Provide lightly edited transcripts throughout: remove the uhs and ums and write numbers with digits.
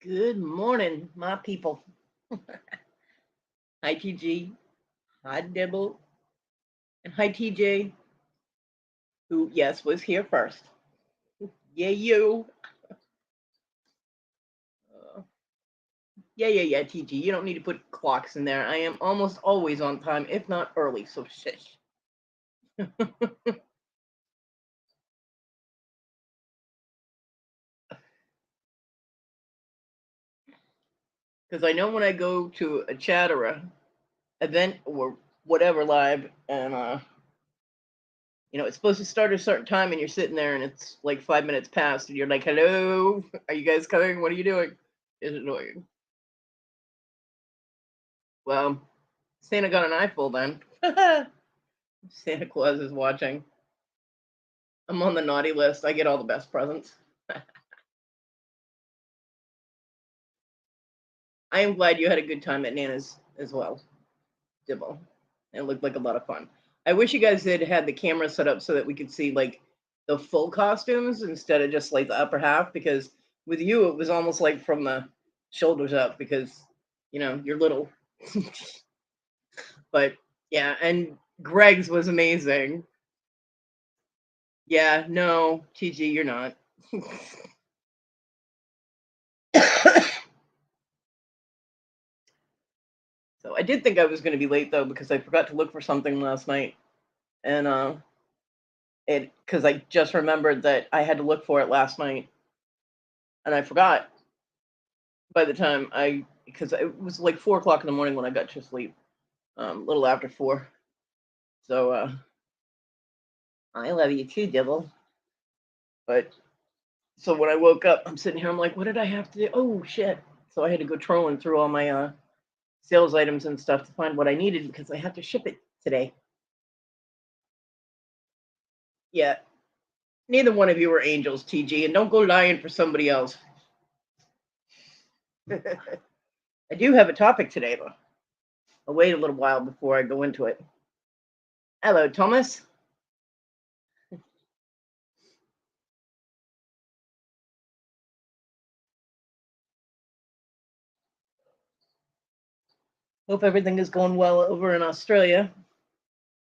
Good morning, my people. Hi, TG. Hi, Dibble. And hi, TJ, who, yes, was here first. Yeah, you. Uh, yeah, TG. You don't need to put clocks in there. I am almost always on time, if not early, so shush. Because I know when I go to a chatterer event or whatever live, and it's supposed to start at a certain time, and you're sitting there, and it's like 5 minutes past, and you're like, "Hello, are you guys coming? What are you doing?" It's annoying. Well, Santa got an eyeful then. Santa Claus is watching. I'm on the naughty list. I get all the best presents. I am glad you had a good time at Nana's as well, Dibble. It looked like a lot of fun. I wish you guys had the camera set up so that we could see like the full costumes instead of just like the upper half, because with you it was almost like from the shoulders up because you're little. But yeah, and Greg's was amazing. Yeah, no, TG, you're not. So I did think I was going to be late though because I forgot to look for something last night, and it because I just remembered that I had to look for it last night, and I forgot by the time I because it was like 4 o'clock in the morning when I got to sleep, a little after 4. So I love you too, Devil. But so when I woke up, I'm sitting here. I'm like, what did I have to do? Oh shit! So I had to go trolling through all my sales items and stuff to find what I needed because I had to ship it today. Yeah, neither one of you are angels, TG, and don't go lying for somebody else. I do have a topic today, though. I'll wait a little while before I go into it. Hello, Thomas. Hope everything is going well over in Australia.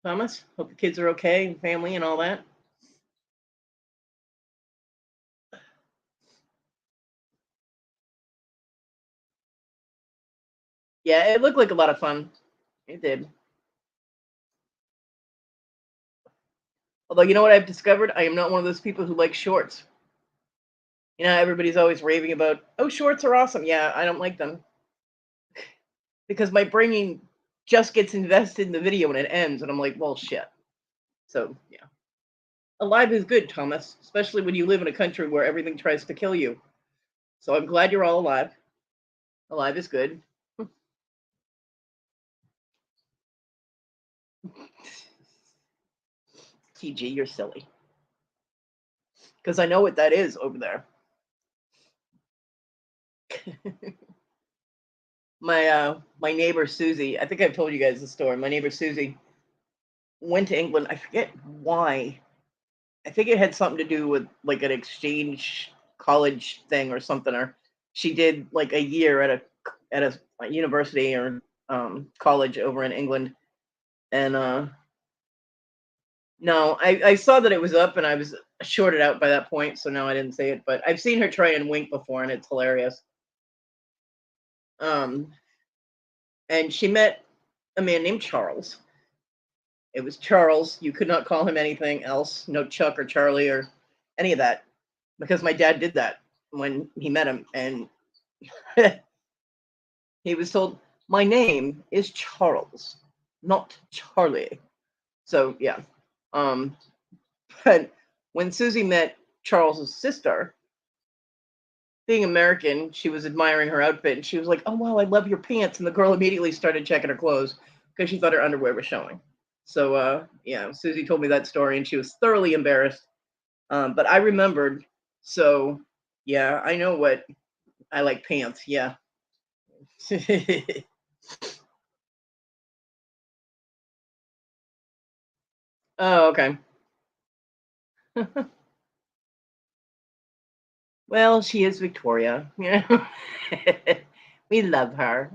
Thomas, hope the kids are okay, and family, and all that. Yeah, it looked like a lot of fun. It did. Although, you know what I've discovered? I am not one of those people who like shorts. Everybody's always raving about, oh, shorts are awesome. Yeah, I don't like them because my brain just gets invested in the video and it ends, and I'm like, well, shit. So, yeah. Alive is good, Thomas, especially when you live in a country where everything tries to kill you. So I'm glad you're all alive. Alive is good. TG, you're silly. Because I know what that is over there. My neighbor Susie, I think I've told you guys the story. My neighbor Susie went to England. I forget why. I think it had something to do with like an exchange college thing or something. Or she did like a year at a university or college over in England. And no, I saw that it was up and I was shorted out by that point, so no, I didn't say it. But I've seen her try and wink before, and it's hilarious. Um, and she met a man named Charles. It was Charles. You could not call him anything else. No Chuck or Charlie or any of that, because my dad did that when he met him, and he was told, "My name is Charles, not Charlie." So yeah. Um, but when Susie met Charles's sister, being American, she was admiring her outfit and she was like, "Oh wow, I love your pants." And the girl immediately started checking her clothes because she thought her underwear was showing. So yeah, Susie told me that story and she was thoroughly embarrassed. But I remembered. So yeah, I know what I like pants. Yeah. Oh, okay. Well, she is Victoria, you know. We love her.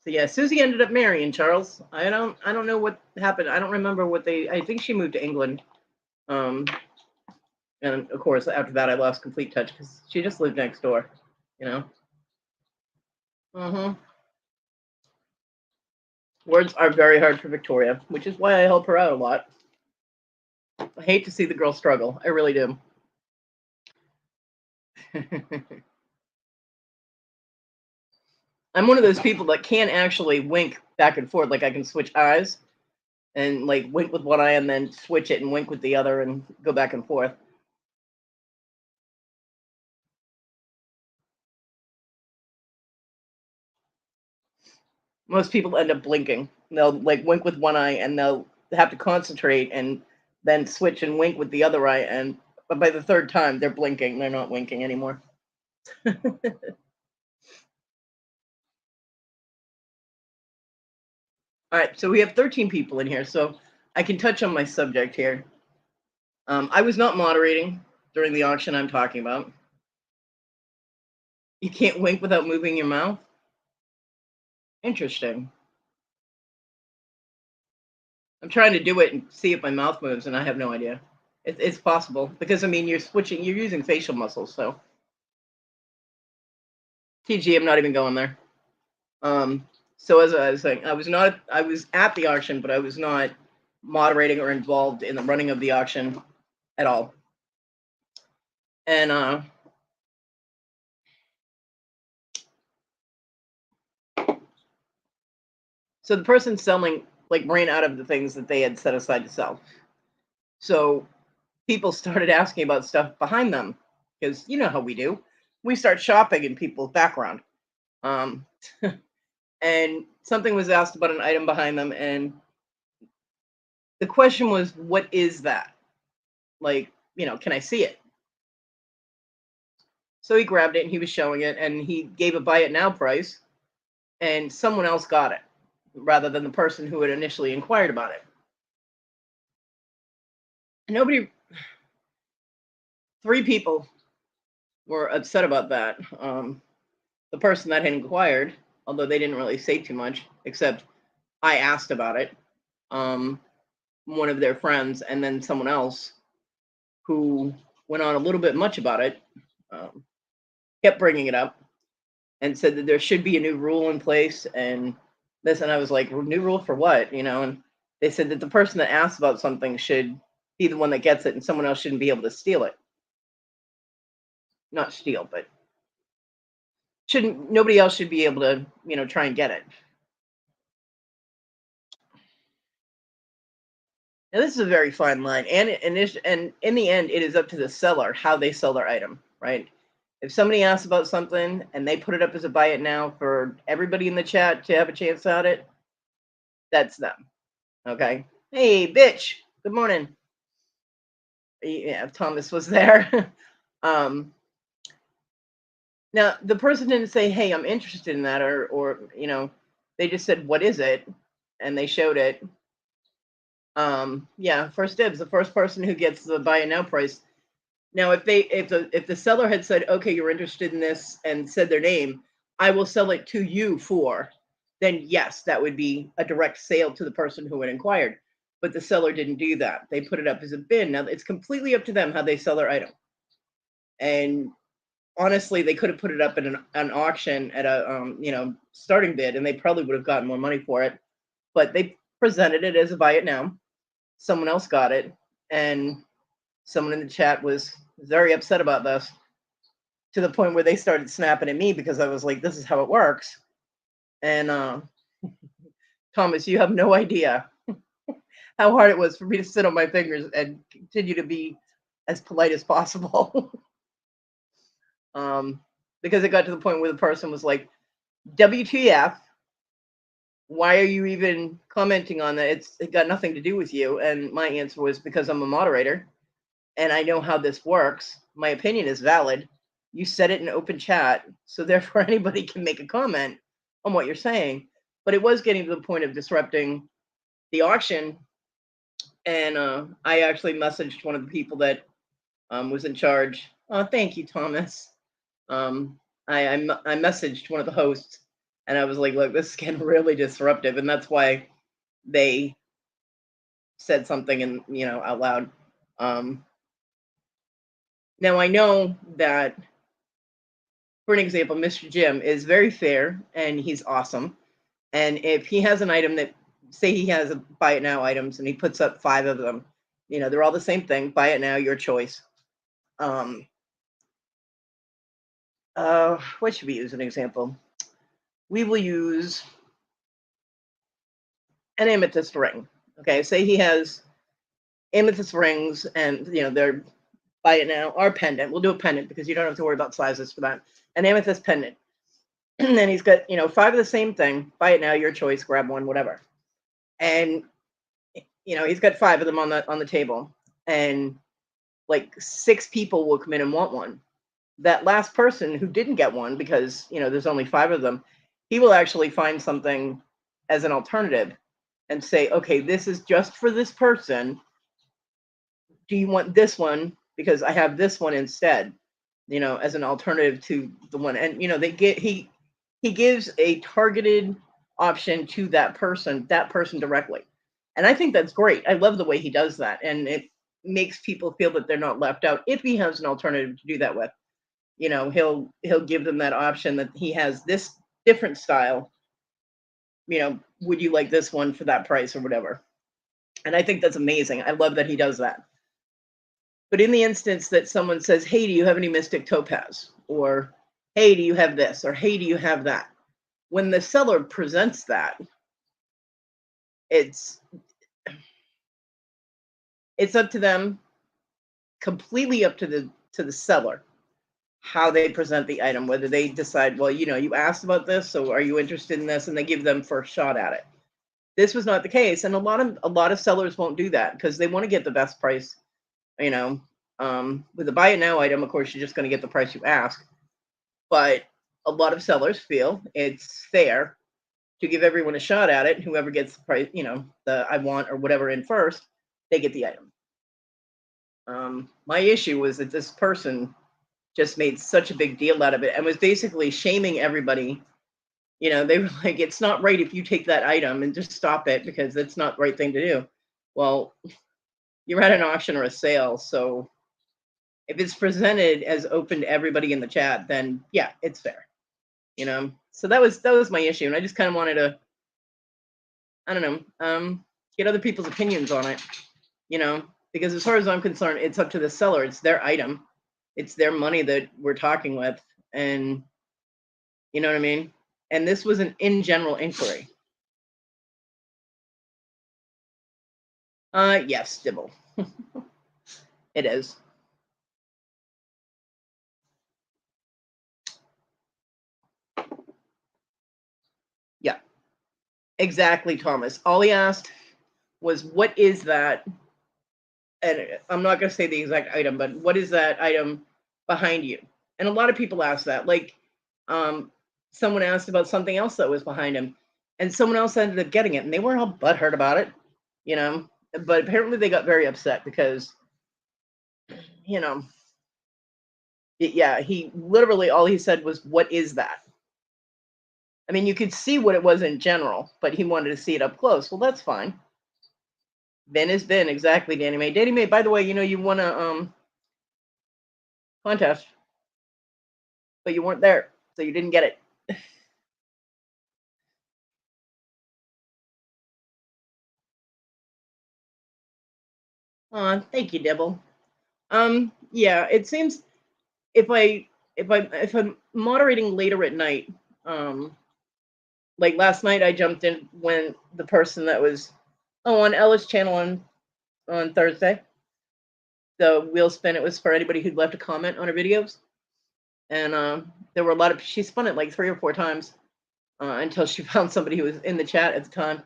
So yeah, Susie ended up marrying Charles. I don't know what happened. I don't remember what they I think she moved to England. Um and of course after that I lost complete touch because she just lived next door, you know. Hmm. Words are very hard for Victoria, which is why I help her out a lot. I hate to see the girl struggle. I really do. I'm one of those people that can't actually wink back and forth. Like I can switch eyes and like wink with one eye and then switch it and wink with the other and go back and forth. Most people end up blinking. They'll like wink with one eye and they'll have to concentrate and then switch and wink with the other eye. And but by the third time, they're blinking. They're not winking anymore. All right, so we have 13 people in here, so I can touch on my subject here. I was not moderating during the auction I'm talking about. You can't wink without moving your mouth. Interesting. I'm trying to do it and see if my mouth moves, and I have no idea. It's possible because I mean you're switching, you're using facial muscles. So TG, I'm not even going there. So as I was saying, I was at the auction, but I was not moderating or involved in the running of the auction at all. And so the person selling like ran out of the things that they had set aside to sell. So people started asking about stuff behind them because you know how we do. We start shopping in people's background. Um, and something was asked about an item behind them, and the question was, "What is that? Like, you know, can I see it?" So he grabbed it and he was showing it, and he gave a buy it now price, and someone else got it rather than the person who had initially inquired about it. Nobody, three people were upset about that. The person that had inquired, although they didn't really say too much, except I asked about it. Um, one of their friends, and then someone else who went on a little bit much about it, um, kept bringing it up and said that there should be a new rule in place. And this, and I was like, new rule for what? You know, and they said that the person that asks about something should be the one that gets it, and someone else shouldn't be able to steal it. Not steal, but shouldn't nobody else should be able to, you know, try and get it. Now this is a very fine line, and in the end, it is up to the seller how they sell their item, right? If somebody asks about something and they put it up as a buy it now for everybody in the chat to have a chance at it, that's them. Okay. Hey, bitch. Good morning. Yeah, Thomas was there. um, Now the person didn't say, "Hey, I'm interested in that," or you know, they just said, "What is it?" and they showed it. Yeah, first dibs. The first person who gets the buy it now price. Now, if the seller had said, "Okay, you're interested in this," and said their name, I will sell it to you for, then yes, that would be a direct sale to the person who had inquired. But the seller didn't do that. They put it up as a bin. Now it's completely up to them how they sell their item. And honestly, they could have put it up at an auction at a you know, starting bid, and they probably would have gotten more money for it. But they presented it as a buy it now. Someone else got it, and someone in the chat was very upset about this to the point where they started snapping at me because I was like, "This is how it works." And Thomas, you have no idea how hard it was for me to sit on my fingers and continue to be as polite as possible. um, because it got to the point where the person was like, "WTF? Why are you even commenting on that? It got nothing to do with you." And my answer was, because I'm a moderator and I know how this works. My opinion is valid. You said it in open chat, so therefore anybody can make a comment on what you're saying. But it was getting to the point of disrupting the auction, and I actually messaged one of the people that was in charge. Oh, thank you, Thomas. Um, I messaged one of the hosts, and I was like, "Look, this is getting really disruptive," and that's why they said something and out loud. Um, Now I know that, for an example, Mr. Jim is very fair and he's awesome. And if he has an item that, say, he has a buy it now items and he puts up 5 of them, they're all the same thing. Buy it now, your choice. Um, what should we use an example? We will use an amethyst ring. Okay, say he has amethyst rings and they're buy it now or pendant. We'll do a pendant because you don't have to worry about sizes for that. An amethyst pendant. And then he's got 5 of the same thing. Buy it now, your choice, grab one, whatever. And he's got 5 of them on the table. And like 6 people will come in and want one. That last person who didn't get one because there's only 5 of them, he will actually find something as an alternative and say, okay, this is just for this person. Do you want this one? Because I have this one instead, as an alternative to the one. And he gives a targeted option to that person directly. And I think that's great. I love the way he does that. And it makes people feel that they're not left out if he has an alternative to do that with. He'll give them that option that he has this different style. Would you like this one for that price or whatever? And I think that's amazing. I love that he does that. But in the instance that someone says, hey, do you have any Mystic Topaz? Or, hey, do you have this? Or, hey, do you have that? When the seller presents that, it's up to them, completely up to the seller, how they present the item, whether they decide, well, you asked about this, so are you interested in this? And they give them first shot at it. This was not the case. And a lot of sellers won't do that because they want to get the best price. With a buy it now item, of course, you're just going to get the price you ask. But a lot of sellers feel it's fair to give everyone a shot at it. Whoever gets the price, the I want or whatever in first, they get the item. My issue was that this person just made such a big deal out of it and was basically shaming everybody. They were like, it's not right if you take that item and just stop it because it's not the right thing to do. Well, you're at an auction or a sale, so if it's presented as open to everybody in the chat, then yeah, it's fair. So that was my issue, and I just kind of wanted to, I don't know, get other people's opinions on it. Because as far as I'm concerned, it's up to the seller. It's their item, it's their money that we're talking with, and you know what I mean. And this was an in general inquiry. Yes, Dibble. It is. Yeah, exactly, Thomas. All he asked was, what is that? And I'm not going to say the exact item, but what is that item behind you? And a lot of people ask that. Like, someone asked about something else that was behind him, and someone else ended up getting it, and they weren't all butthurt about it, But apparently, they got very upset because, yeah, he literally all he said was, "What is that?" I mean, you could see what it was in general, but he wanted to see it up close. Well, that's fine. Then is then, exactly, Danny Mae. Danny Mae, by the way, you won a contest, but you weren't there, so you didn't get it. Thank you, Dibble. Yeah, it seems if I'm moderating later at night, like last night I jumped in when the person that was on Ella's channel on Thursday, the wheel spin, it was for anybody who'd left a comment on her videos. And there were a lot of, she spun it like 3 or 4 times until she found somebody who was in the chat at the time.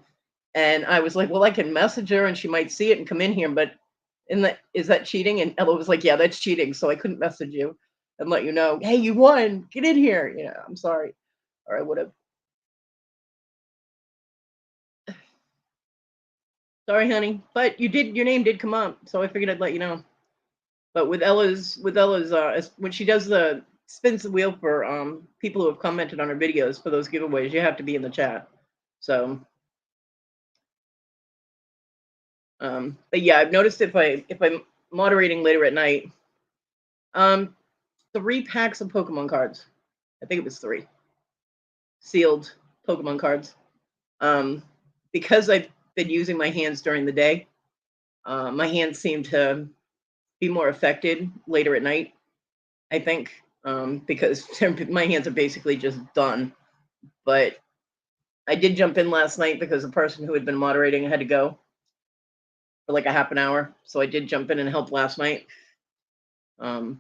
And I was like, well, I can message her and she might see it and come in here, but is that cheating? And Ella was like, yeah, that's cheating. So I couldn't message you and let you know, hey, you won, get in here. I'm sorry. Or I would have. Sorry, honey. But your name did come up, so I figured I'd let you know. But with Ella's when she does the spins the wheel for people who have commented on her videos for those giveaways, you have to be in the chat. So but yeah, I've noticed if I'm moderating later at night, 3 packs of Pokemon cards. I think it was 3 sealed Pokemon cards. Because I've been using my hands during the day, my hands seem to be more affected later at night, I think, because my hands are basically just done. But I did jump in last night because the person who had been moderating had to go for like a half an hour. So I did jump in and help last night until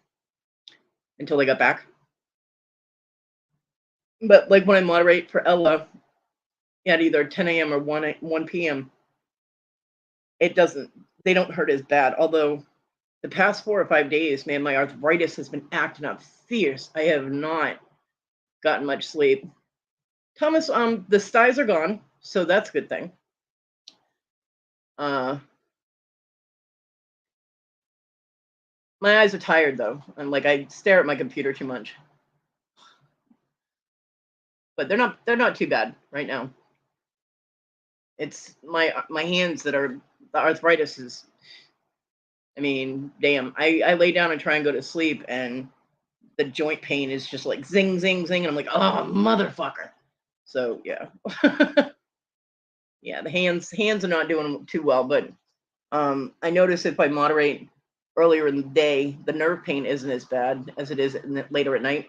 they got back. But like when I moderate for Ella at either 10 a.m. or 1 p.m., they don't hurt as bad. Although the past 4 or 5 days, man, my arthritis has been acting up fierce. I have not gotten much sleep. Thomas, the styes are gone, so that's a good thing. My eyes are tired though, and like I stare at my computer too much. But they're not too bad right now. It's my hands that are the arthritis is. I mean, damn. I lay down and try and go to sleep, and the joint pain is just like zing, zing, zing, and I'm like, oh motherfucker. So yeah, yeah. The hands are not doing too well, but I notice if I moderate earlier in the day, the nerve pain isn't as bad as it is later at night.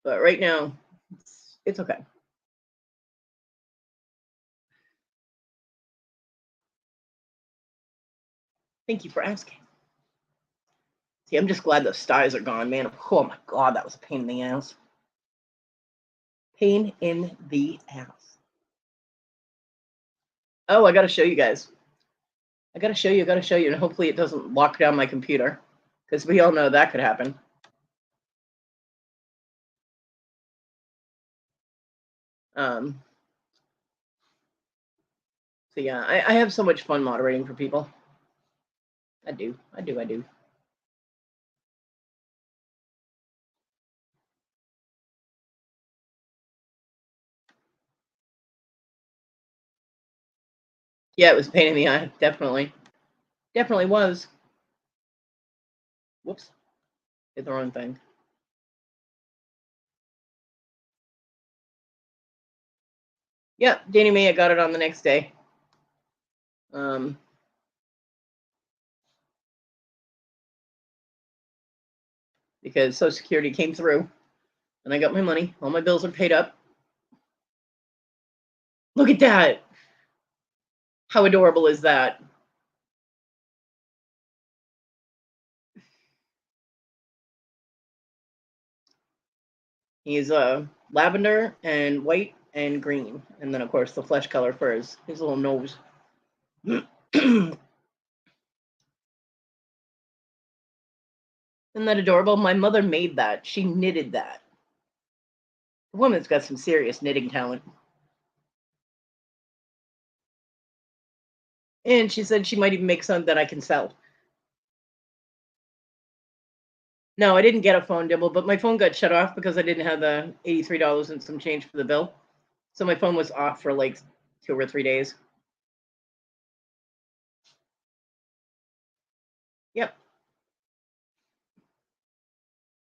But right now, it's okay. Thank you for asking. See, I'm just glad the styes are gone, man. Oh my god, that was a pain in the ass. Pain in the ass. Oh, I gotta show you guys. I gotta show you, and hopefully it doesn't lock down my computer, because we all know that could happen. So yeah, I have so much fun moderating for people. I do. Yeah, it was a pain in the eye. Definitely was. Whoops, did the wrong thing. Yeah, Danny May, I got it on the next day. Because Social Security came through, and I got my money. All my bills are paid up. Look at that! How adorable is that? He's lavender and white and green, and then of course the flesh color for his little nose. Isn't that adorable? My mother made that. She knitted that. The woman's got some serious knitting talent. And she said she might even make some that I can sell. No, I didn't get a phone, Dibble, but my phone got shut off because I didn't have the $83 and some change for the bill. So my phone was off for like 2 or 3 days. Yep.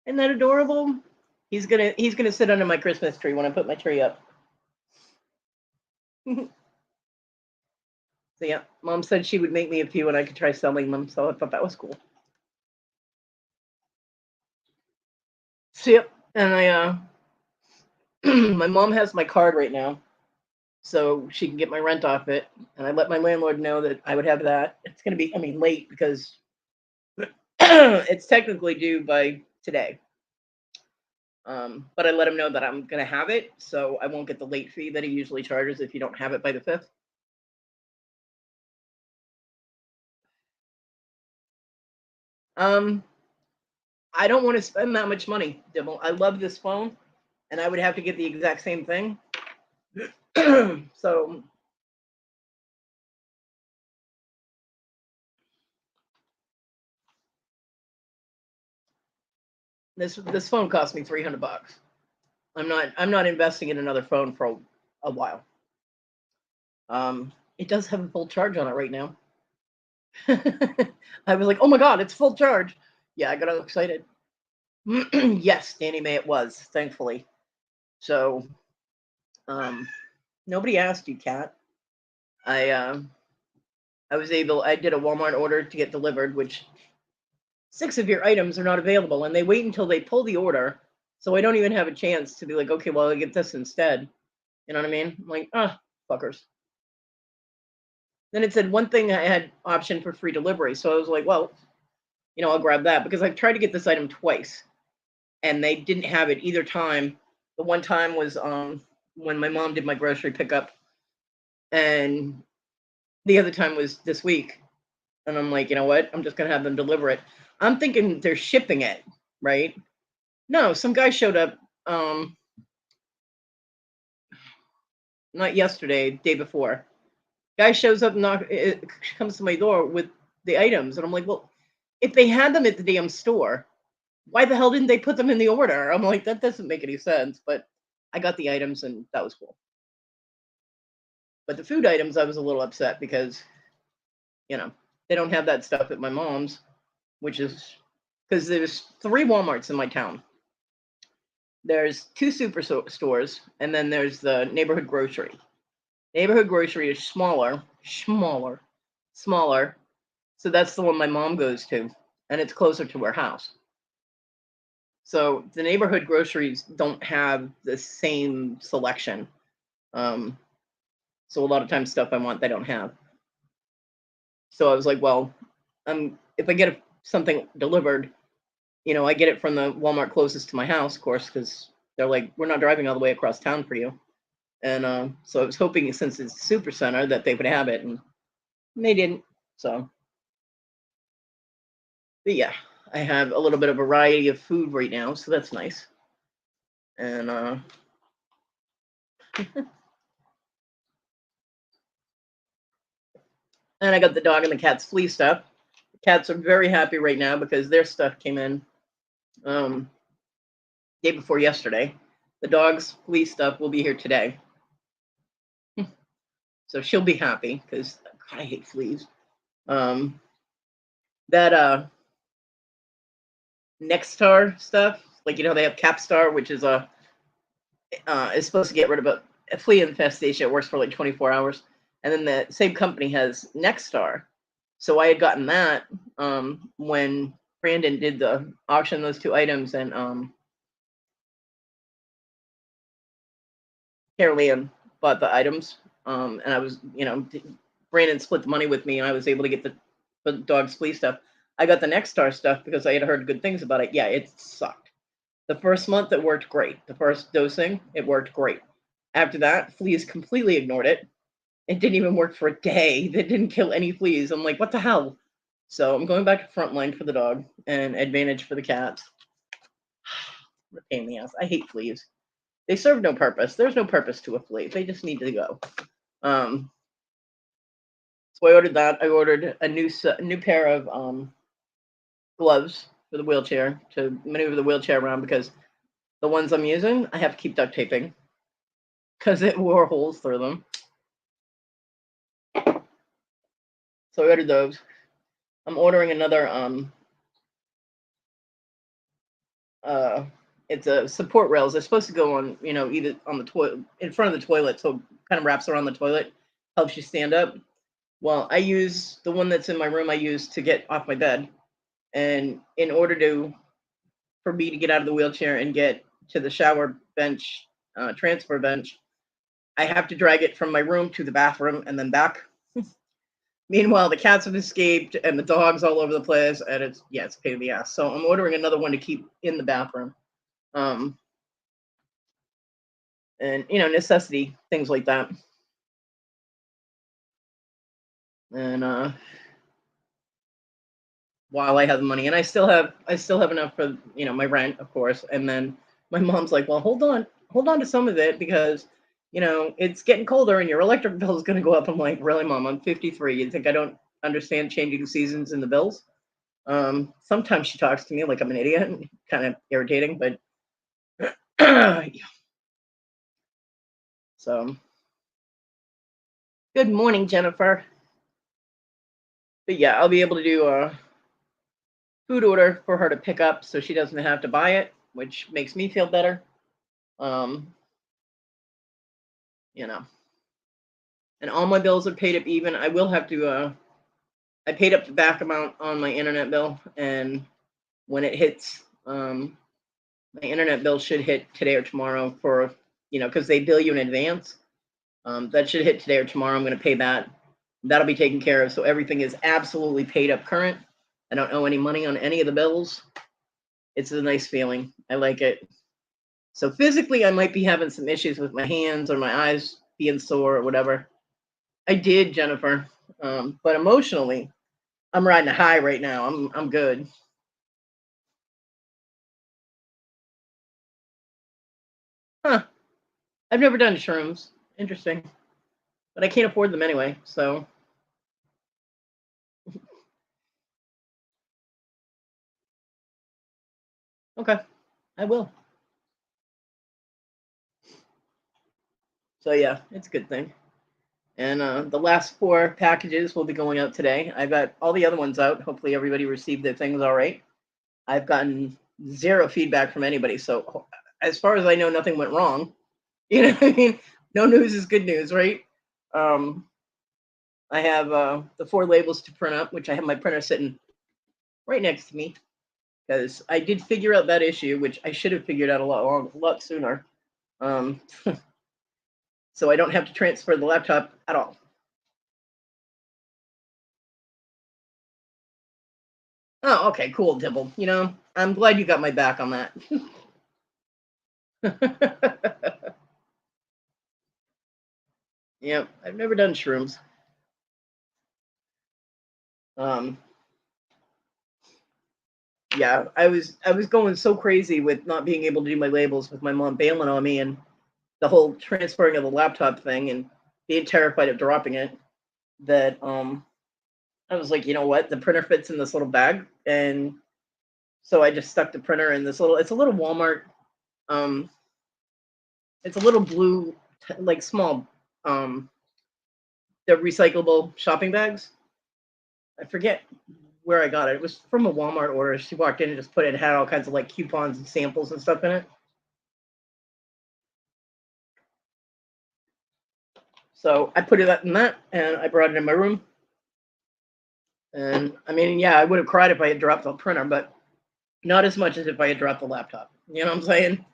Isn't that adorable? He's gonna sit under my Christmas tree when I put my tree up. So yeah, Mom said she would make me a few and I could try selling them. So I thought that was cool. So yep, and I my mom has my card right now, so she can get my rent off it. And I let my landlord know that I would have that. It's gonna be, I mean, late because it's technically due by today. But I let him know that I'm gonna have it, so I won't get the late fee that he usually charges if you don't have it by the 5th. I don't want to spend that much money, Dibble. I love this phone, and I would have to get the exact same thing. So This phone cost me $300. I'm not investing in another phone for a while. It does have a full charge on it right now. I was like, oh my god, it's full charge. Yeah, I got all excited. Yes, Danny May it was, thankfully. So nobody asked you, Kat. I I did a Walmart order to get delivered, which 6 of your items are not available, and they wait until they pull the order, so I don't even have a chance to be like, okay, well, I'll get this instead. You know what I mean? I'm like, fuckers. Then it said one thing I had option for free delivery, so I was like, well, I'll grab that because I've tried to get this item twice, and they didn't have it either time. The one time was when my mom did my grocery pickup, and the other time was this week. And I'm like, you know what? I'm just gonna have them deliver it. I'm thinking they're shipping it, right? No, some guy showed up, not yesterday, day before. Guy shows up, comes to my door with the items, and I'm like, well, if they had them at the damn store, why the hell didn't they put them in the order? I'm like, that doesn't make any sense. But I got the items, and that was cool. But the food items, I was a little upset because, they don't have that stuff at my mom's, which is because there's 3 Walmarts in my town. There's 2 stores, and then there's the neighborhood grocery. Neighborhood grocery is smaller. So that's the one my mom goes to, and it's closer to her house. So the neighborhood groceries don't have the same selection. So a lot of times stuff I want, they don't have. So I was like, well, if I get something delivered, I get it from the Walmart closest to my house, of course, because they're like, we're not driving all the way across town for you. And so I was hoping, since it's super center, that they would have it, and they didn't. So, but yeah, I have a little bit of variety of food right now, so that's nice. And and I got the dog and the cat's flea stuff. The cats are very happy right now because their stuff came in day before yesterday. The dog's flea stuff will be here today. So she'll be happy because God, I hate fleas. That Nextar stuff, like they have Capstar, which is is supposed to get rid of a flea infestation. It works for like 24 hours, and then the same company has Nextar. So I had gotten that when Brandon did the auction, those 2 items, and Carol Ann bought the items, and I was, Brandon split the money with me, and I was able to get the dog's flea stuff. I got the Nextar stuff because I had heard good things about it. Yeah, it sucked. The first month it worked great. The first dosing, it worked great. After that, fleas completely ignored it. It didn't even work for a day. They didn't kill any fleas. I'm like, what the hell? So I'm going back to Frontline for the dog and Advantage for the cats. The pain in the ass. I hate fleas. They serve no purpose. There's no purpose to a flea. They just need to go. So I ordered that. I ordered a new pair of gloves for the wheelchair to maneuver the wheelchair around because the ones I'm using, I have to keep duct taping because it wore holes through them. So I ordered those. I'm ordering another it's a support rails. They're supposed to go on, either on the toilet, in front of the toilet, so it kind of wraps around the toilet, helps you stand up. Well, I use the one that's in my room. I use to get off my bed, and in order for me to get out of the wheelchair and get to the shower bench, transfer bench, I have to drag it from my room to the bathroom and then back. Meanwhile, the cats have escaped and the dog's all over the place, and it's a pain in the ass. So I'm ordering another one to keep in the bathroom. And necessity things like that. And while I have the money, and I still have enough for my rent, of course. And then my mom's like, well, hold on to some of it because it's getting colder and your electric bill is going to go up. I'm like, really, Mom? I'm 53. You think I don't understand changing seasons in the bills? Sometimes she talks to me like I'm an idiot, kind of irritating, but yeah. So good morning, Jennifer. But yeah, I'll be able to do a food order for her to pick up so she doesn't have to buy it, which makes me feel better. Um, you know, and all my bills are paid up even. I will have to I paid up the back amount on my internet bill, and when it hits my internet bill should hit today or tomorrow for, because they bill you in advance. That should hit today or tomorrow. I'm going to pay that. That'll be taken care of. So everything is absolutely paid up current. I don't owe any money on any of the bills. It's a nice feeling. I like it. So physically, I might be having some issues with my hands or my eyes being sore or whatever. I did, Jennifer. But emotionally, I'm riding a high right now. I'm good. Huh. I've never done shrooms. Interesting. But I can't afford them anyway. So, okay, I will. So, yeah, it's a good thing. And the last 4 packages will be going out today. I got all the other ones out. Hopefully, everybody received their things all right. I've gotten zero feedback from anybody. So, as far as I know, nothing went wrong. You know what I mean? No news is good news, right? Um, I have the 4 labels to print up, which I have my printer sitting right next to me because I did figure out that issue, which I should have figured out a lot sooner. Um, so I don't have to transfer the laptop at all. Oh, okay, cool, Dibble. I'm glad you got my back on that. Yep, I've never done shrooms. Um, yeah, I was going so crazy with not being able to do my labels with my mom bailing on me and the whole transferring of the laptop thing and being terrified of dropping it that I was like, you know what? The printer fits in this little bag, and so I just stuck the printer in this little. It's a little Walmart. Um, it's a little blue, like small. They're recyclable shopping bags. I forget where I got it. It was from a Walmart order. She walked in and just put it. It had all kinds of like coupons and samples and stuff in it. So I put it in that, and I brought it in my room. And I mean, yeah, I would have cried if I had dropped the printer, but not as much as if I had dropped the laptop. You know what I'm saying?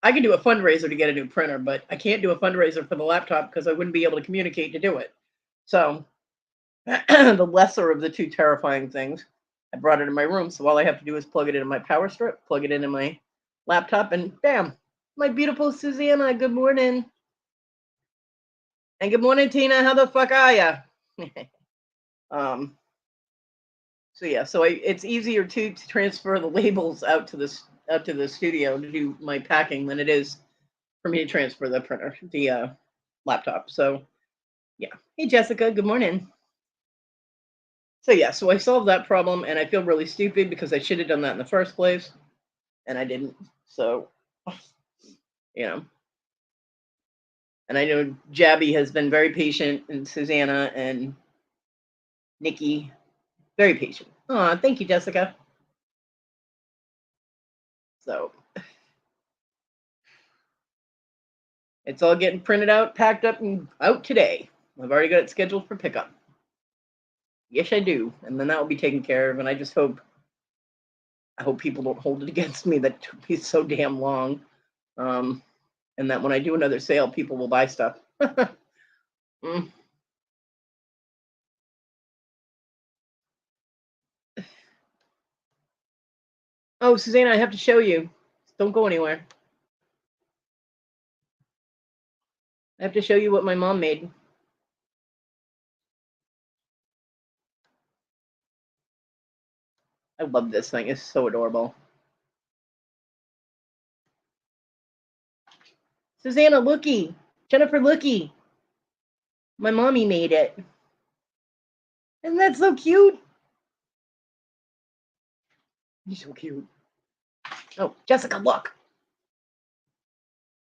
I could do a fundraiser to get a new printer, but I can't do a fundraiser for the laptop because I wouldn't be able to communicate to do it. So the lesser of the two terrifying things, I brought it in my room. So all I have to do is plug it into my power strip, plug it into my laptop, and bam, my beautiful Susanna. Good morning. And good morning, Tina. How the fuck are ya? um, so yeah, so it's easier to transfer the labels out to the studio to do my packing than it is for me to transfer the printer, the laptop. So yeah. Hey Jessica, good morning. So yeah, so I solved that problem and I feel really stupid because I should have done that in the first place and I didn't. So, you know, and I know Jabby has been very patient and Susanna and Nikki, very patient. Oh, thank you, Jessica. So it's all getting printed out, packed up, and out today. I've already got it scheduled for pickup. Yes, I do. And then that will be taken care of. And I hope people don't hold it against me that took me so damn long. And that when I do another sale, people will buy stuff. Mm. Oh, Susanna, I have to show you. Don't go anywhere. I have to show you what my mom made. I love this thing. It's so adorable. Susanna, looky. Jennifer, looky. My mommy made it. Isn't that so cute? He's so cute. Oh, Jessica, look.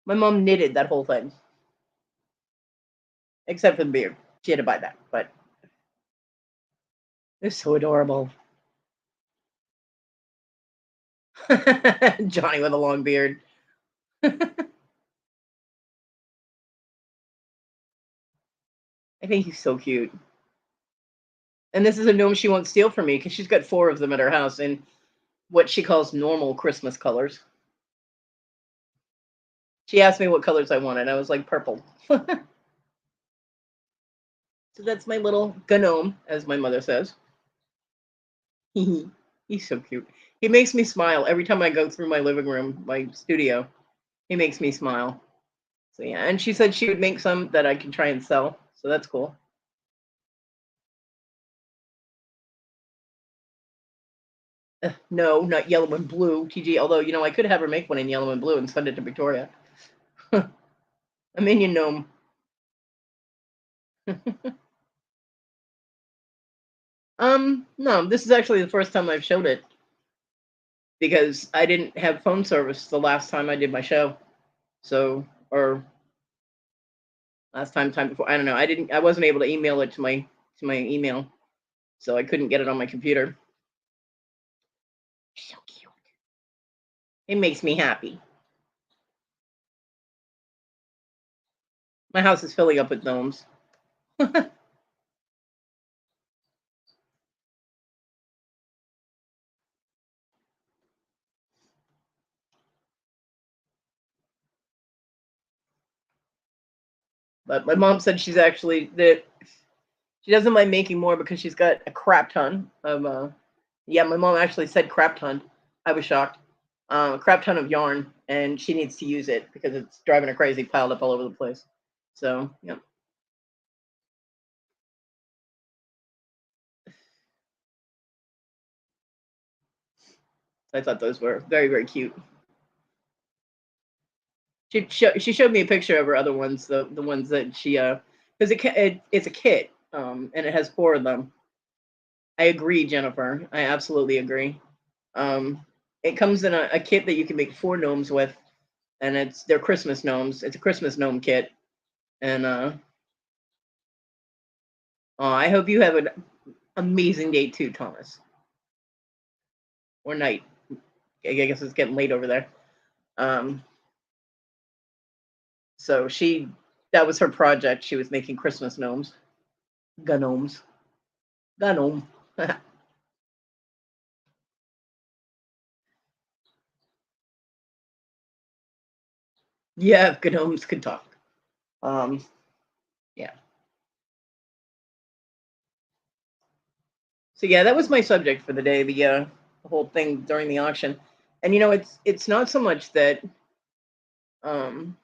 My mom knitted that whole thing, except for the beard. She had to buy that, but it's so adorable. Johnny with a long beard. I think he's so cute. And this is a gnome she won't steal from me because she's got 4 of them at her house in what she calls normal Christmas colors. She asked me what colors I wanted. I was like, purple. So that's my little gnome, as my mother says. He's so cute. He makes me smile every time I go through my living room, my studio. He makes me smile. So yeah, and she said she would make some that I can try and sell. So that's cool. No, not yellow and blue, TG. Although, I could have her make one in yellow and blue and send it to Victoria. A minion gnome. No, this is actually the first time I've showed it because I didn't have phone service the last time I did my show. So, or time before, I don't know. I wasn't able to email it to my email, so I couldn't get it on my computer. So cute. It makes me happy. My house is filling up with gnomes. But my mom said she's actually that she doesn't mind making more because she's got a crap ton of yeah, my mom actually said crap ton. I was shocked. A crap ton of yarn, and she needs to use it because it's driving her crazy, piled up all over the place. So, yeah. I thought those were very, very cute. She showed me a picture of her other ones, the ones that she because it's a kit, and it has 4 of them. I agree, Jennifer. I absolutely agree. Um, it comes in a kit that you can make 4 gnomes with, and they're Christmas gnomes. It's a Christmas gnome kit, and I hope you have an amazing day too, Thomas, or night. I guess it's getting late over there. Um, so that was her project. She was making Christmas gnomes, gnomes, gnome. Yeah, gnomes could talk. Um, yeah. So yeah, that was my subject for the day. The whole thing during the auction, and it's not so much that. Um,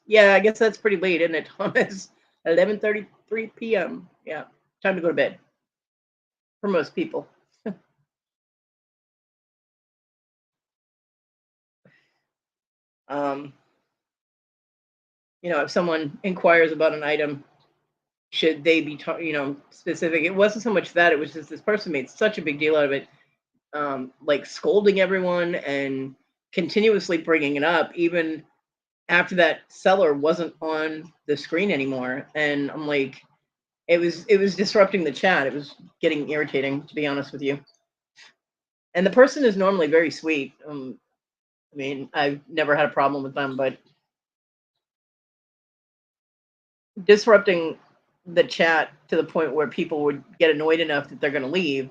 yeah, I guess that's pretty late, isn't it, Thomas? 11:33 p.m. Yeah, time to go to bed for most people. Um, if someone inquires about an item, should they be, specific? It wasn't so much that; it was just this person made such a big deal out of it, like scolding everyone and continuously bringing it up, even after that seller wasn't on the screen anymore. And I'm like, it was disrupting the chat. It was getting irritating, to be honest with you. And the person is normally very sweet. I mean, I've never had a problem with them, but disrupting the chat to the point where people would get annoyed enough that they're going to leave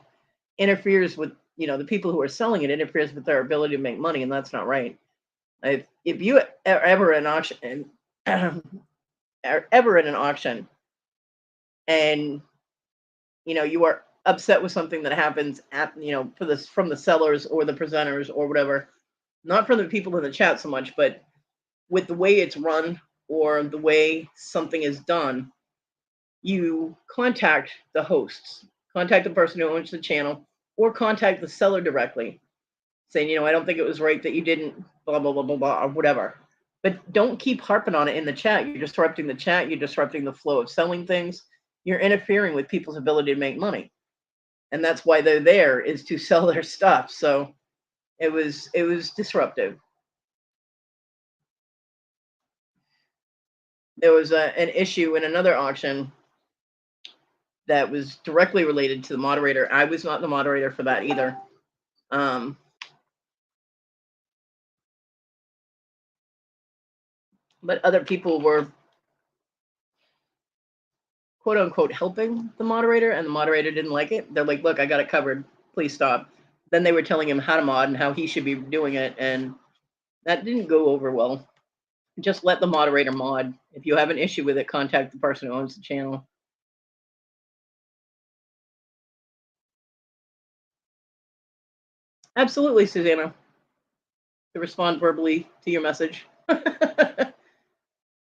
interferes with the people who are selling it, interferes with their ability to make money, and that's not right. If you are ever in auction are ever in an auction and you are upset with something that happens at for this from the sellers or the presenters or whatever, not from the people in the chat so much, but with the way it's run or the way something is done, you contact the hosts, contact the person who owns the channel, or contact the seller directly, saying, I don't think it was right that you didn't blah blah blah blah blah or whatever. But don't keep harping on it in the chat. You're disrupting the chat. You're disrupting the flow of selling things. You're interfering with people's ability to make money. and that's why they're there, is to sell their stuff. So it was disruptive. There was an issue in another auction that was directly related to the moderator. I was not the moderator for that either. Um, but other people were quote unquote helping the moderator, and the moderator didn't like it. They're like, look, I got it covered. Please stop. Then they were telling him how to mod and how he should be doing it. And that didn't go over well. Just let the moderator mod. If you have an issue with it, contact the person who owns the channel. Absolutely, Susanna. To respond verbally to your message.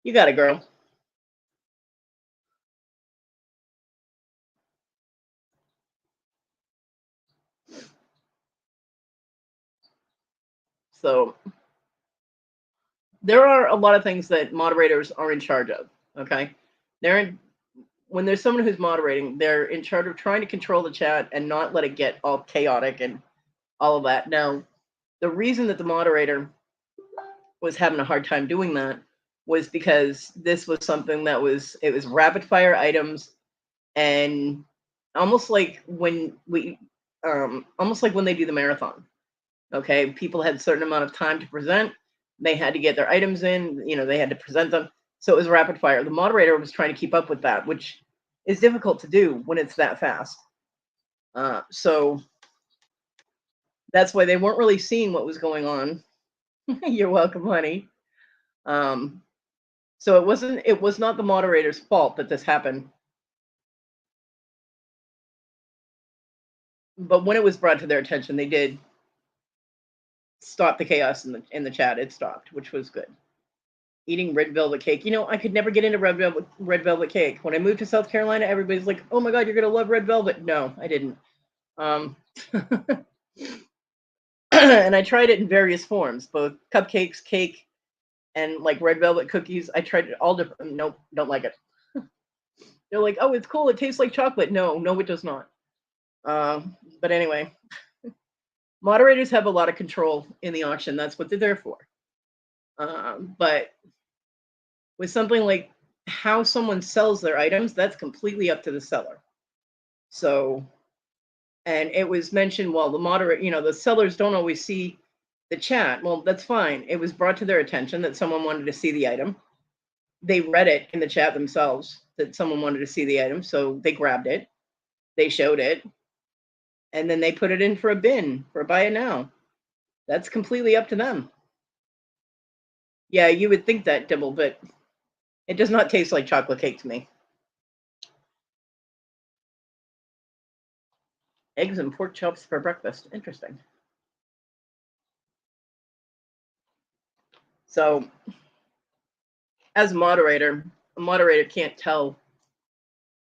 You got it, girl. So there are a lot of things that moderators are in charge of. Okay, they're in, when there's someone who's moderating, they're in charge of trying to control the chat and not let it get all chaotic and all of that. Now, the reason that the moderator was having a hard time doing that was because this was something that was, it was rapid fire items, and almost like when we almost like when they do the marathon. Okay, people had a certain amount of time to present. They had to get their items in, they had to present them. So it was rapid fire. The moderator was trying to keep up with that, which is difficult to do when it's that fast. So that's why they weren't really seeing what was going on. You're welcome, honey. So it was not the moderator's fault that this happened. But when it was brought to their attention, they did stop the chaos in the chat. It stopped, which was good. Eating red velvet cake. I could never get into red velvet cake. When I moved to South Carolina, everybody's like, "Oh my God, you're gonna love red velvet." No, I didn't. And I tried it in various forms, both cupcakes, cake, and like red velvet cookies. I tried it all different. Nope, don't like it. They're like, "Oh, it's cool. It tastes like chocolate." No, it does not. But anyway, moderators have a lot of control in the auction. That's what they're there for. But with something like how someone sells their items, that's completely up to the seller. So, and it was mentioned, well, the sellers don't always see the chat. Well, that's fine. It was brought to their attention that someone wanted to see the item. They read it in the chat themselves that someone wanted to see the item. So they grabbed it, they showed it, and then they put it in for a bin for buy it now. That's completely up to them. Yeah, you would think that, Dibble, but it does not taste like chocolate cake to me. Eggs and pork chops for breakfast. Interesting. So, as a moderator can't tell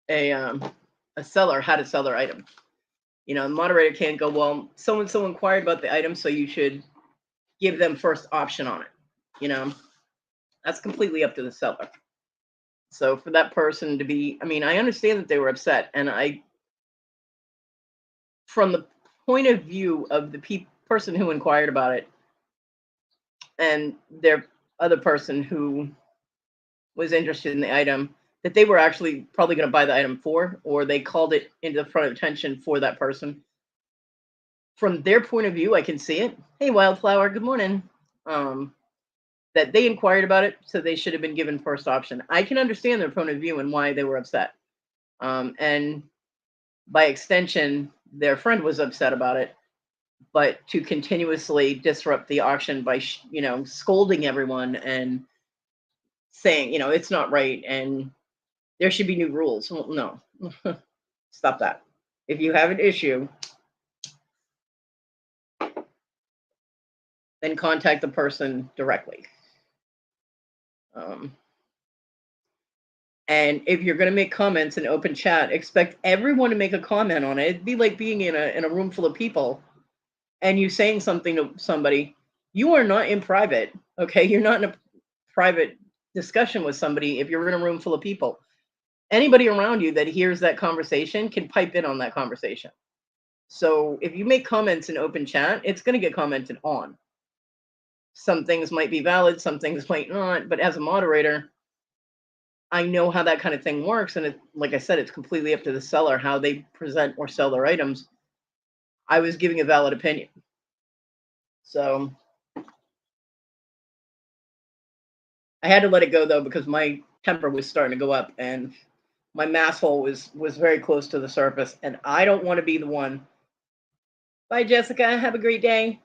a seller how to sell their item. The moderator can't go, well, so and so inquired about the item, so you should give them first option on it. That's completely up to the seller. So for that person to be, I understand that they were upset, and from the point of view of the person who inquired about it and their other person who was interested in the item, that they were actually probably going to buy the item for, or they called it into the front of attention for that person. From their point of view, I can see it. Hey, Wildflower, good morning. That they inquired about it, so they should have been given first option. I can understand their point of view and why they were upset. And by extension, their friend was upset about it. But to continuously disrupt the auction by, scolding everyone and saying, it's not right and there should be new rules. Well, no, stop that. If you have an issue, then contact the person directly. And if you're going to make comments in open chat, expect everyone to make a comment on it. It'd be like being in a room full of people and you saying something to somebody. You are not in private, okay? You're not in a private discussion with somebody if you're in a room full of people. Anybody around you that hears that conversation can pipe in on that conversation. So if you make comments in open chat, it's going to get commented on. Some things might be valid, some things might not. But as a moderator, I know how that kind of thing works. And like I said, it's completely up to the seller how they present or sell their items. I was giving a valid opinion. So I had to let it go though, because my temper was starting to go up and my mass hole was very close to the surface. And I don't want to be the one. Bye, Jessica. Have a great day.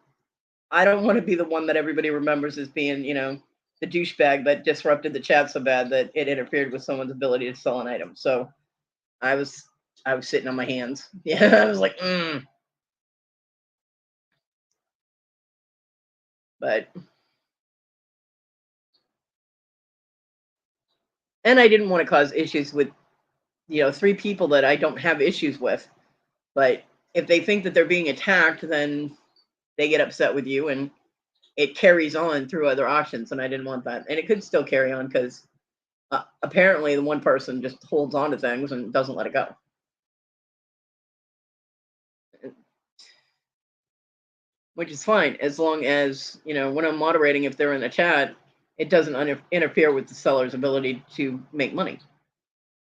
I don't want to be the one that everybody remembers as being, the douchebag that disrupted the chat so bad that it interfered with someone's ability to sell an item. So I was I was sitting on my hands. Yeah, I was like, but and I didn't want to cause issues with, three people that I don't have issues with. But if they think that they're being attacked, then they get upset with you and it carries on through other auctions. And I didn't want that. And it could still carry on because apparently the one person just holds on to things and doesn't let it go. Which is fine as long as, when I'm moderating, if they're in the chat, it doesn't interfere with the seller's ability to make money.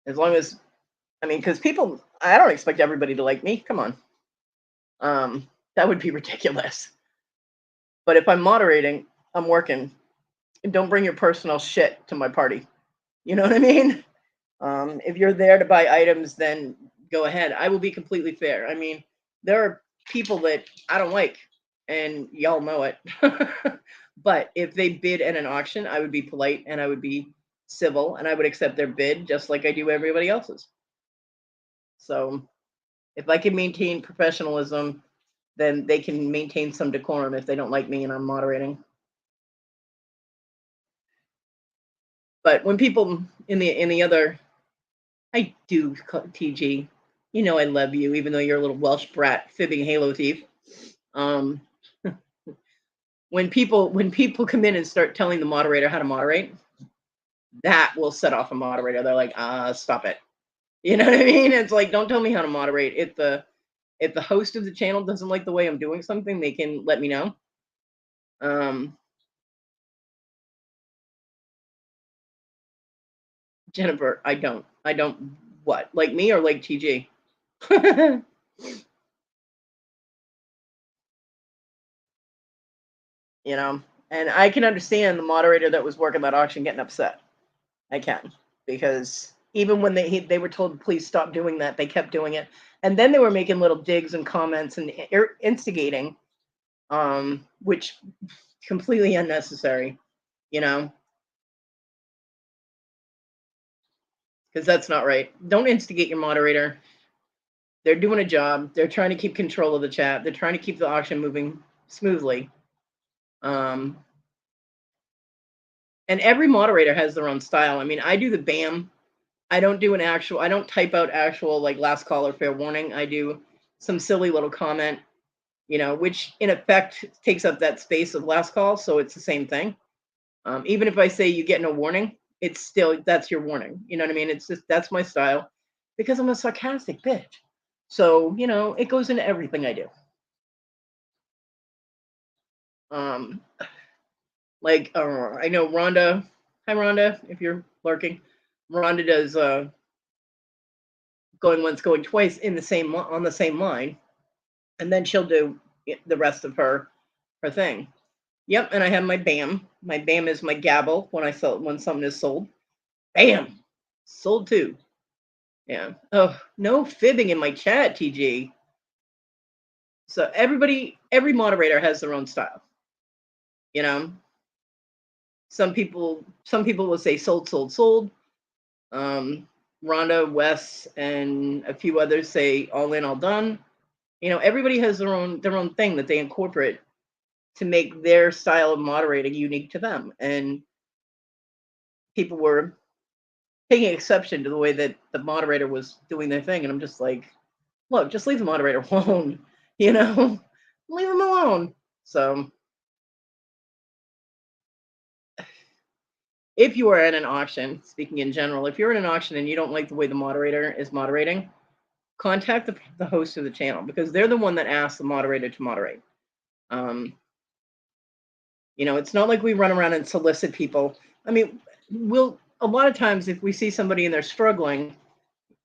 As long as, because people, I don't expect everybody to like me. Come on. That would be ridiculous. But if I'm moderating, I'm working. Don't bring your personal shit to my party. You know what I mean? If you're there to buy items, then go ahead. I will be completely fair. There are people that I don't like, and y'all know it. But if they bid at an auction, I would be polite and I would be civil and I would accept their bid just like I do everybody else's. So if I can maintain professionalism, then they can maintain some decorum if they don't like me and I'm moderating. But when people in the other, I do TG, I love you, even though you're a little Welsh brat fibbing Halo thief. When people come in and start telling the moderator how to moderate, that will set off a moderator. They're like, stop it. You know what I mean? It's like, don't tell me how to moderate. If the host of the channel doesn't like the way I'm doing something, they can let me know. Jennifer, I don't what? Like me or like TG? And I can understand the moderator that was working that auction getting upset. I can, because even when they were told please stop doing that, they kept doing it, and then they were making little digs and comments and instigating, which completely unnecessary, because that's not right. Don't instigate your moderator. They're doing a job. They're trying to keep control of the chat. They're trying to keep the auction moving smoothly. And every moderator has their own style. I do the BAM. I don't type out actual like last call or fair warning. I do some silly little comment, which in effect takes up that space of last call. So it's the same thing. Even if I say you get no warning, it's still, that's your warning. You know what I mean? It's just, that's my style because I'm a sarcastic bitch. So, it goes into everything I do. I know Rhonda. Hi, Rhonda, if you're lurking. Rhonda does going once, going twice on the same line, and then she'll do the rest of her thing. Yep, and I have my BAM. My BAM is my gavel when something is sold. BAM, sold too. Yeah. Oh, no fibbing in my chat, TG. So every moderator has their own style. Some people will say sold, sold, sold. Rhonda, Wes, and a few others say all in, all done. Everybody has their own thing that they incorporate to make their style of moderating unique to them. And people were taking exception to the way that the moderator was doing their thing. And I'm just like, look, just leave the moderator alone, leave them alone. So if you are at an auction, speaking in general, if you're in an auction and you don't like the way the moderator is moderating, contact the host of the channel, because they're the one that asks the moderator to moderate. It's not like we run around and solicit people. I mean, a lot of times if we see somebody and they're struggling,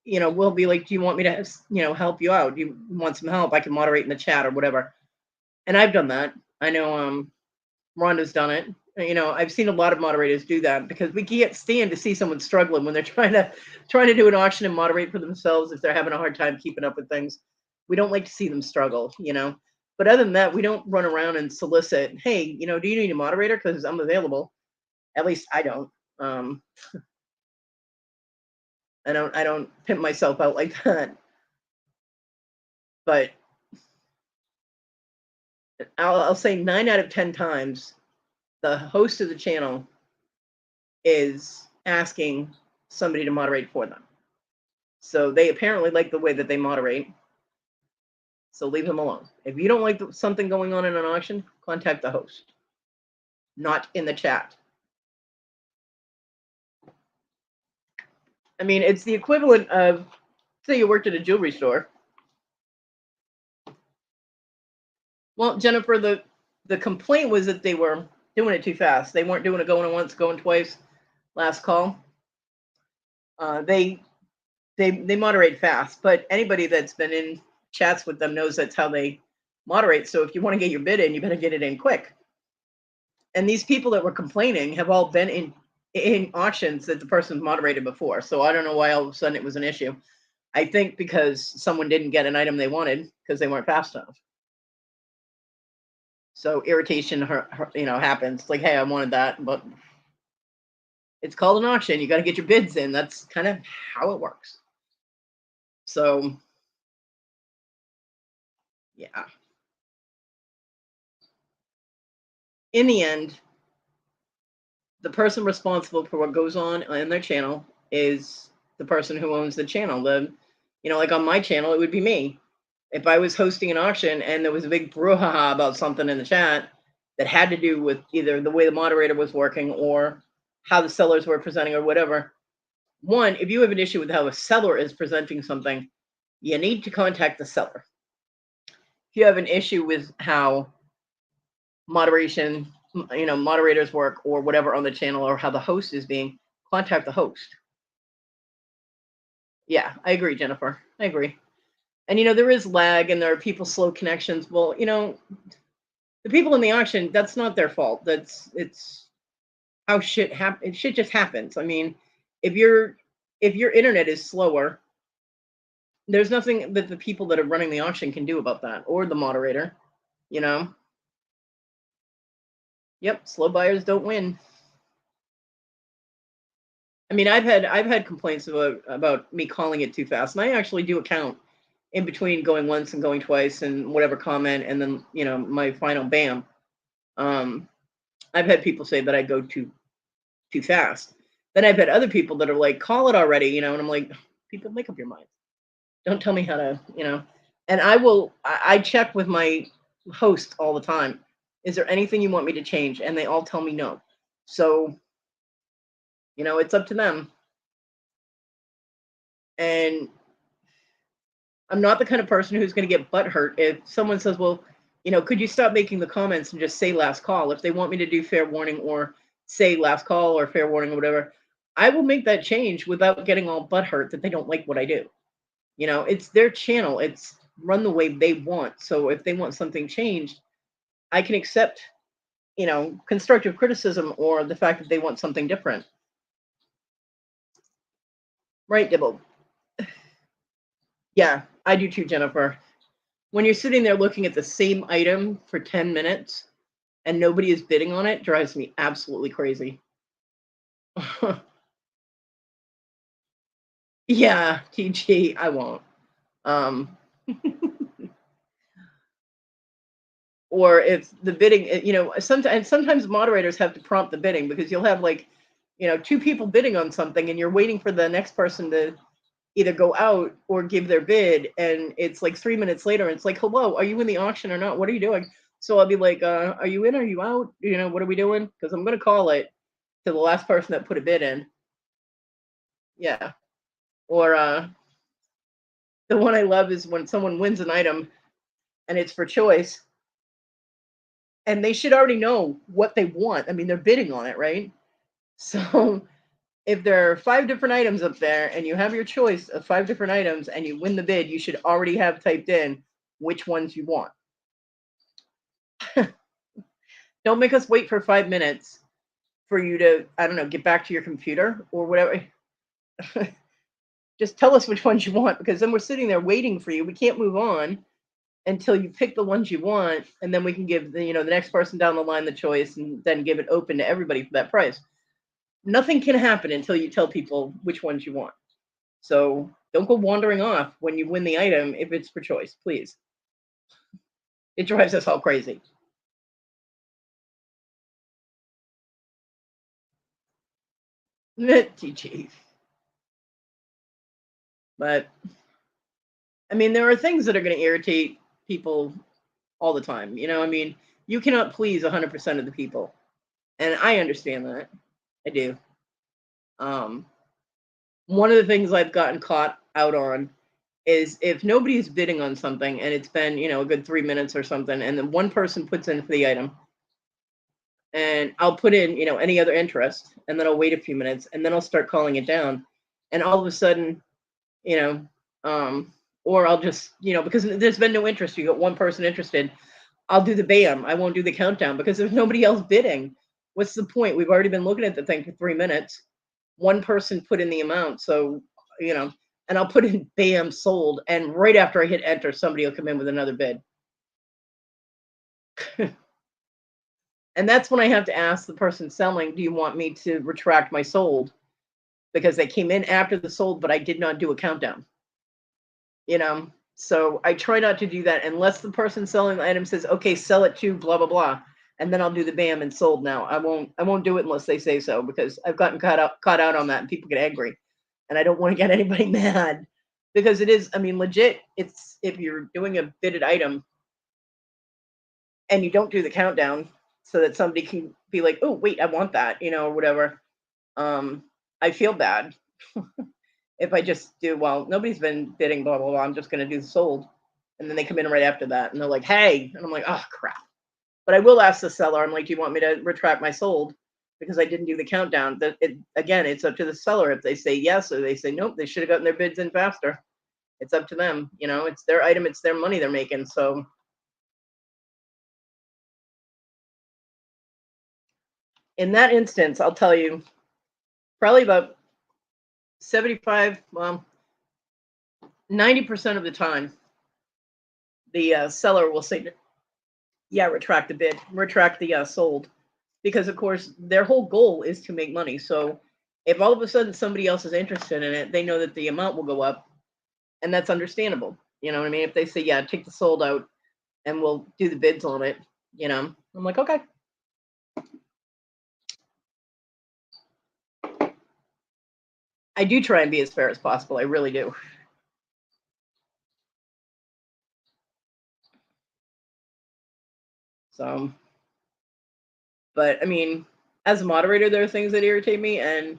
we'll be like, do you want me to, help you out? Do you want some help? I can moderate in the chat or whatever. And I've done that. I know Rhonda's done it. I've seen a lot of moderators do that, because we can't stand to see someone struggling when they're trying to do an auction and moderate for themselves if they're having a hard time keeping up with things. We don't like to see them struggle, But other than that, we don't run around and solicit, hey, do you need a moderator? Because I'm available. At least I don't. I don't pimp myself out like that. But I'll say 9 out of 10 times, the host of the channel is asking somebody to moderate for them. So they apparently like the way that they moderate. So leave them alone. If you don't like something going on in an auction, contact the host, not in the chat. I mean, it's the equivalent of, say you worked at a jewelry store. Well, Jennifer, the complaint was that they were doing it too fast. They weren't doing it going once, going twice. Last call. They moderate fast, but anybody that's been in chats with them knows that's how they moderate. So if you want to get your bid in, you better get it in quick. And these people that were complaining have all been in auctions that the person's moderated before. So I don't know why all of a sudden it was an issue. I think because someone didn't get an item they wanted because they weren't fast enough. So irritation, happens. Like, hey, I wanted that, but it's called an auction. You got to get your bids in. That's kind of how it works. So, yeah. In the end, the person responsible for what goes on in their channel is the person who owns the channel. Like on my channel, it would be me. If I was hosting an auction and there was a big brouhaha about something in the chat that had to do with either the way the moderator was working or how the sellers were presenting or whatever, one, if you have an issue with how a seller is presenting something, you need to contact the seller. If you have an issue with how moderators work or whatever on the channel, or how the host is being, contact the host. Yeah, I agree, Jennifer. I agree. And there is lag and there are people slow connections. Well, the people in the auction, that's not their fault. It's how shit happens. Shit just happens. I mean, if your internet is slower, there's nothing that the people that are running the auction can do about that, or the moderator. Yep, slow buyers don't win. I mean, I've had complaints about me calling it too fast, and I actually do a count in between going once and going twice and whatever comment, and then my final bam. I've had people say that I go too fast. Then I've had other people that are like, call it already, and I'm like, people, make up your mind. Don't tell me how to, And I check with my host all the time. Is there anything you want me to change? And they all tell me no. So, it's up to them. And I'm not the kind of person who's going to get butthurt if someone says, well, could you stop making the comments and just say last call? If they want me to do fair warning or say last call or fair warning or whatever, I will make that change without getting all butthurt that they don't like what I do. It's their channel. It's run the way they want. So if they want something changed, I can accept, constructive criticism or the fact that they want something different. Right, Dibble? Yeah, I do too, Jennifer. When you're sitting there looking at the same item for 10 minutes and nobody is bidding on it, drives me absolutely crazy. Yeah, TG, I won't. Or if the bidding, sometimes moderators have to prompt the bidding, because you'll have like, 2 people bidding on something and you're waiting for the next person to either go out or give their bid, and it's like 3 minutes later and it's like, hello, are you in the auction or not? What are you doing? So I'll be like, are you in? Are you out? What are we doing? Because I'm going to call it to the last person that put a bid in. Yeah. Or The one I love is when someone wins an item and it's for choice, and they should already know what they want. I mean, they're bidding on it, right? So if there are 5 different items up there and you have your choice of 5 different items and you win the bid, you should already have typed in which ones you want. Don't make us wait for 5 minutes for you to, I don't know, get back to your computer or whatever. Just tell us which ones you want, because then we're sitting there waiting for you. We can't move on until you pick the ones you want, and then we can give the next person down the line the choice, and then give it open to everybody for that price. Nothing can happen until you tell people which ones you want. So don't go wandering off when you win the item if it's for choice, please. It drives us all crazy. GG. But I mean, there are things that are going to irritate people all the time. I mean, you cannot please 100% of the people, and I understand that. I do. Um, One of the things I've gotten caught out on is if nobody's bidding on something and it's been, a good 3 minutes or something, and then one person puts in for the item, and I'll put in, any other interest, and then I'll wait a few minutes, and then I'll start calling it down, and all of a sudden, you know, or I'll just, because there's been no interest, you got one person interested, I'll do the BAM. I won't do the countdown because there's nobody else bidding. What's the point? We've already been looking at the thing for 3 minutes. One person put in the amount, so and I'll put in BAM sold, and right after I hit enter, somebody will come in with another bid. And that's when I have to ask the person selling, do you want me to retract my sold? Because they came in after the sold, but I did not do a countdown. So I try not to do that unless the person selling the item says, okay, sell it to blah blah blah, and then I'll do the BAM and sold. Now I won't do it unless they say so, because I've gotten caught out on that, and people get angry, and I don't want to get anybody mad, because it is, I mean, legit, it's, if you're doing a bidded item and you don't do the countdown so that somebody can be like, oh wait, I want that, or whatever. I feel bad if I just do, well, nobody's been bidding, blah, blah, blah, I'm just going to do the sold. And then they come in right after that and they're like, hey, and I'm like, oh, crap. But I will ask the seller, I'm like, do you want me to retract my sold? Because I didn't do the countdown. Again, it's up to the seller. If they say yes or they say nope, they should have gotten their bids in faster. It's up to them. It's their item, it's their money they're making. So in that instance, I'll tell you, probably about 75, well, 90% of the time, the seller will say, yeah, retract the bid, retract the sold, because of course their whole goal is to make money. So if all of a sudden somebody else is interested in it, they know that the amount will go up, and that's understandable. You know what I mean? If they say, yeah, take the sold out and we'll do the bids on it, I'm like, okay. I do try and be as fair as possible. I really do. So, but I mean, as a moderator, there are things that irritate me, and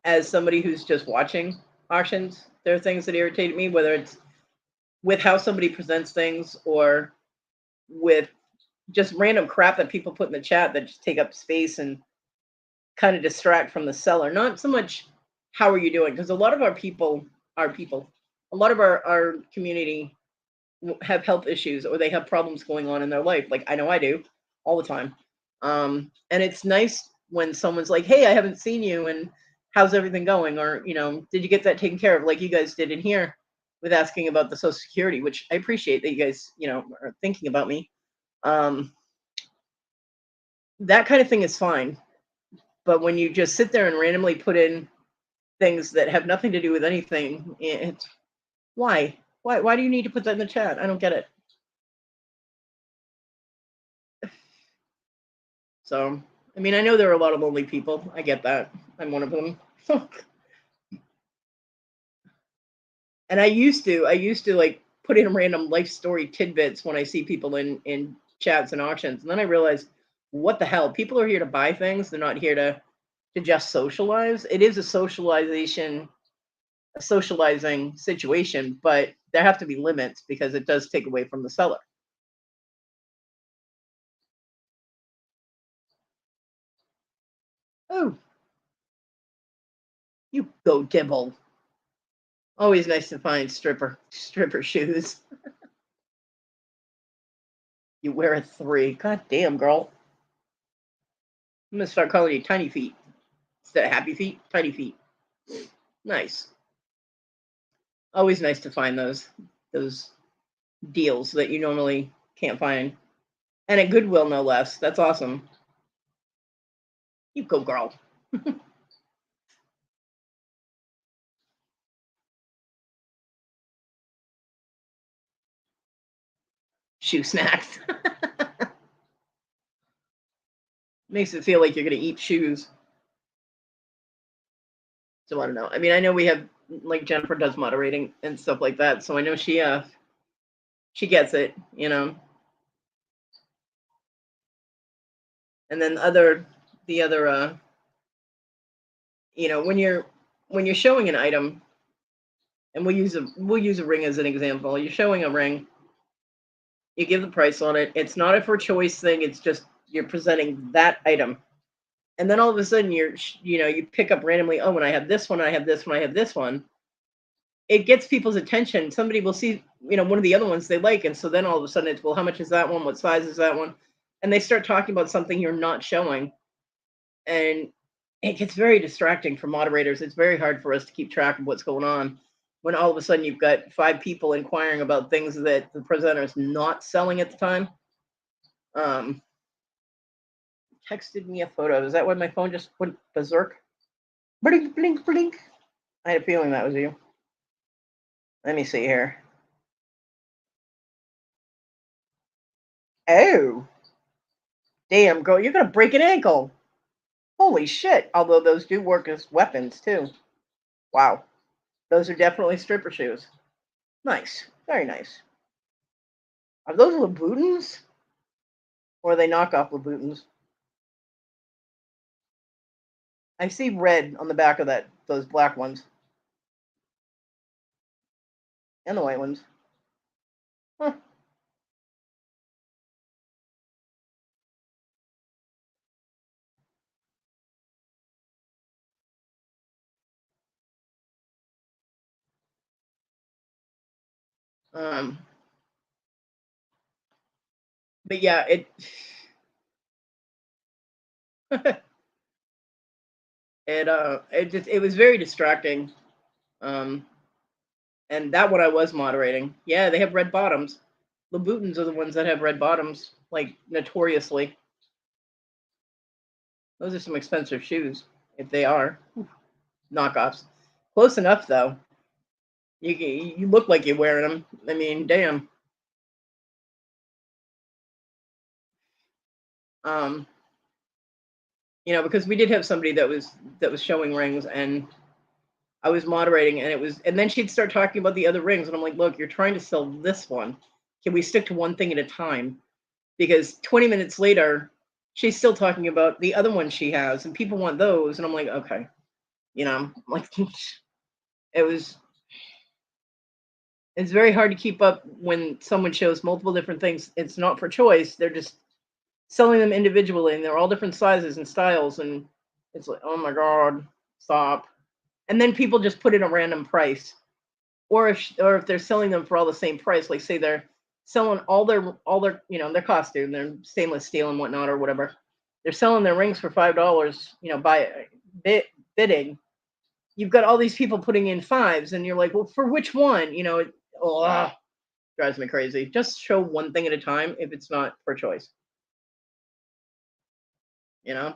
as somebody who's just watching auctions, there are things that irritate me, whether it's with how somebody presents things or with just random crap that people put in the chat that just take up space and kind of distract from the seller. Not so much how are you doing, because a lot of a lot of our community have health issues, or they have problems going on in their life. Like, I know I do all the time. And it's nice when someone's like, hey, I haven't seen you, and how's everything going? Or, did you get that taken care of, like you guys did in here with asking about the Social Security, which I appreciate that you guys, are thinking about me. That kind of thing is fine. But when you just sit there and randomly put in things that have nothing to do with anything, it's why? Why do you need to put that in the chat? I don't get it. So, I mean, I know there are a lot of lonely people. I get that. I'm one of them. And I used to like put in random life story tidbits when I see people in chats and auctions. And then I realized, what the hell? People are here to buy things. They're not here to just socialize. It is a socialization a socializing situation, but there have to be limits because it does take away from the seller. Oh, you go dibble. Always nice to find stripper shoes. You wear a 3. God damn, girl. I'm gonna start calling you tiny feet. Instead of happy feet, tiny feet. Nice. Always nice to find those deals that you normally can't find. And at Goodwill no less. That's awesome. You go girl. Shoe snacks. Makes it feel like you're gonna eat shoes. So I don't know. I mean, I know we have like Jennifer does moderating and stuff like that, so I know she gets it, you know. And then the other you know, when you're showing an item, and we'll use a ring as an example. You're showing a ring, you give the price on it. It's not a for choice thing. It's just you're presenting that item. And then all of a sudden you pick up randomly, oh, when I have this one, I have this one, I have this one. It gets people's attention. Somebody will see, one of the other ones they like, and so then all of a sudden it's, well, how much is that one? What size is that one? And they start talking about something you're not showing, and it gets very distracting for moderators. It's very hard for us to keep track of what's going on when all of a sudden you've got 5 people inquiring about things that the presenter is not selling at the time. Um, texted me a photo. Is that when my phone just went berserk? Blink, blink, blink. I had a feeling that was you. Let me see here. Oh, damn, girl, you're gonna break an ankle. Holy shit. Although those do work as weapons too. Wow. Those are definitely stripper shoes. Nice. Very nice. Are those Louboutins? Or are they knockoff Louboutins? I see red on the back of those black ones. And the white ones. Huh. Um, but yeah, it was very distracting. Um, and that one I was moderating. Yeah, they have red bottoms. Louboutins are the ones that have red bottoms, like notoriously. Those are some expensive shoes, if they are knockoffs. Close enough though. You look like you're wearing them. I mean, damn. Um, because we did have somebody that was showing rings, and I was moderating, and then she'd start talking about the other rings, and I'm like, look, you're trying to sell this one. Can we stick to one thing at a time? Because 20 minutes later, she's still talking about the other one she has, and people want those, and I'm like, okay, like it was. It's very hard to keep up when someone shows multiple different things. It's not for choice. They're just selling them individually, and they're all different sizes and styles, and it's like, oh my god, stop. And then people just put in a random price, or if they're selling them for all the same price, like say they're selling all their their costume, their stainless steel and whatnot or whatever, they're selling their rings for $5, by bidding. You've got all these people putting in fives, and you're like, well, for which one? Drives me crazy. Just show one thing at a time if it's not for choice. You know,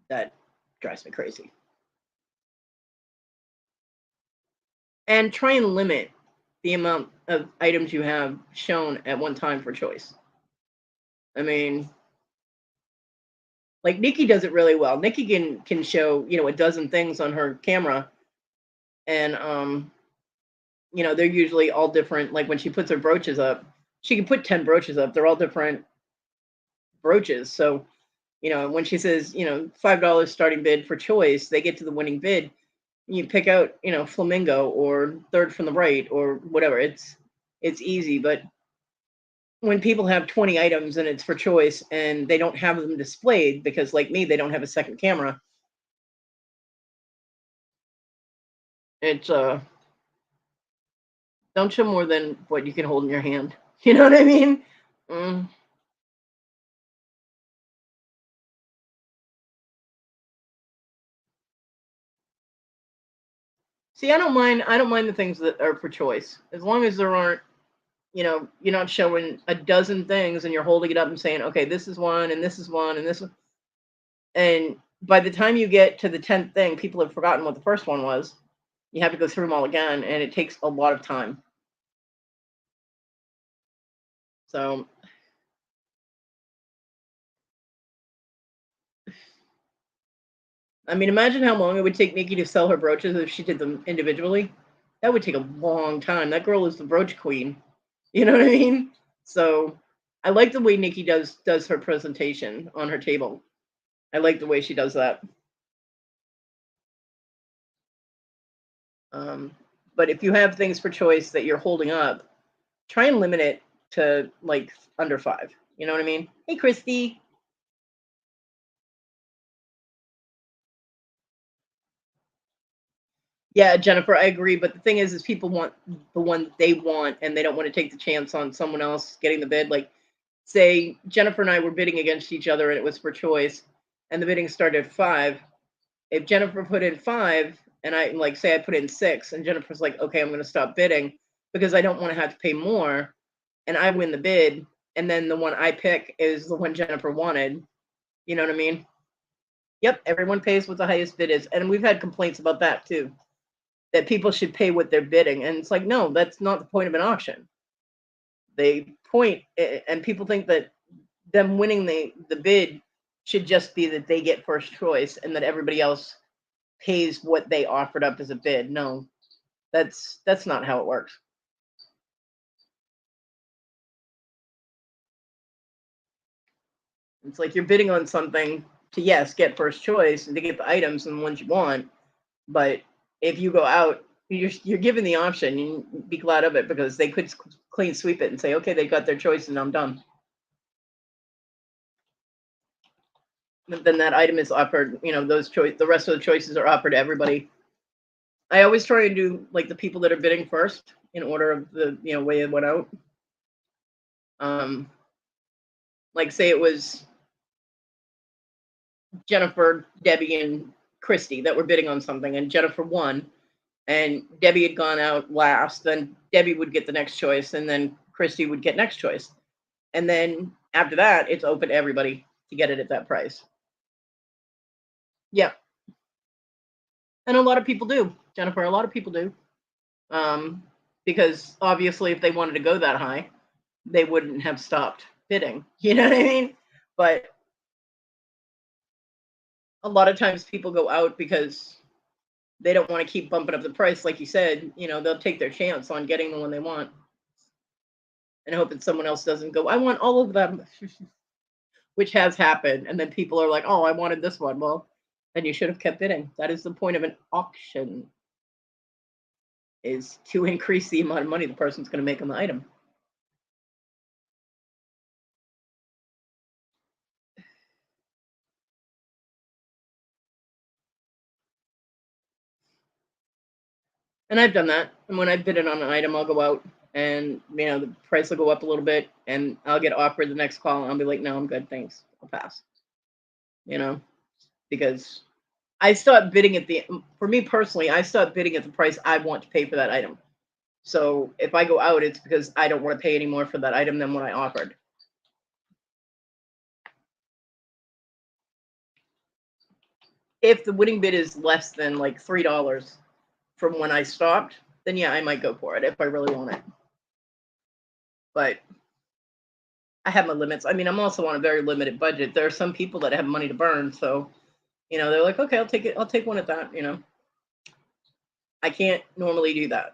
that drives me crazy. And try and limit the amount of items you have shown at one time for choice. I mean, like Nikki does it really well. Nikki can show, a dozen things on her camera, and they're usually all different. Like when she puts her brooches up, she can put 10 brooches up. They're all different brooches. So And when she says, $5 starting bid for choice, they get to the winning bid. You pick out, flamingo or third from the right or whatever. It's easy, but when people have 20 items and it's for choice and they don't have them displayed because, like me, they don't have a second camera, it's don't show more than what you can hold in your hand. You know what I mean? Mm. See, I don't mind the things that are for choice, as long as there aren't, you're not showing a dozen things and you're holding it up and saying, okay, this is one and this is one and this one. And by the time you get to the 10th thing, people have forgotten what the first one was. You have to go through them all again, and it takes a lot of time. So, I mean, imagine how long it would take Nikki to sell her brooches if she did them individually. That would take a long time. That girl is the brooch queen. You know what I mean? So, I like the way Nikki does her presentation on her table. I like the way she does that. Um, but if you have things for choice that you're holding up, try and limit it to like under five. You know what I mean? Hey, Christy. Yeah, Jennifer, I agree. But the thing is people want the one they want, and they don't want to take the chance on someone else getting the bid. Like, say Jennifer and I were bidding against each other, and it was for choice, and the bidding started at five. If Jennifer put in five, and I like say I put in six, and Jennifer's like, okay, I'm going to stop bidding because I don't want to have to pay more, and I win the bid, and then the one I pick is the one Jennifer wanted. You know what I mean? Yep, everyone pays what the highest bid is, and we've had complaints about that too. That people should pay what they're bidding, and it's like, no, that's not the point of an auction. They point, and people think that them winning the bid should just be that they get first choice, and that everybody else pays what they offered up as a bid. No, that's not how it works. It's like you're bidding on something to, yes, get first choice and to get the items and the ones you want. But if you go out, you're given the option. You be glad of it because they could clean sweep it and say, okay, they got their choice and I'm done. Then that item is offered. The rest of the choices are offered to everybody. I always try and do like the people that are bidding first in order of the way it went out. Um, like say it was Jennifer, Debbie, and Christy that were bidding on something, and Jennifer won, and Debbie had gone out last. Then Debbie would get the next choice, and then Christy would get next choice, and then after that, it's open to everybody to get it at that price. Yeah, and a lot of people do, Jennifer. A lot of people do, because obviously, if they wanted to go that high, they wouldn't have stopped bidding. You know what I mean? But a lot of times people go out because they don't want to keep bumping up the price. Like you said, they'll take their chance on getting the one they want and hope that someone else doesn't go, I want all of them, which has happened. And then people are like, oh, I wanted this one. Well, then you should have kept bidding. That is the point of an auction, is to increase the amount of money the person's going to make on the item. And I've done that. And when I bid it on an item, I'll go out and the price will go up a little bit and I'll get offered the next call and I'll be like, no, I'm good, thanks, I'll pass. Because I stopped bidding for me personally, I stopped bidding at the price I want to pay for that item. So if I go out, it's because I don't want to pay any more for that item than what I offered. If the winning bid is less than like $3 from when I stopped, then yeah, I might go for it if I really want it. But I have my limits. I mean, I'm also on a very limited budget. There are some people that have money to burn, so they're like, okay, I'll take it. I'll take one at that. I can't normally do that.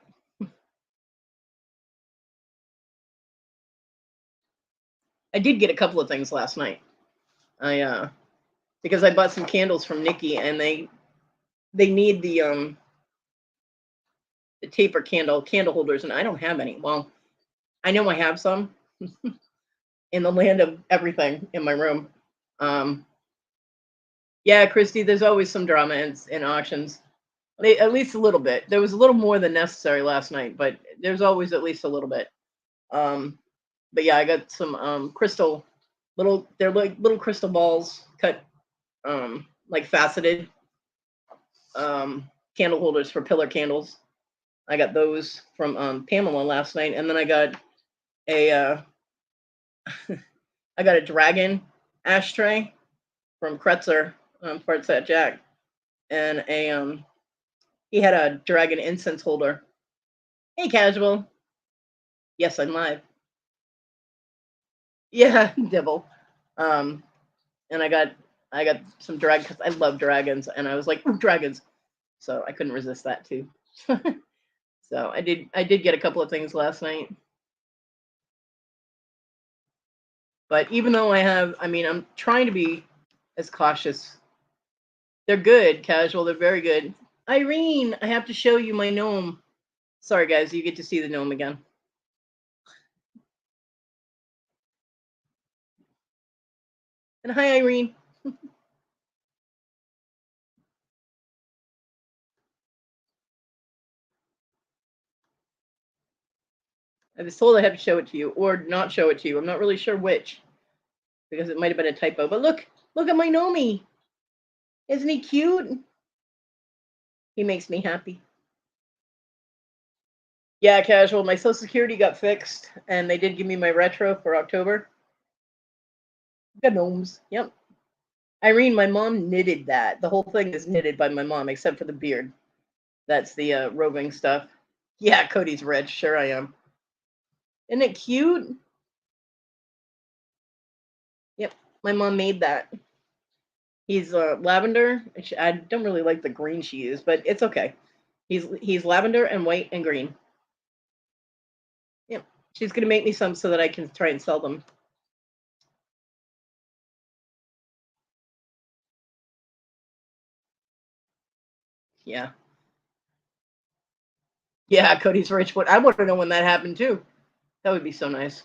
I did get a couple of things last night. I because I bought some candles from Nikki, and they need the taper candle holders, and I don't have any. Well, I know I have some in the land of everything in my room. Yeah, Christy, there's always some drama in auctions. At least a little bit. There was a little more than necessary last night, but there's always at least a little bit. But yeah, I got some crystal they're like little crystal balls cut like faceted candle holders for pillar candles. I got those from Pamela last night, and then I got a I got a dragon ashtray from Kretzer, Parts at Jack, and he had a dragon incense holder. Hey, casual. Yes, I'm live. Yeah, Dibble. And I got some dragons because I love dragons, and I was like, ooh, dragons. So I couldn't resist that too. So I did get a couple of things last night. But even though I'm trying to be as cautious. They're good, casual. They're very good. Irene, I have to show you my gnome. Sorry, guys, you get to see the gnome again. And hi, Irene. I was told I had to show it to you or not show it to you. I'm not really sure which because it might have been a typo. But look at my gnomey. Isn't he cute? He makes me happy. Yeah, casual. My Social Security got fixed, and they did give me my retro for October. Got gnomes. Yep. Irene, my mom knitted that. The whole thing is knitted by my mom, except for the beard. That's the roving stuff. Yeah, Cody's rich. Sure I am. Isn't it cute? Yep, my mom made that. He's lavender. I don't really like the green she used, but it's okay. He's lavender and white and green. Yep, she's gonna make me some so that I can try and sell them. Yeah. Yeah, Cody's rich. But I want to know when that happened too. That would be so nice.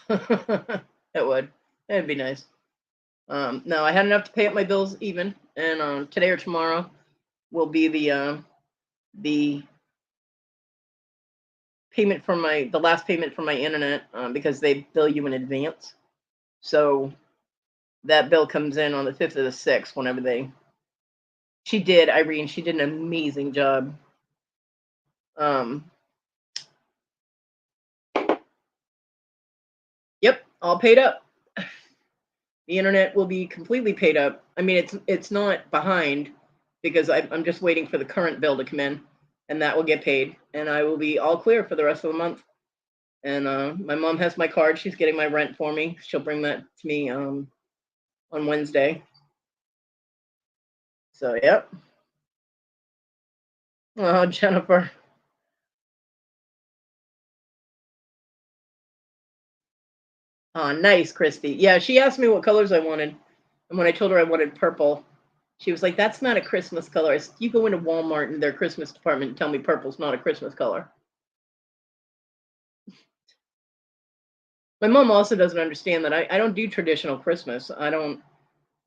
It would. That'd be nice. No, I had enough to pay up my bills even, and today or tomorrow will be the payment from the last payment from my internet because they bill you in advance. So that bill comes in on the 5th of the 6th whenever she did, Irene, she did an amazing job. Yep, all paid up. The internet will be completely paid up. I mean, it's not behind because I'm just waiting for the current bill to come in, and that will get paid, and I will be all clear for the rest of the month. And my mom has my card. She's getting my rent for me. She'll bring that to me on Wednesday. So, yep. Oh, Jennifer. Oh, nice, Christy. Yeah, she asked me what colors I wanted. And when I told her I wanted purple, she was like, that's not a Christmas color. I said, you go into Walmart in their Christmas department and tell me purple's not a Christmas color. My mom also doesn't understand that I don't do traditional Christmas.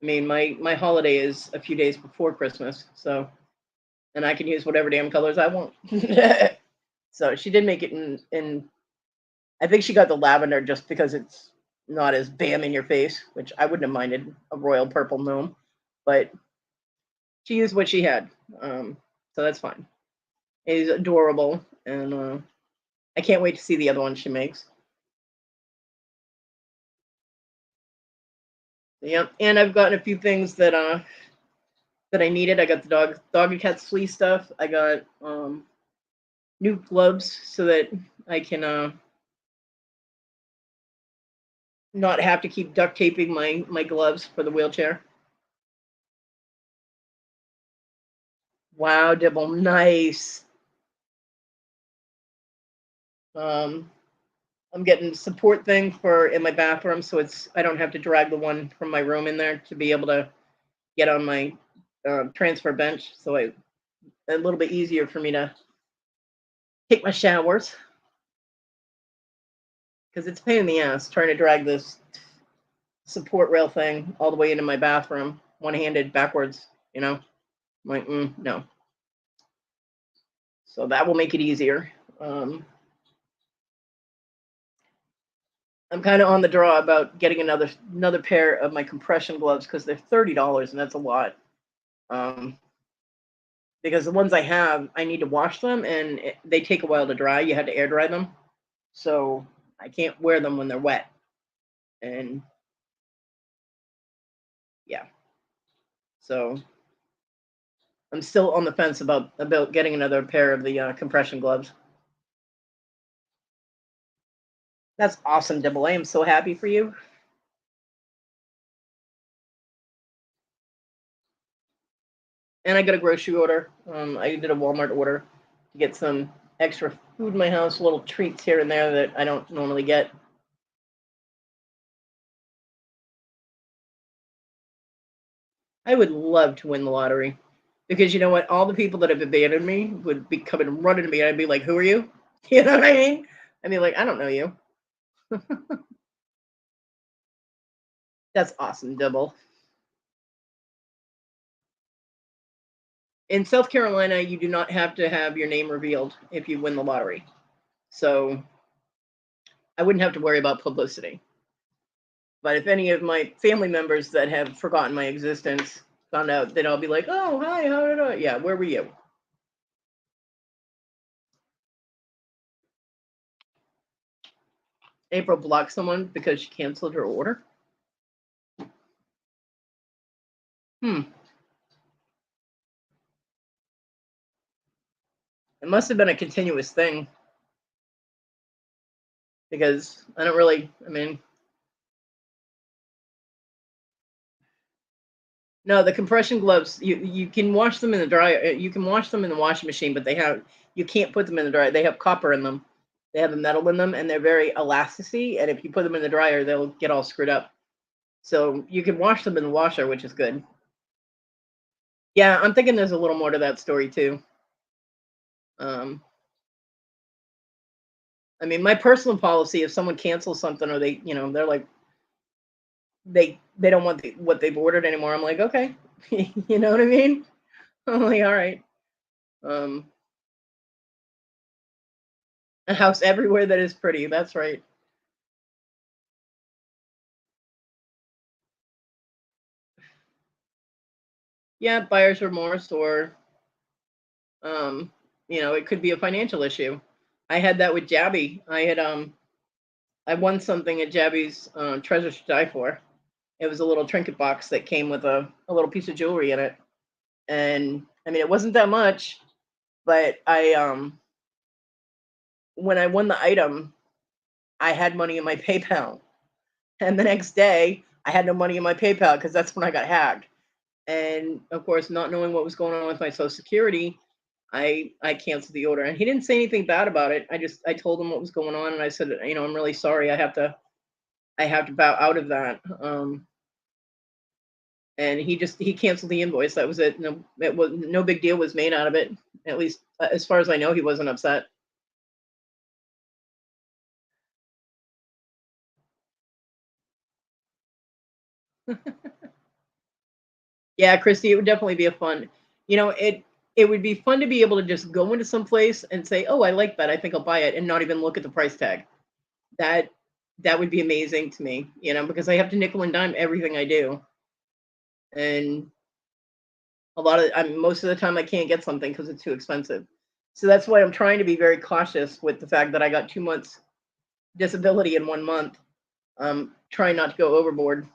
My holiday is a few days before Christmas. So, and I can use whatever damn colors I want. So she did make it in I think she got the lavender just because it's not as bam in your face, which I wouldn't have minded a royal purple gnome, but she used what she had, so that's fine. It's adorable, and I can't wait to see the other one she makes. Yep, and I've gotten a few things that I needed. I got the dog and cat's flea stuff. I got new gloves so that I can not have to keep duct taping my gloves for the wheelchair. Wow, Dibble, nice. I'm getting support thing for in my bathroom, so I don't have to drag the one from my room in there to be able to get on my transfer bench, so a little bit easier for me to take my showers, because it's a pain in the ass trying to drag this support rail thing all the way into my bathroom, one-handed backwards. I'm like, no. So that will make it easier. I'm kind of on the draw about getting another pair of my compression gloves, because they're $30 and that's a lot. Because the ones I have, I need to wash them and they take a while to dry. You had to air dry them, so I can't wear them when they're wet. And yeah, so I'm still on the fence about getting another pair of the compression gloves. That's awesome, Dibble. I am so happy for you. And I got a grocery order. I did a Walmart order to get some extra food in my house, little treats here and there that I don't normally get. I would love to win the lottery, because you know what? All the people that have abandoned me would be coming running to me, and I'd be like, "Who are you?" You know what I mean? I'd be like, "I don't know you." That's awesome, Dibble. In South Carolina, you do not have to have your name revealed if you win the lottery. So I wouldn't have to worry about publicity. But if any of my family members that have forgotten my existence found out, then I'll be like, "Oh, hi, how did I?" Yeah, where were you? April blocked someone because she canceled her order. Hmm. It must have been a continuous thing, because I don't really, I mean, no, the compression gloves, you can wash them in the dryer. You can wash them in the washing machine, but you can't put them in the dryer. They have copper in them. They have a metal in them, and they're very elastic. And if you put them in the dryer, they'll get all screwed up. So you can wash them in the washer, which is good. Yeah, I'm thinking there's a little more to that story too. Um, I mean, my personal policy: if someone cancels something, or they're like, they don't want what they've ordered anymore, I'm like, okay, you know what I mean? I'm like, all right. Um, a house everywhere that is pretty. That's right. Yeah, buyer's remorse, or um, it could be a financial issue. I had that with Jabby. I won something at Jabby's Treasure to Die For. It was a little trinket box that came with a little piece of jewelry in it. And I mean, it wasn't that much, but when I won the item, I had money in my PayPal. And the next day, I had no money in my PayPal, because that's when I got hacked. And of course, not knowing what was going on with my Social Security, I canceled the order. And he didn't say anything bad about it. I told him what was going on, and I said, I'm really sorry. I have to bow out of that. And he canceled the invoice. That was it. No, it was no big deal was made out of it. At least as far as I know, he wasn't upset. Yeah, Christy, it would definitely be a fun. It would be fun to be able to just go into some place and say, "Oh, I like that. I think I'll buy it," and not even look at the price tag. That that would be amazing to me, because I have to nickel and dime everything I do, and most of the time I can't get something because it's too expensive. So that's why I'm trying to be very cautious with the fact that I got 2 months disability in 1 month. Trying not to go overboard,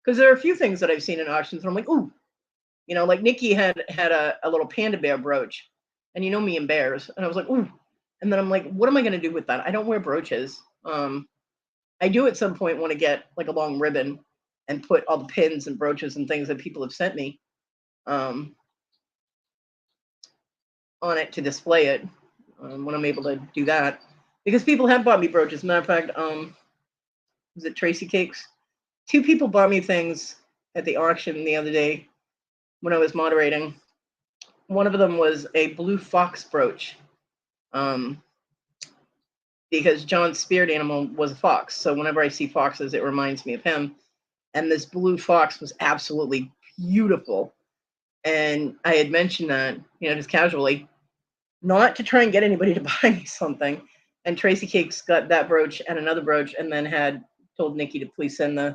because there are a few things that I've seen in auctions where I'm like, "Ooh," like Nikki had a little panda bear brooch, and me and bears, and I was like, "Ooh," and then I'm like, "What am I going to do with that? I don't wear brooches." I do at some point want to get like a long ribbon and put all the pins and brooches and things that people have sent me um, on it to display it when I'm able to do that. Because people have bought me brooches. Matter of fact, was it Tracy Cakes? Two people bought me things at the auction the other day when I was moderating. One of them was a blue fox brooch, because John's spirit animal was a fox. So whenever I see foxes, it reminds me of him. And this blue fox was absolutely beautiful. And I had mentioned that, just casually, not to try and get anybody to buy me something. And Tracy Cakes got that brooch and another brooch, and then had told Nikki to please send the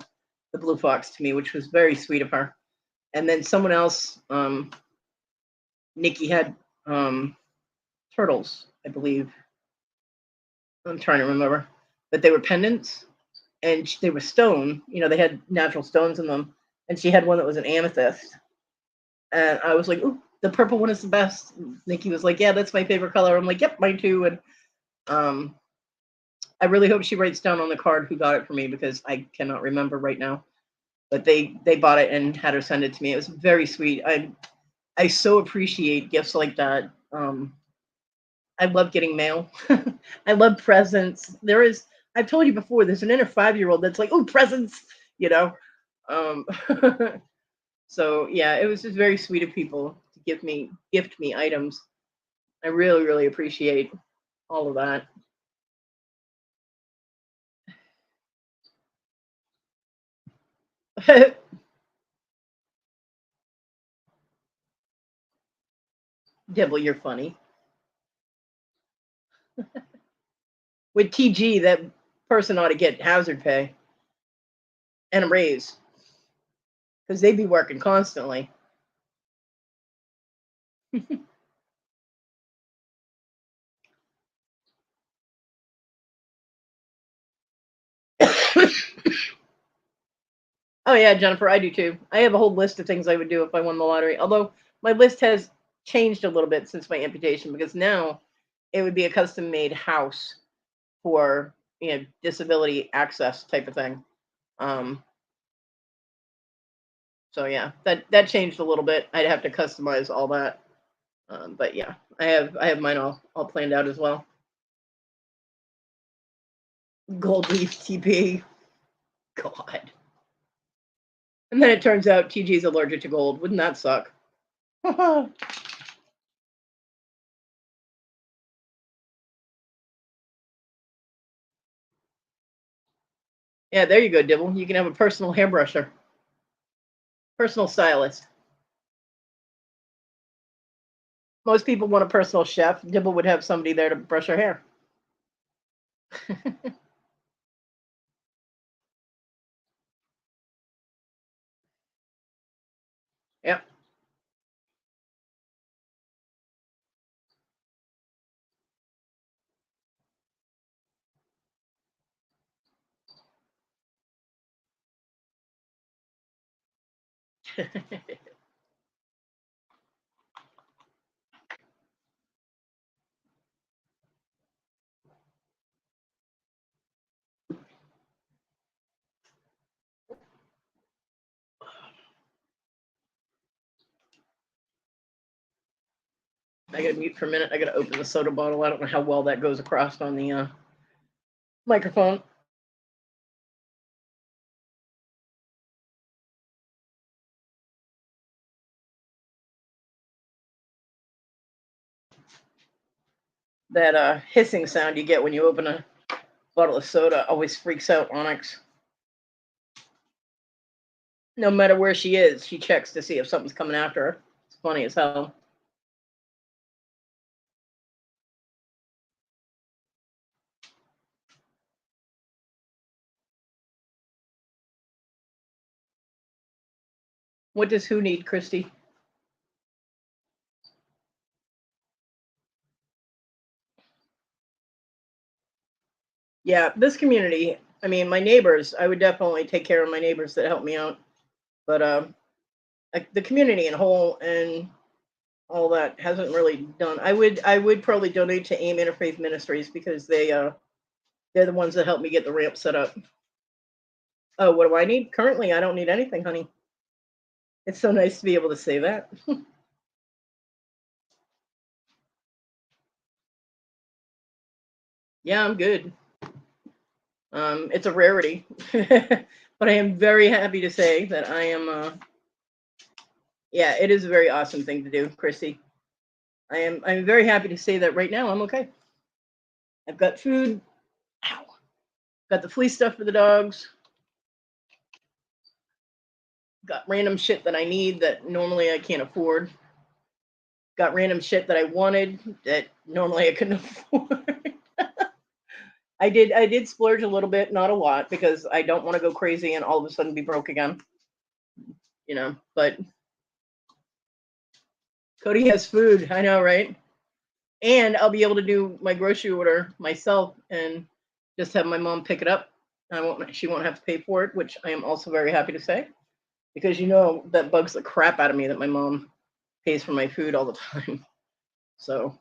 blue fox to me, which was very sweet of her. And then someone else, Nikki had turtles, I believe. I'm trying to remember, but they were pendants, and they were stone. They had natural stones in them, and she had one that was an amethyst. And I was like, "Ooh, the purple one is the best." Nikki was like, "Yeah, that's my favorite color." I'm like, "Yep, mine too." And I really hope she writes down on the card who got it for me, because I cannot remember right now. But they bought it and had her send it to me. It was very sweet. I so appreciate gifts like that. I love getting mail. I love presents. I've told you before, there's an inner 5-year-old that's like, "Oh, presents," you know. Um, so yeah, it was just very sweet of people to gift me items. I really, really appreciate all of that. Dibble, you're funny. With TG, that person ought to get hazard pay and a raise, because they'd be working constantly. Oh yeah, Jennifer, I do too. I have a whole list of things I would do if I won the lottery. Although my list has changed a little bit since my amputation, because now it would be a custom made house for disability access type of thing. Um, so yeah, that changed a little bit. I'd have to customize all that. But yeah, I have mine all planned out as well. Gold leaf TP. God. And then it turns out TG's allergic to gold. Wouldn't that suck? Yeah, there you go, Dibble. You can have a personal hairbrusher, personal stylist. Most people want a personal chef. Dibble would have somebody there to brush her hair. Yep. I gotta mute for a minute. I gotta open the soda bottle. I don't know how well that goes across on the microphone. That hissing sound you get when you open a bottle of soda always freaks out Onyx. No matter where she is, she checks to see if something's coming after her. It's funny as hell. What does who need, Christy? Yeah, this community, I mean, my neighbors, I would definitely take care of my neighbors that help me out. But like the community in whole and all that hasn't really done. I would probably donate to AIM Interfaith Ministries, because they're the ones that helped me get the ramp set up. Oh, what do I need? Currently, I don't need anything, honey. It's so nice to be able to say that. Yeah, I'm good. It's a rarity, but I am very happy to say that I am. Yeah, it is a very awesome thing to do, Chrissy. I'm very happy to say that right now I'm okay. I've got food. Ow. Got the flea stuff for the dogs. Got random shit that I need that normally I can't afford. Got random shit that I wanted that normally I couldn't afford. I did splurge a little bit, not a lot, because I don't want to go crazy and all of a sudden be broke again. But Kodi has food. I know, right? And I'll be able to do my grocery order myself and just have my mom pick it up. She won't have to pay for it, which I am also very happy to say, because that bugs the crap out of me that my mom pays for my food all the time. So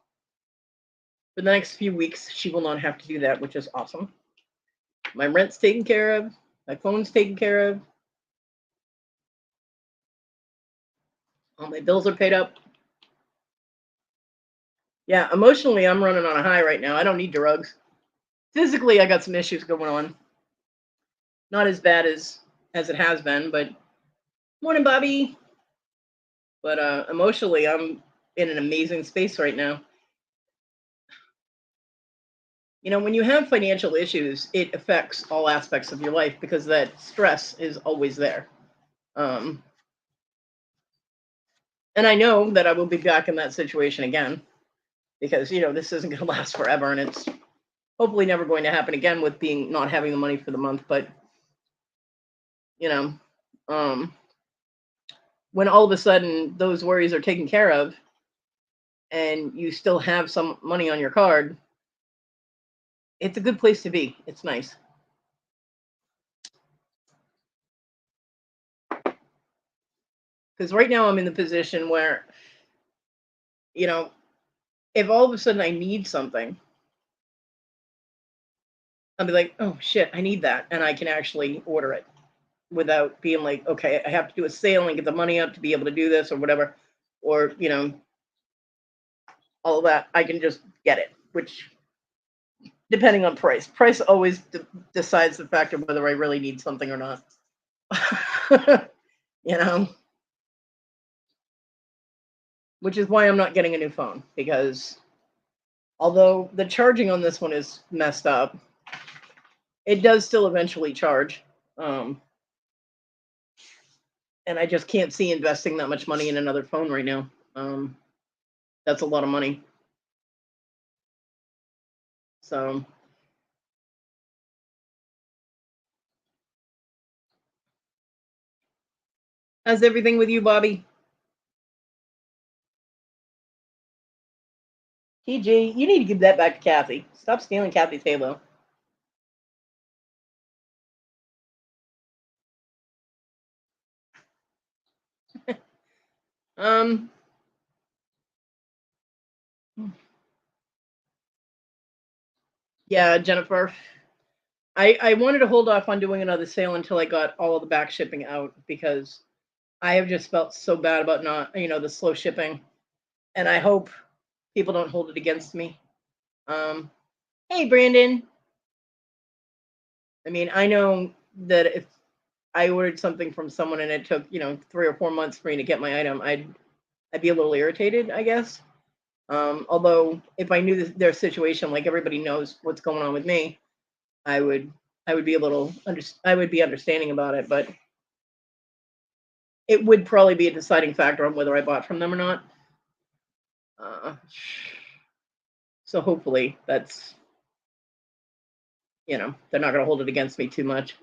for the next few weeks, she will not have to do that, which is awesome. My rent's taken care of. My phone's taken care of. All my bills are paid up. Yeah, emotionally, I'm running on a high right now. I don't need drugs. Physically, I got some issues going on. Not as bad as it has been, but morning, Bobby. But emotionally, I'm in an amazing space right now. When you have financial issues, it affects all aspects of your life because that stress is always there. Um, and I know that I will be back in that situation again because this isn't going to last forever, and it's hopefully never going to happen again with being not having the money for the month. But you know, um, when all of a sudden those worries are taken care of, and you still have some money on your card, it's a good place to be. It's nice. Because right now I'm in the position where, you know, if all of a sudden I need something, I'll be like, oh shit, I need that. And I can actually order it without being like, okay, I have to do a sale and get the money up to be able to do this or whatever. Or, all of that. I can just get it, which depending on price. Price always decides the fact of whether I really need something or not. you know, which is why I'm not getting a new phone because although the charging on this one is messed up, it does still eventually charge. Um, and I just can't see investing that much money in another phone right now. That's a lot of money. So, how's everything with you, Bobby? TG, you need to give that back to Kathy. Stop stealing Kathy's Halo. Um, yeah, Jennifer. I wanted to hold off on doing another sale until I got all of the back shipping out because I have just felt so bad about not, the slow shipping. And I hope people don't hold it against me. Um, hey, Brandon. I mean, I know that if I ordered something from someone and it took, 3 or 4 months for me to get my item, I'd be a little irritated, I guess. Although if I knew their situation, like everybody knows what's going on with me, I would be I would be understanding about it, but it would probably be a deciding factor on whether I bought from them or not. Uh, so hopefully that's they're not going to hold it against me too much.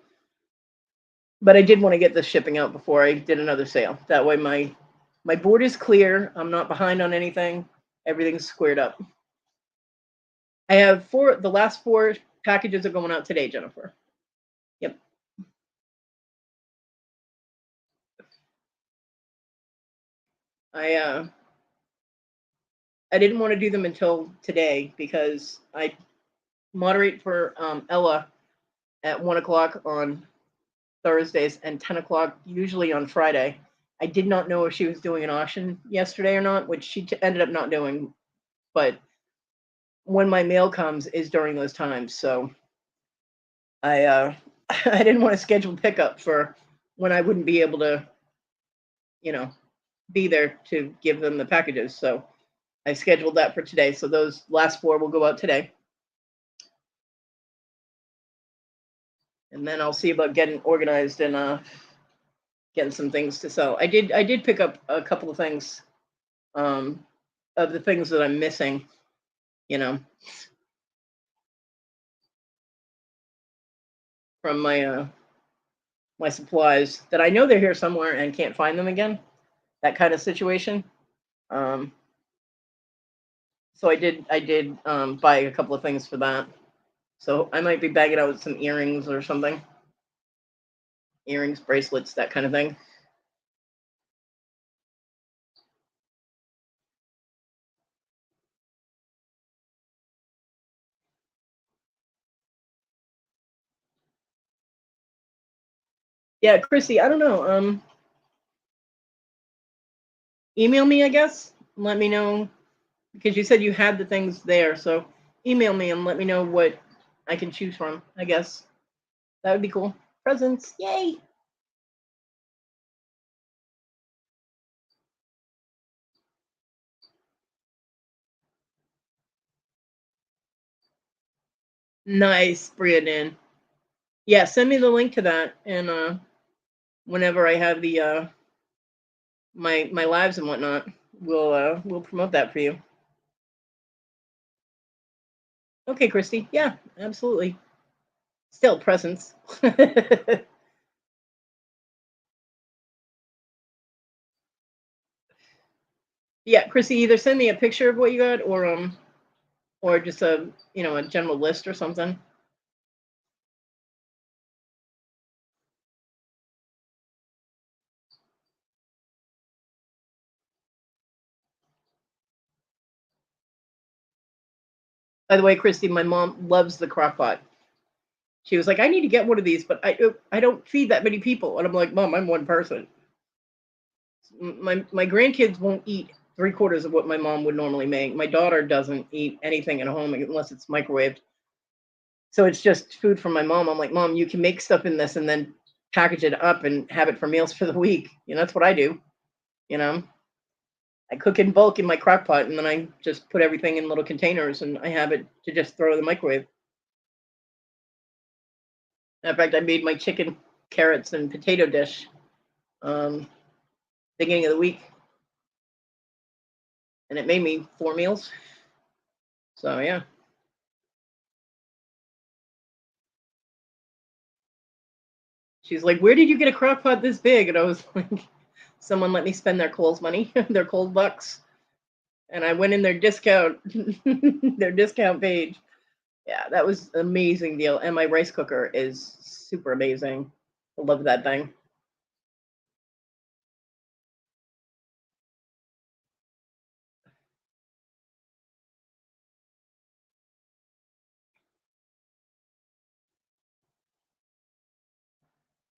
But I did want to get this shipping out before I did another sale. That way my board is clear. I'm not behind on anything. Everything's squared up. I have the last 4 packages are going out today, Jennifer. Yep. I didn't want to do them until today because I moderate for Ella at 1 o'clock on Thursdays and 10 o'clock usually on Friday. I did not know if she was doing an auction yesterday or not, which she ended up not doing. But when my mail comes is during those times, so I I didn't want to schedule pickup for when I wouldn't be able to, you know, be there to give them the packages. So I scheduled that for today. So those last four will go out today. And then I'll see about getting organized and getting some things to sell. I did pick up a couple of things um of the things that I'm missing, you know, from my supplies that I know they're here somewhere and can't find them again. That kind of situation. Um so I did buy a couple of things for that. So I might be bagging out some earrings or something. Earrings, bracelets, that kind of thing. Yeah, Chrissy, I don't know. Email me, I guess. Let me know because you said you had the things there. So email me and let me know what I can choose from. I guess that would be cool. Presents, yay! Nice, Brandon. Yeah, send me the link to that, and whenever I have the my lives and whatnot, we'll promote that for you. Okay, Christy. Yeah, absolutely. Still presents. Yeah, Chrissy, either send me a picture of what you got or just a a general list or something. By the way, Christy, my mom loves the crock pot. She was like, I need to get one of these, but I don't feed that many people. And I'm like, Mom, I'm one person. My grandkids won't eat three-quarters of what my mom would normally make. My daughter doesn't eat anything at home unless it's microwaved. So it's just food from my mom. I'm like, Mom, you can make stuff in this and then package it up and have it for meals for the week. That's what I do. You know, I cook in bulk in my crock pot and then I just put everything in little containers and I have it to just throw in the microwave. In fact, I made my chicken, carrots, and potato dish um, beginning of the week, and it made me four meals. So yeah, she's like, "Where did you get a crock pot this big?" And I was like, "Someone let me spend their Kohl's money, their Kohl's bucks." And I went in their discount, their discount page. Yeah, that was an amazing deal. And my rice cooker is super amazing. I love that thing.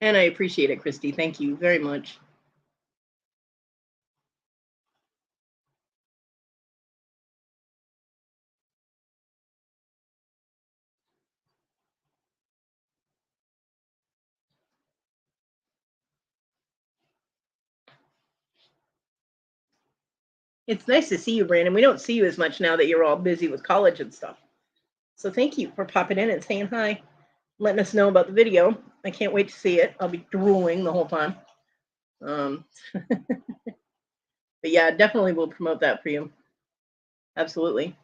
And I appreciate it, Christy. Thank you very much. It's nice to see you, Brandon. We don't see you as much now that you're all busy with college and stuff. So thank you for popping in and saying hi, letting us know about the video. I can't wait to see it. I'll be drooling the whole time. Um, but yeah, definitely will promote that for you. Absolutely.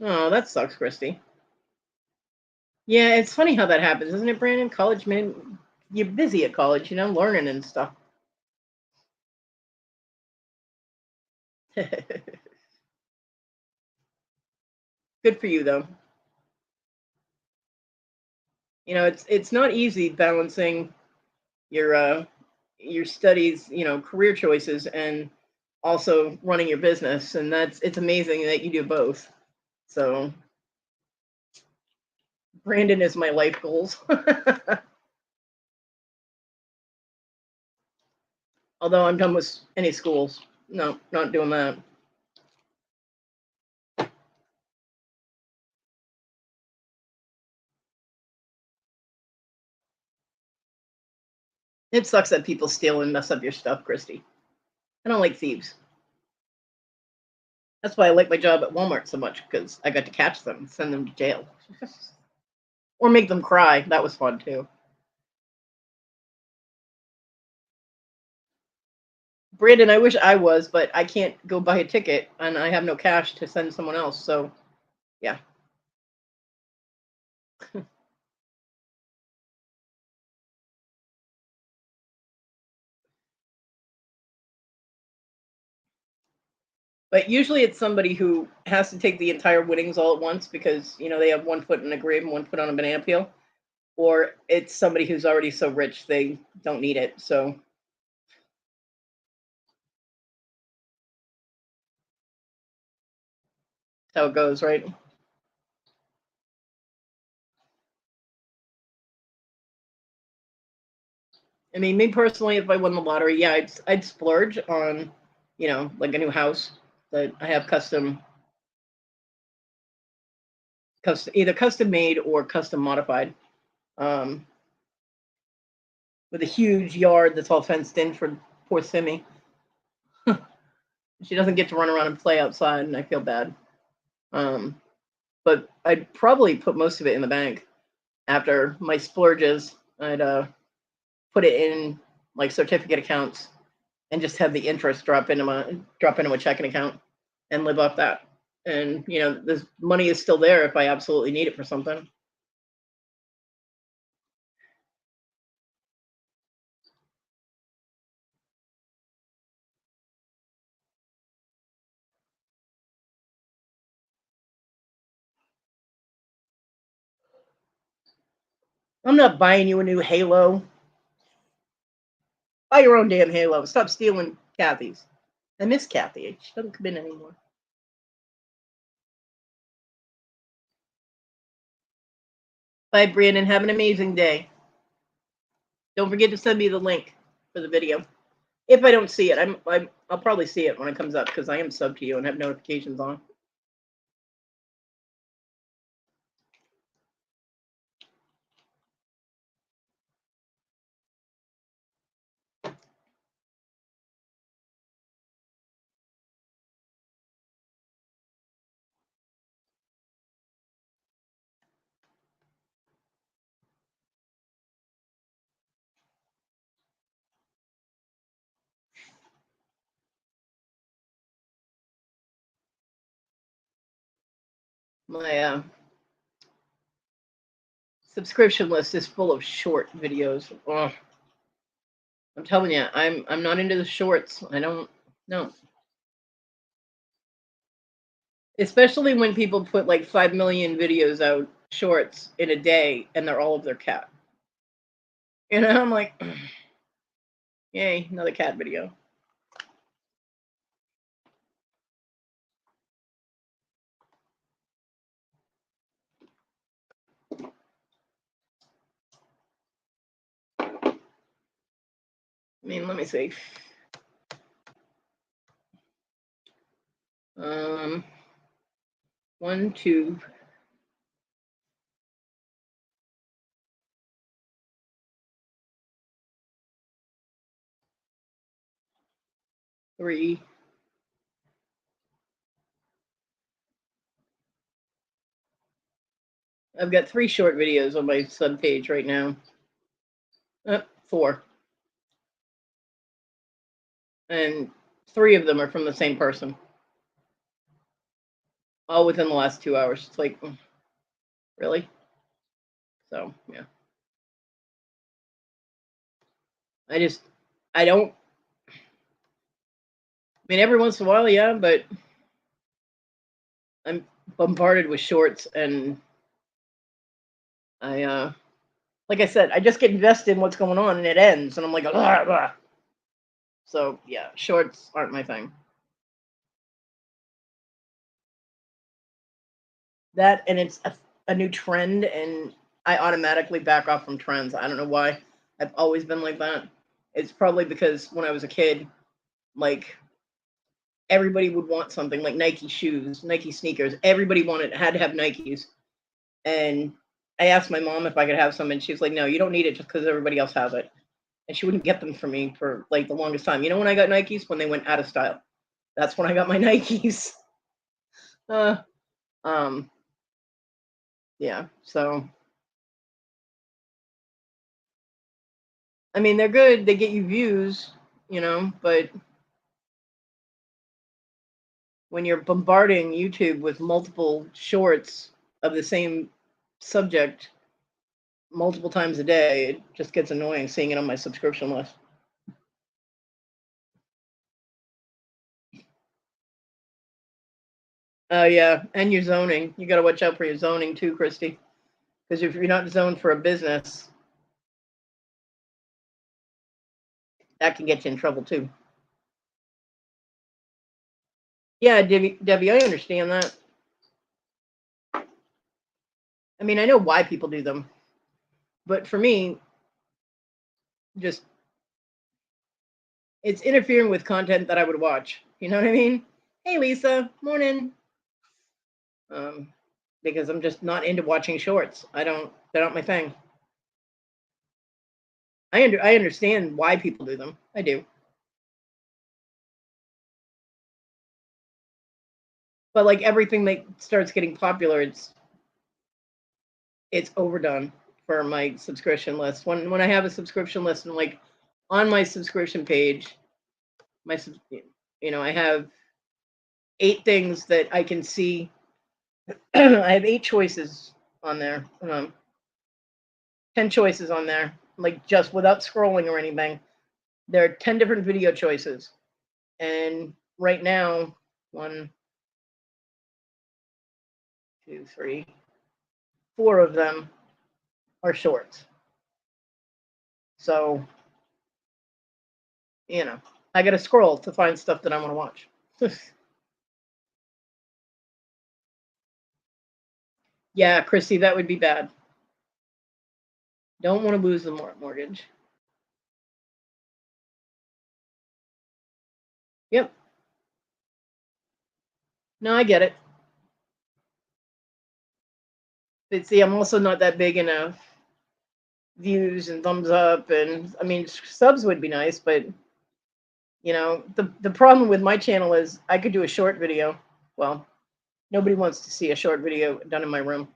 Oh, that sucks, Christy. Yeah, it's funny how that happens, isn't it, Brandon? College, man, you're busy at college, learning and stuff. Good for you, though. It's not easy balancing your your studies, career choices, and also running your business, and it's amazing that you do both. So Brandon is my life goals. Although I'm done with any schools. No, not doing that. It sucks that people steal and mess up your stuff, Christy. I don't like thieves. That's why I like my job at Walmart so much, because I got to catch them and send them to jail. Or make them cry. That was fun too. Brandon, I wish I was, but I can't go buy a ticket and I have no cash to send someone else. So, yeah. But usually it's somebody who has to take the entire winnings all at once because, they have one foot in a grave and one foot on a banana peel. Or it's somebody who's already so rich they don't need it. So that's how it goes, right? I mean, me personally, if I won the lottery, yeah, I'd splurge on, like a new house that I have either custom made or custom modified, um, with a huge yard that's all fenced in for poor Simmy. She doesn't get to run around and play outside, and I feel bad. Um, but I'd probably put most of it in the bank after my splurges. I'd put it in like certificate accounts and just have the interest drop into a checking account and live off that. And this money is still there if I absolutely need it for something. I'm not buying you a new Halo. Buy your own damn Halo. Stop stealing Kathy's. I miss Kathy. She doesn't come in anymore. Bye, Brandon. Have an amazing day. Don't forget to send me the link for the video. If I don't see it, I'll probably see it when it comes up because I am sub to you and have notifications on. My subscription list is full of short videos. Ugh. I'm telling you, I'm not into the shorts. I don't know. Especially when people put like 5 million videos out shorts in a day and they're all of their cat. I'm like, yay, another cat video. I mean, let me see. One, two, three. I've got 3 short videos on my sub page right now. 4. And 3 of them are from the same person. All within the last 2 hours. It's like, really? So, yeah. I don't. I mean, every once in a while, yeah, but I'm bombarded with shorts, and like I said, I just get invested in what's going on, and it ends, and I'm like, blah, blah. So yeah, shorts aren't my thing. That, and it's a new trend, and I automatically back off from trends. I don't know why. I've always been like that. It's probably because when I was a kid, like everybody would want something like Nike shoes, Nike sneakers. Everybody had to have Nikes. And I asked my mom if I could have some, and she was like, "No, you don't need it just because everybody else has it." And she wouldn't get them for me for like the longest time. You know when I got Nikes? When they went out of style. That's when I got my Nikes. Uh, um, yeah. So I mean, they're good. They get you views, but when you're bombarding YouTube with multiple shorts of the same subject multiple times a day, it just gets annoying seeing it on my subscription list. Yeah, and your zoning. You got to watch out for your zoning too, Christy. Because if you're not zoned for a business, that can get you in trouble too. Yeah, Debbie, I understand that. I mean, I know why people do them, but for me, just it's interfering with content that I would watch. You know what I mean? Hey, Lisa, morning. Um, because I'm just not into watching shorts. They're not my thing. I understand why people do them. I do. But like everything that starts getting popular, it's overdone for my subscription list. When I have a subscription list and like on my subscription page, I have 8 things that I can see. I have 8 choices on there. 10 choices on there, like just without scrolling or anything. There are 10 different video choices. And right now, 1, 2, 3, 4 of them are shorts. So, I got to scroll to find stuff that I want to watch. Yeah, Chrissy, that would be bad. Don't want to lose the mortgage. Yep. No, I get it. But see, I'm also not that big enough views and thumbs up, and I mean subs would be nice, but the problem with my channel is I could do a short video. Well, nobody wants to see a short video done in my room,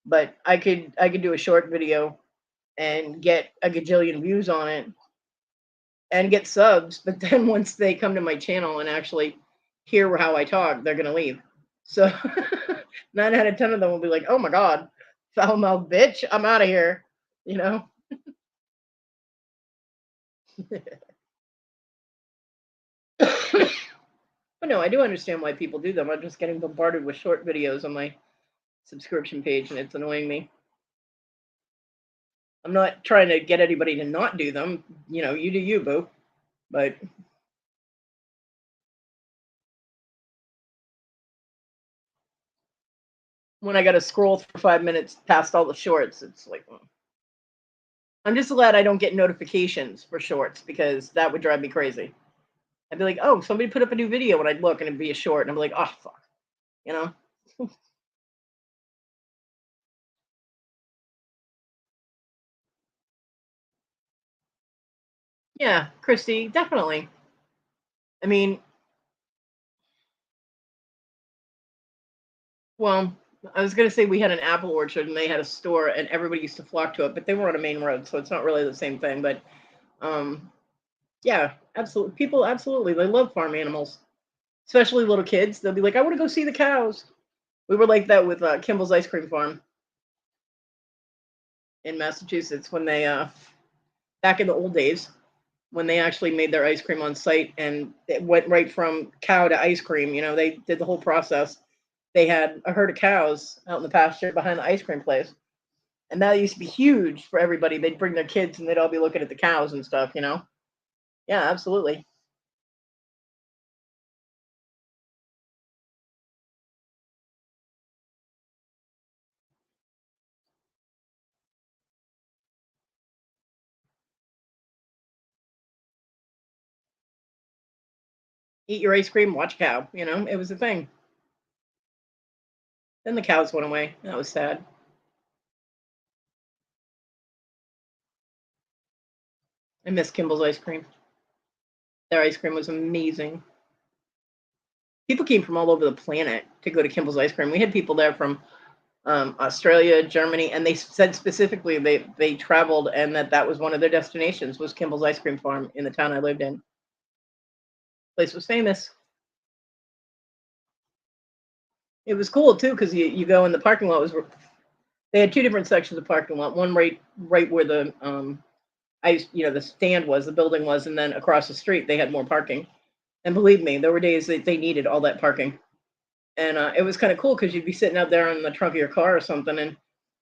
but I could do a short video and get a gajillion views on it and get subs, but then once they come to my channel and actually hear how I talk, they're gonna leave. So 9 out of 10 of them will be like, "Oh my god, foul mouth bitch, I'm out of here," you know. But no, I do understand why people do them. I'm just getting bombarded with short videos on my subscription page, and it's annoying me. I'm not trying to get anybody to not do them. You do you, boo. But when I got to scroll for 5 minutes past all the shorts, it's like, I'm just glad I don't get notifications for shorts because that would drive me crazy. I'd be like, oh, somebody put up a new video, and I'd look and it'd be a short, and I'm like, oh, fuck. You know? Yeah, Christy, definitely. I mean, well, I was gonna say we had an apple orchard and they had a store and everybody used to flock to it, but they were on a main road, so it's not really the same thing. But um, yeah, absolutely. People absolutely they love farm animals, especially little kids. They'll be like, "I want to go see the cows." We were like that with Kimball's ice cream farm in Massachusetts when they back in the old days when they actually made their ice cream on site and it went right from cow to ice cream. They did the whole process. They had a herd of cows out in the pasture behind the ice cream place. And that used to be huge for everybody. They'd bring their kids and they'd all be looking at the cows and stuff. Yeah, absolutely. Eat your ice cream, watch a cow. It was a thing. Then the cows went away. That was sad. I miss Kimball's ice cream. Their ice cream was amazing. People came from all over the planet to go to Kimball's ice cream. We had people there from Australia, Germany, and they said specifically they traveled and that was one of their destinations was Kimball's ice cream farm in the town I lived in. Place was famous. It was cool too because you go in the parking lot was they had two different sections of parking lot. One right where the ice the stand was, the building was, and then across the street they had more parking. And believe me, there were days that they needed all that parking. And it was kind of cool because you'd be sitting out there in the trunk of your car or something, and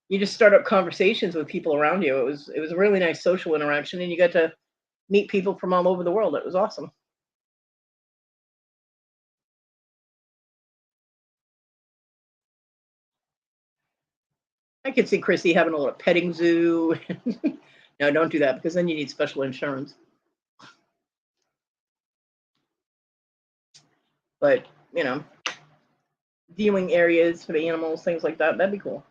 you just start up conversations with people around you. It was a really nice social interaction, and you got to meet people from all over the world. It was awesome. I could see Chrissy having a little petting zoo. No, don't do that because then you need special insurance. But you know, viewing areas for the animals, things like that, that'd be cool.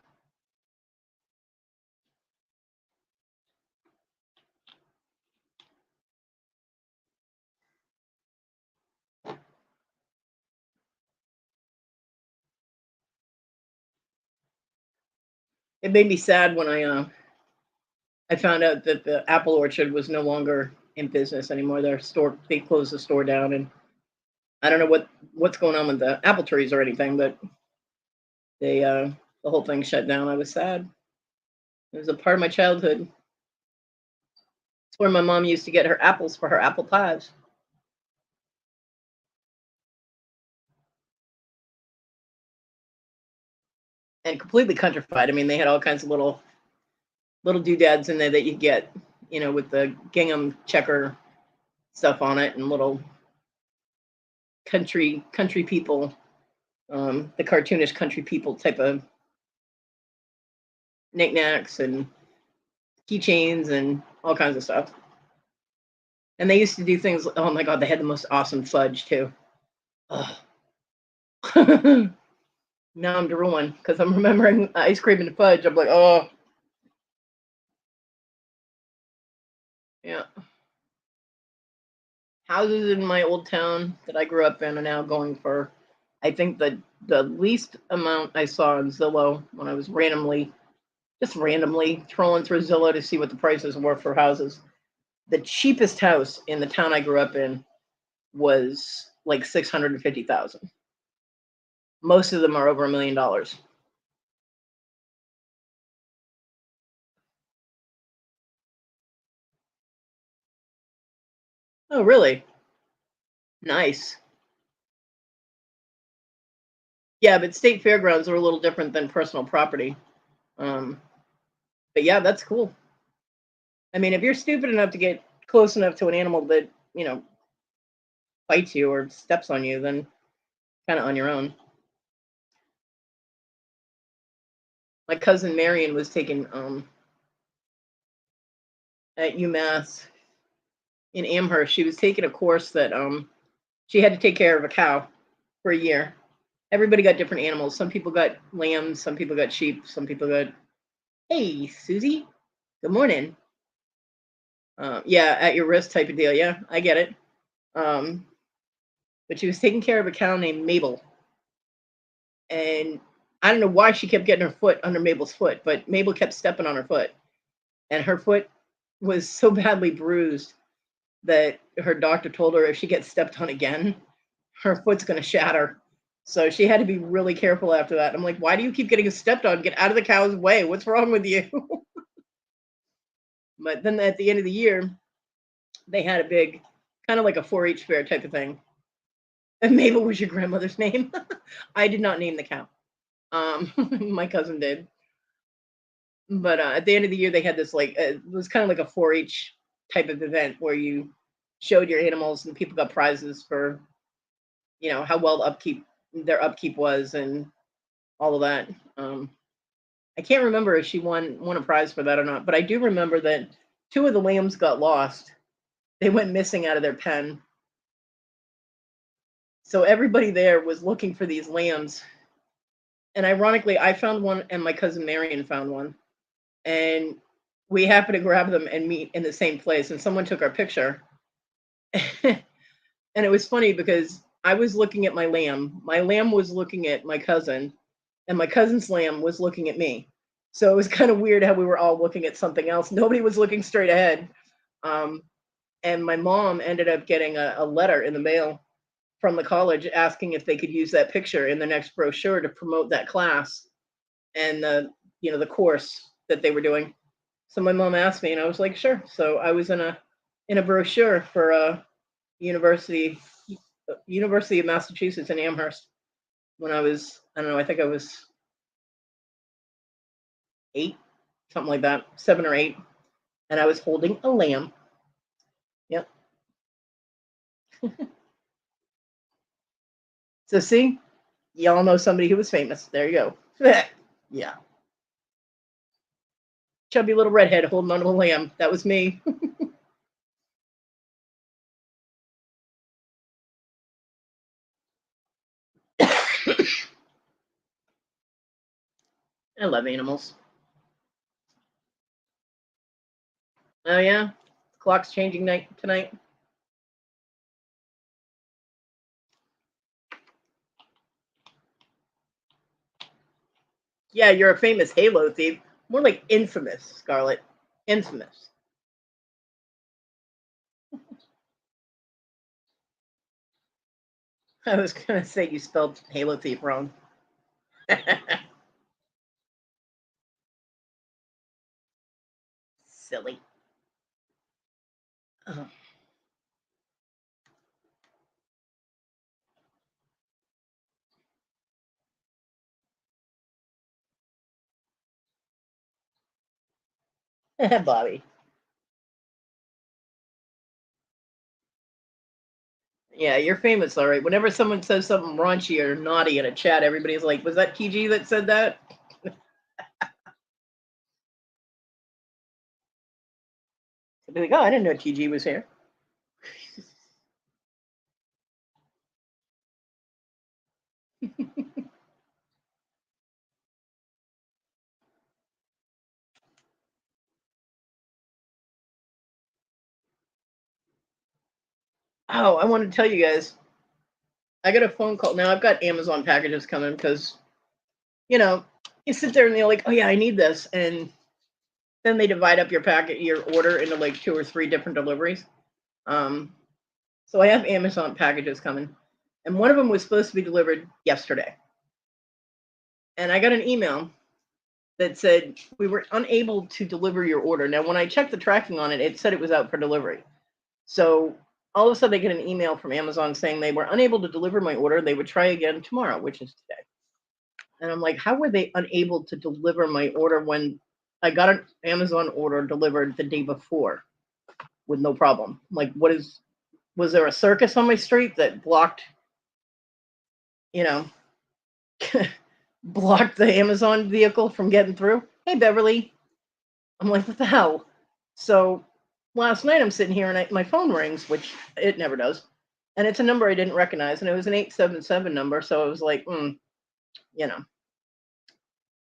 It made me sad when I found out that the apple orchard was no longer in business anymore. They closed the store down, and I don't know what's going on with the apple trees or anything, but they the whole thing shut down. I was sad. It was a part of my childhood. It's where my mom used to get her apples for her apple pies. And completely countrified. I mean, they had all kinds of little doodads in there that you get, with the gingham checker stuff on it, and little country people, the cartoonish country people type of knickknacks and keychains and all kinds of stuff. And they used to do things. Oh my god, they had the most awesome fudge too. Oh. Now I'm drooling because I'm remembering ice cream and fudge. I'm like, oh yeah. Houses in my old town that I grew up in are now going for, I think the least amount I saw on Zillow when I was just randomly trolling through Zillow to see what the prices were for houses. The cheapest house in the town I grew up in was like 650,000. Most of them are over $1 million. Oh, really? Nice. Yeah, but state fairgrounds are a little different than personal property. Um, but yeah, that's cool. I mean, if you're stupid enough to get close enough to an animal that bites you or steps on you, then kind of on your own. My cousin Marion was taken at UMass in Amherst. She was taking a course that she had to take care of a cow for a year. Everybody got different animals. Some people got lambs, some people got sheep, some people got. Hey, Susie. Good morning. Yeah, at your wrist type of deal. Yeah, I get it. Um, but she was taking care of a cow named Mabel, and I don't know why she kept getting her foot under Mabel's foot, but Mabel kept stepping on her foot, and her foot was so badly bruised that her doctor told her if she gets stepped on again, her foot's going to shatter. So she had to be really careful after that. I'm like, why do you keep getting stepped on? Get out of the cow's way. What's wrong with you? But then at the end of the year, they had a big, kind of like a 4-H fair type of thing. And Mabel was your grandmother's name. I did not name the cow. My cousin did. But at the end of the year, they had this it was kind of like a 4-H type of event where you showed your animals and people got prizes for how well their upkeep was and all of that. I can't remember if she won a prize for that or not, but I do remember that two of the lambs got lost. They went missing out of their pen, So everybody there was looking for these lambs. And ironically, I found one and my cousin Marion found one. And we happened to grab them and meet in the same place. And someone took our picture. And it was funny because I was looking at my lamb was looking at my cousin, and my cousin's lamb was looking at me. So it was kind of weird how we were all looking at something else. Nobody was looking straight ahead. Um, and my mom ended up getting a letter in the mail from the college asking if they could use that picture in the next brochure to promote that class and the course that they were doing. So my mom asked me, and I was like, sure. So I was in a brochure for university University of Massachusetts in Amherst when I was, I don't know, I think I was 8, something like that, 7 or 8, and I was holding a lamb. Yep. So see, y'all know somebody who was famous. There you go. Yeah. Chubby little redhead holding on to a lamb. That was me. I love animals. Oh yeah, clock's changing night tonight. Yeah, you're a famous Halo thief. More like infamous, Scarlet. Infamous. I was gonna say you spelled Halo thief wrong. Silly. Oh. Bobby. Yeah, you're famous, all right. Whenever someone says something raunchy or naughty in a chat, everybody's like, "Was that TG that said that?" I'd be like, "Oh, I didn't know TG was here." Oh, I want to tell you guys. I got a phone call. Now I've got Amazon packages coming because you know you sit there and they're like, "Oh yeah, I need this," and then they divide up your order into like 2 or 3 different deliveries. Um, so I have Amazon packages coming, and one of them was supposed to be delivered yesterday, and I got an email that said we were unable to deliver your order. Now, when I checked the tracking on it, it said it was out for delivery. So all of a sudden, I get an email from Amazon saying they were unable to deliver my order. They would try again tomorrow, which is today. And I'm like, how were they unable to deliver my order when I got an Amazon order delivered the day before with no problem? Like, was there a circus on my street that you know, blocked the Amazon vehicle from getting through? Hey, Beverly. I'm like, what the hell? So last night I'm sitting here and my phone rings, which it never does. And it's a number I didn't recognize. And it was an 877 number. So I was like, you know.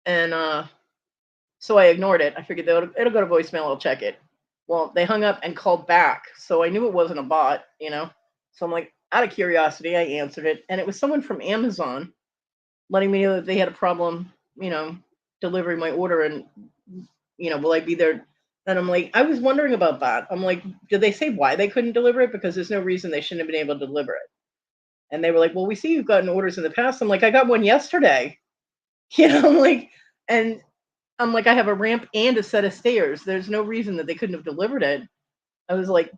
And so I ignored it. I figured it'll go to voicemail. I'll check it. Well, they hung up and called back. So I knew it wasn't a bot. So I'm like, out of curiosity, I answered it. And it was someone from Amazon letting me know that they had a problem, delivering my order and, will I be there? And I'm like, I was wondering about that. I'm like, did they say why they couldn't deliver it? Because there's no reason they shouldn't have been able to deliver it. And they were like, well, we see you've gotten orders in the past. I'm like, I got one yesterday. I'm like, and I'm like, I have a ramp and a set of stairs. There's no reason that they couldn't have delivered it. I was like,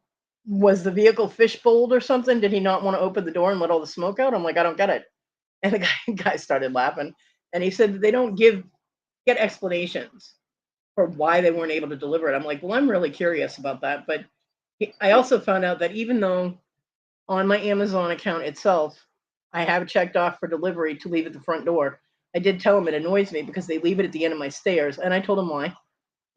was the vehicle fishbowled or something? Did he not want to open the door and let all the smoke out? I'm like, I don't get it. And the guy started laughing. And he said that they don't get explanations for why they weren't able to deliver it. I'm like, well, I'm really curious about that. But I also found out that even though on my Amazon account itself, I have checked off for delivery to leave at the front door, I did tell him it annoys me because they leave it at the end of my stairs. And I told him why,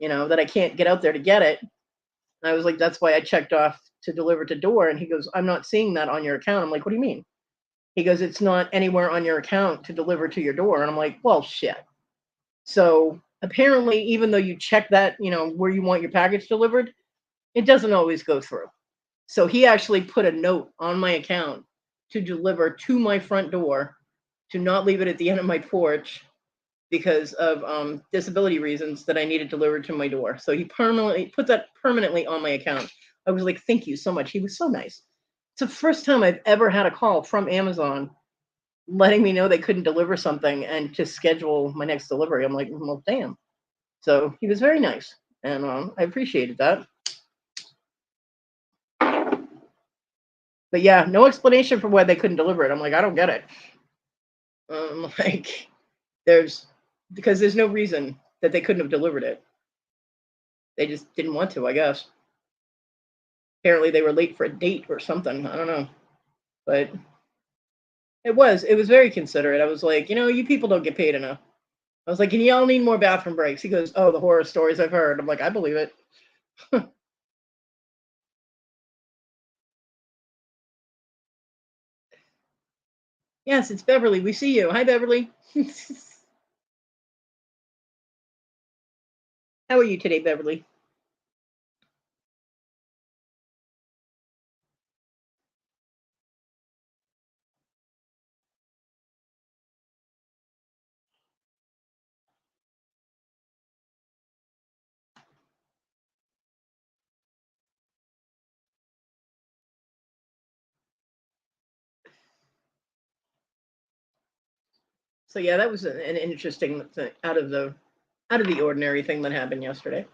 that I can't get out there to get it. And I was like, that's why I checked off to deliver to door. And he goes, I'm not seeing that on your account. I'm like, what do you mean? He goes, it's not anywhere on your account to deliver to your door. And I'm like, well, shit. So apparently, even though you check that, where you want your package delivered, it doesn't always go through. So he actually put a note on my account to deliver to my front door, to not leave it at the end of my porch because of disability reasons, that I needed delivered to my door. So he permanently put that permanently on my account. I was like, thank you so much. He was so nice. It's the first time I've ever had a call from Amazon letting me know they couldn't deliver something and to schedule my next delivery. I'm like, well, damn. So he was very nice, and I appreciated that. But yeah, no explanation for why they couldn't deliver it. I'm like, I don't get it. Like, because there's no reason that they couldn't have delivered it. They just didn't want to, I guess. Apparently they were late for a date or something. I don't know. But it was very considerate. I was like, you people don't get paid enough. I was like, and y'all need more bathroom breaks. He goes, oh, the horror stories I've heard. I'm like, I believe it. Yes, it's Beverly. We see you. Hi, Beverly. How are you today, Beverly? So yeah, that was an interesting thing, out of the ordinary thing that happened yesterday.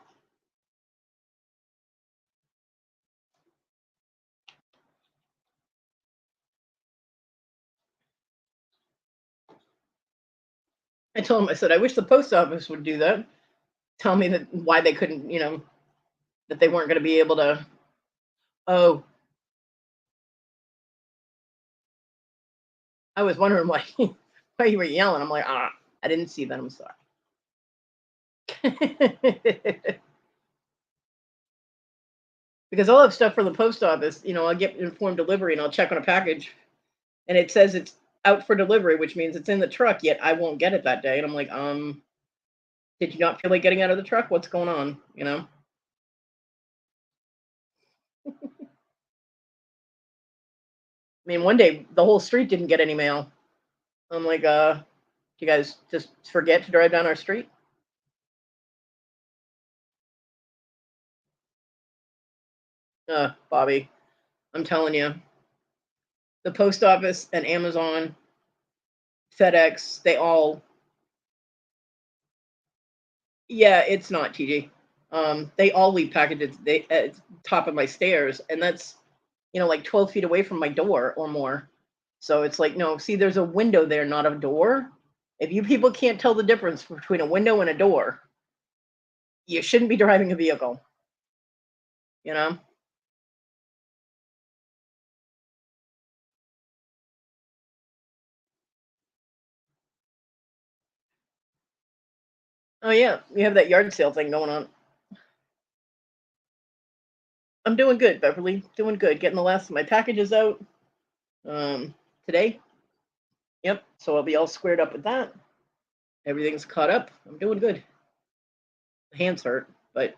I told him, I said, I wish the post office would do that. Tell me that why they couldn't, that they weren't going to be able to. Oh, I was wondering why why you were yelling. I'm like, I didn't see that. I'm sorry. Because I'll have stuff for the post office. I'll get informed delivery and I'll check on a package, and it says it's out for delivery, which means it's in the truck. Yet I won't get it that day, and I'm like, did you not feel like getting out of the truck? What's going on? I mean, one day the whole street didn't get any mail. I'm like, you guys just forget to drive down our street? Bobby, I'm telling you, the post office and Amazon, FedEx, they all, yeah, it's not TG. They all leave packages at the top of my stairs, and that's, like 12 feet away from my door or more. So it's like, no, see, there's a window there, not a door. If you people can't tell the difference between a window and a door, you shouldn't be driving a vehicle, you know? Oh yeah, we have that yard sale thing going on. I'm doing good, Beverly. Doing good. Getting the last of my packages out today. Yep. So I'll be all squared up with that. Everything's caught up. I'm doing good. Hands hurt, but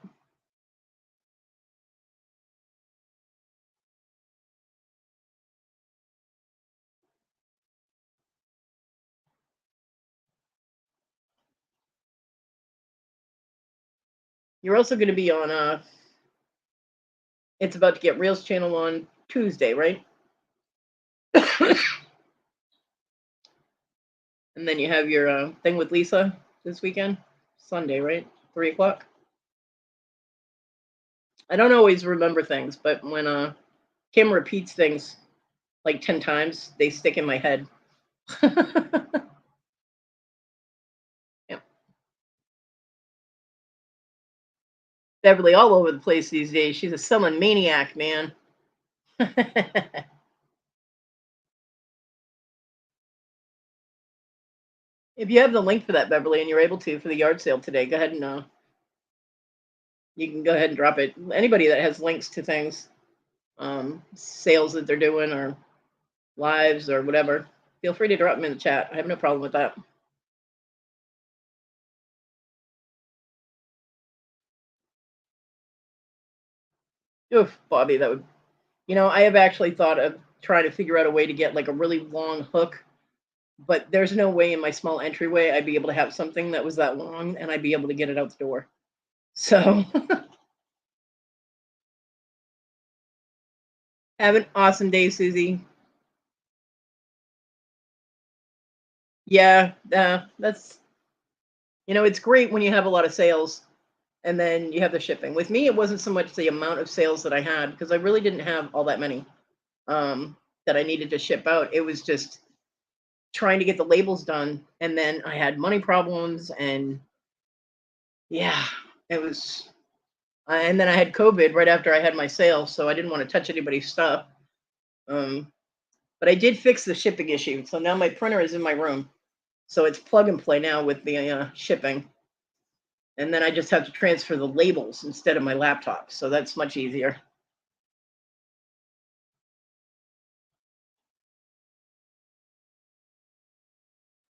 you're also going to be on it's about to get Reels channel on Tuesday, right? And then you have your thing with Lisa this weekend, Sunday, right? 3 o'clock. I don't always remember things, but when Kim repeats things like 10 times, they stick in my head. Yeah. Beverly all over the place these days. She's a selling maniac, man. If you have the link for that, Beverly, and you're able to for the yard sale today, go ahead and you can go ahead and drop it. Anybody that has links to things, sales that they're doing or lives or whatever, Feel free to drop them in the chat. I have no problem with that. Oof, Bobby, that would, I have actually thought of trying to figure out a way to get like a really long hook, but there's no way in my small entryway I'd be able to have something that was that long and I'd be able to get it out the door. So have an awesome day, Susie. Yeah, that's, it's great when you have a lot of sales and then you have the shipping. With me, it wasn't so much the amount of sales that I had because I really didn't have all that many that I needed to ship out. It was just trying to get the labels done. And then I had money problems and yeah, it was, and then I had COVID right after I had my sale. So I didn't want to touch anybody's stuff. But I did fix the shipping issue. So now my printer is in my room. So it's plug and play now with the shipping. And then I just have to transfer the labels instead of my laptop. So that's much easier.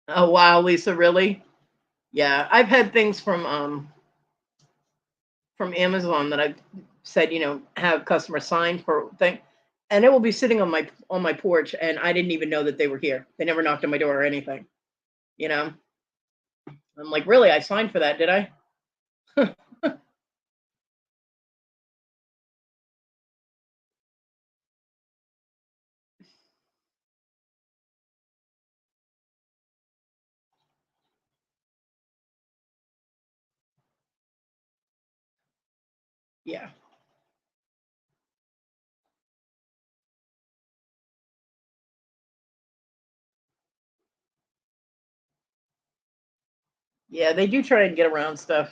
Oh, wow, Lisa, really? Yeah, I've had things from Amazon that I've said, have customers sign for thing, and it will be sitting on my porch, and I didn't even know that they were here. They never knocked on my door or anything. You know, I'm like, really? I signed for that, did I? Yeah. Yeah, they do try and get around stuff.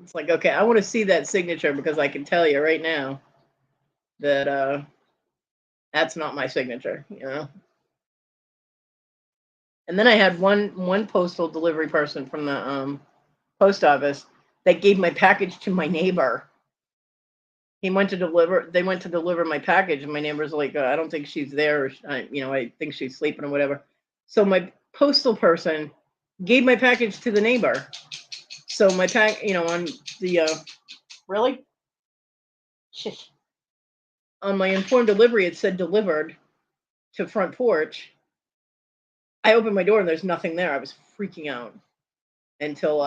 It's like, okay, I want to see that signature because I can tell you right now that that's not my signature. And then I had one postal delivery person from the post office that gave my package to my neighbor. They went to deliver my package, and my neighbor's like, I don't think she's there. Or, I think she's sleeping or whatever. So my postal person gave my package to the neighbor. So my on the really on my informed delivery, it said delivered to front porch. I opened my door and there's nothing there. I was freaking out until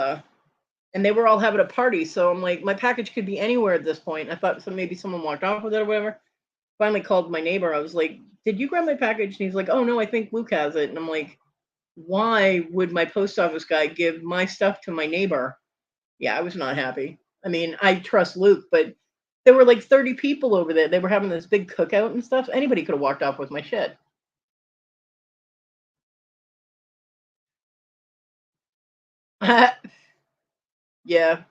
and they were all having a party. So I'm like, my package could be anywhere at this point. I thought maybe someone walked off with it or whatever. Finally called my neighbor. I was like, did you grab my package? And he's like, oh no, I think Luke has it. And I'm like, why would my post office guy give my stuff to my neighbor? Yeah, I was not happy. I mean, I trust Luke, but there were like 30 people over there. They were having this big cookout and stuff. Anybody could have walked off with my shit. Yeah.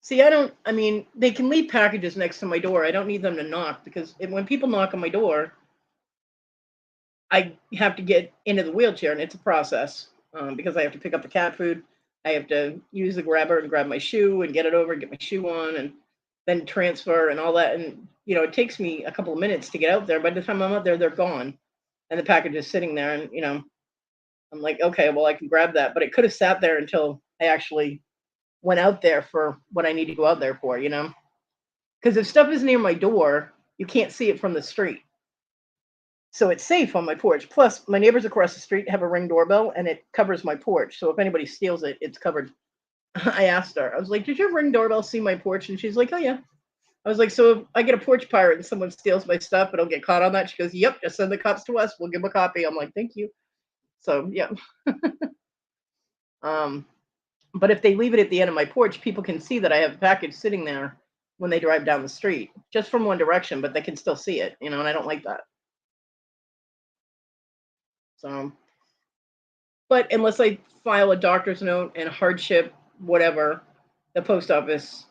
See, I mean, they can leave packages next to my door. I don't need them to knock because when people knock on my door, I have to get into the wheelchair and it's a process because I have to pick up the cat food. I have to use the grabber and grab my shoe and get it over and get my shoe on and then transfer and all that. And, it takes me a couple of minutes to get out there. By the time I'm out there, they're gone and the package is sitting there. And, I'm like, okay, well, I can grab that. But it could have sat there until I actually went out there for what I need to go out there for. Because if stuff is near my door, you can't see it from the street. So it's safe on my porch. Plus, my neighbors across the street have a Ring doorbell and it covers my porch. So if anybody steals it, it's covered. I asked her, I was like, did your Ring doorbell see my porch? And she's like, oh, yeah. I was like, so if I get a porch pirate and someone steals my stuff, it'll get caught on that. She goes, yep, just send the cops to us. We'll give them a copy. I'm like, thank you. So, yeah. But if they leave it at the end of my porch, people can see that I have a package sitting there when they drive down the street, just from one direction, but they can still see it, and I don't like that. So But unless I file a doctor's note and hardship, whatever, the post office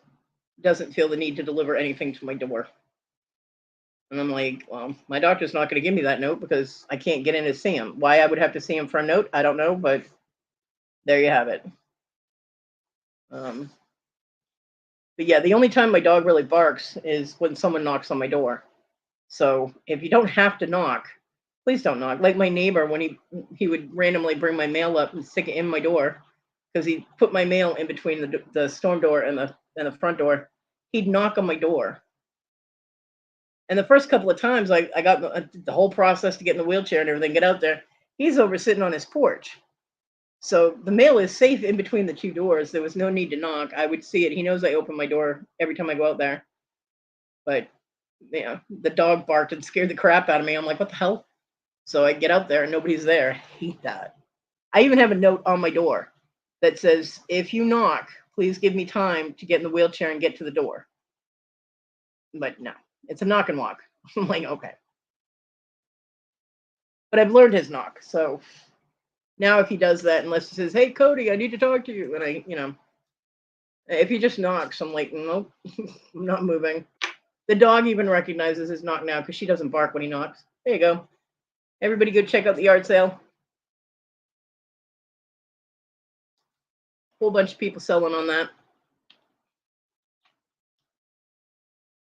doesn't feel the need to deliver anything to my door. And I'm like, well, my doctor's not going to give me that note because I can't get in to see him. Why I would have to see him for a note, I don't know, but there you have it. Um, but yeah, the only time my dog really barks is when someone knocks on my door. So if you don't have to knock, please don't knock. Like my neighbor, when he would randomly bring my mail up and stick it in my door because he put my mail in between the storm door and the front door. He'd knock on my door. And the first couple of times, I got the whole process to get in the wheelchair and everything, get out there. He's over sitting on his porch. So the mail is safe in between the two doors. There was no need to knock. I would see it. He knows I open my door every time I go out there. But yeah, the dog barked and scared the crap out of me. I'm like, what the hell? So I get out there and nobody's there. I hate that. I even have a note on my door that says, if you knock, please give me time to get in the wheelchair and get to the door. But no, it's a knock and walk. I'm like, okay. But I've learned his knock. So now if he does that, unless he says, hey, Kodi, I need to talk to you. And if he just knocks, I'm like, nope, I'm not moving. The dog even recognizes his knock now because she doesn't bark when he knocks. There you go. Everybody go check out the yard sale. Whole bunch of people selling on that.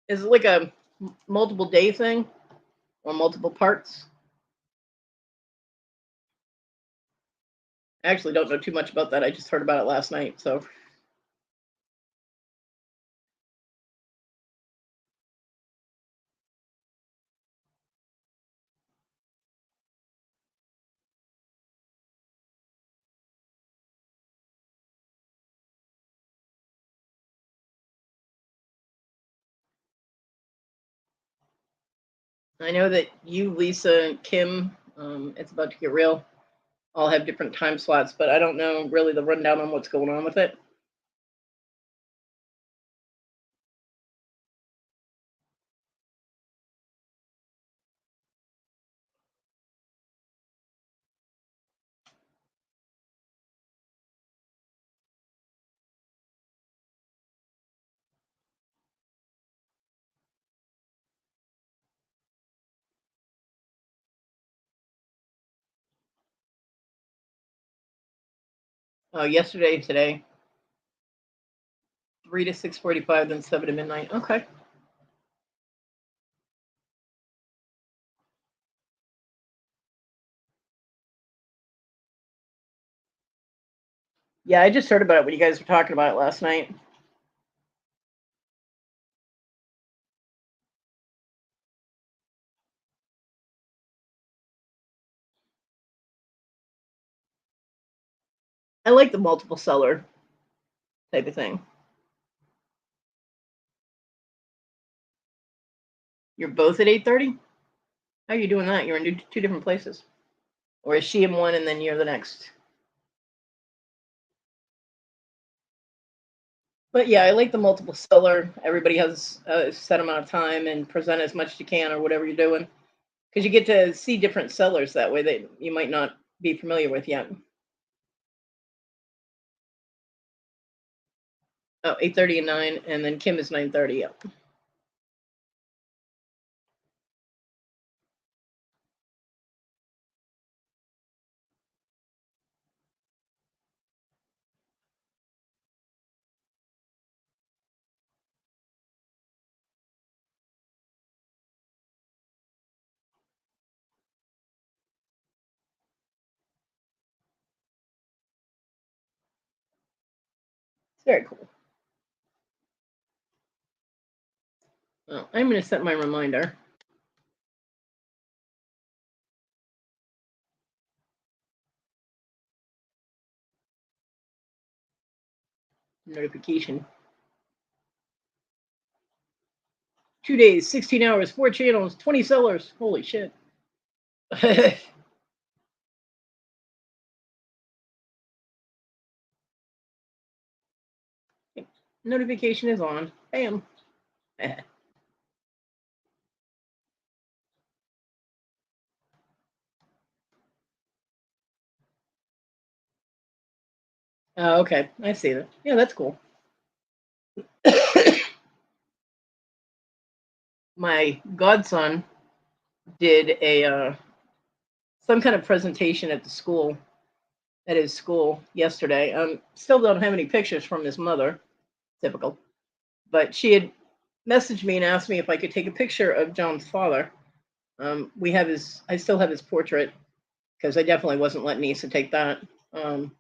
Is it like a multiple day thing or multiple parts? I actually don't know too much about that. I just heard about it last night. So I know that you, Lisa, and Kim, it's about to get real, all have different time slots, but I don't know really the rundown on what's going on with it. Yesterday and today, 3 to 6:45, then 7 to midnight. Okay. Yeah, I just heard about it when you guys were talking about it last night. I like the multiple seller type of thing. You're both at 8:30? How are you doing that? You're in two different places. Or is she in one and then you're the next? But yeah, I like the multiple seller. Everybody has a set amount of time and present as much as you can or whatever you're doing. Because you get to see different sellers that way that you might not be familiar with yet. Oh, 8:30 and 9, and then Kim is 9:30. Yep. It's very cool. Well, I'm going to set my reminder. Notification. 2 days, 16 hours, 4 channels, 20 sellers. Holy shit. Notification is on. Bam. Oh, okay. I see that. Yeah, that's cool. My godson did a some kind of presentation at the school at his school yesterday. Still don't have any pictures from his mother, typical. But she had messaged me and asked me if I could take a picture of John's father. We have his. I still have his portrait because I definitely wasn't letting Nisa take that. Um,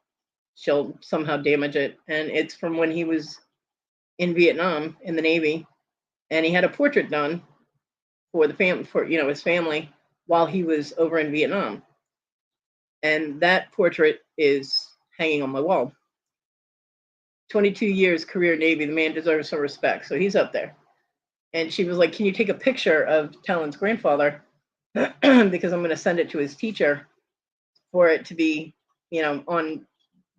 she'll somehow damage it, and it's from when he was in Vietnam in the Navy, and he had a portrait done for the family for his family while he was over in Vietnam, and that portrait is hanging on my wall. 22 years career Navy, the man deserves some respect, so he's up there. And she was like, "Can you take a picture of Talon's grandfather?" Because I'm going to send it to his teacher for it to be, on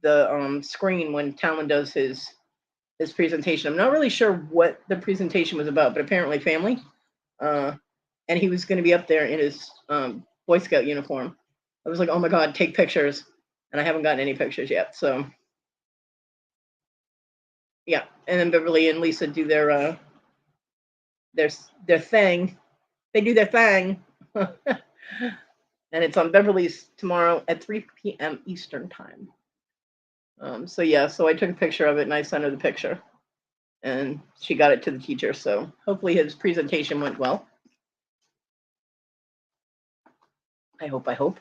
the screen when Talon does his presentation. I'm not really sure what the presentation was about, but apparently family. Uh, and he was going to be up there in his Boy Scout uniform. I was like, "Oh my God, take pictures!" And I haven't gotten any pictures yet. So yeah, and then Beverly and Lisa do their their thing. They do their thing. And it's on Beverly's tomorrow at 3 p.m. Eastern time. So yeah, so I took a picture of it and I sent her the picture, and she got it to the teacher. So hopefully his presentation went well. I hope. I hope.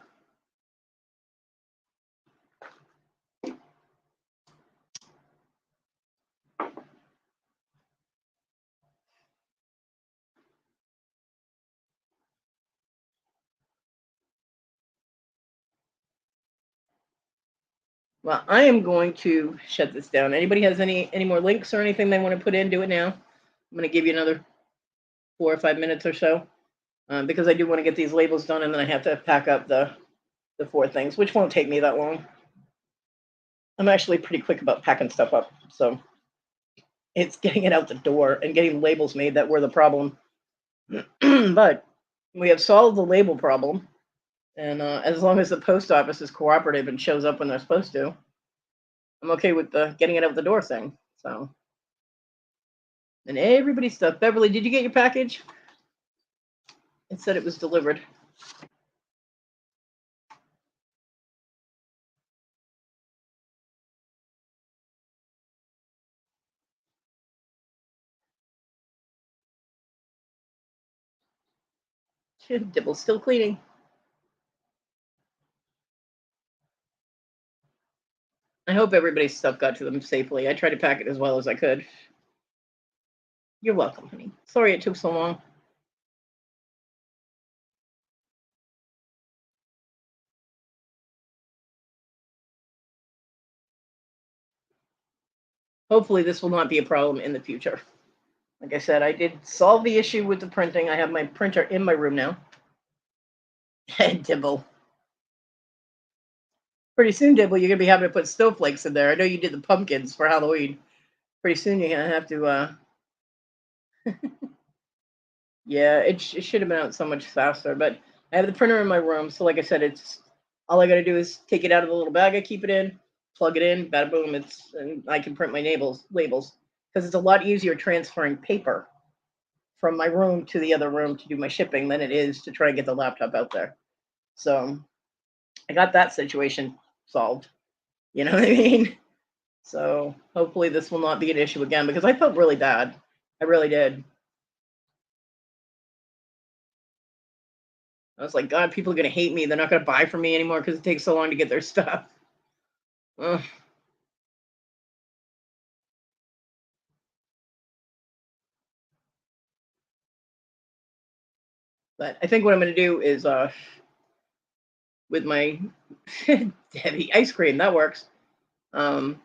Well, I am going to shut this down. Anybody has any more links or anything they want to put in? Do it now. I'm going to give you another 4 or 5 minutes or so, because I do want to get these labels done, and then I have to pack up the four things, which won't take me that long. I'm actually pretty quick about packing stuff up, so it's getting it out the door and getting labels made that were the problem. But we have solved the label problem, and as long as the post office is cooperative and shows up when they're supposed to, I'm okay with the getting it out the door thing. So, and everybody's stuff. Beverly, did you get your package? It said it was delivered. Dibble's still cleaning. I hope everybody's stuff got to them safely. I tried to pack it as well as I could. You're welcome, honey. Sorry it took so long. Hopefully, this will not be a problem in the future. Like I said, I did solve the issue with the printing. I have my printer in my room now. Dibble. Pretty soon, Dibble, you're gonna be having to put snowflakes in there. I know you did the pumpkins for Halloween. Pretty soon, you're gonna have to. Yeah, it should have been out so much faster. But I have the printer in my room, so like I said, it's all I got to do is take it out of the little bag I keep it in, plug it in, bada boom. And I can print my labels because it's a lot easier transferring paper from my room to the other room to do my shipping than it is to try and get the laptop out there. So I got that situation solved. You know what I mean? So hopefully this will not be an issue again because I felt really bad. I really did. I was like, God, people are gonna hate me. They're not gonna buy from me anymore because it takes so long to get their stuff. Ugh. But I think what I'm gonna do is with my Debbie ice cream that works. Um,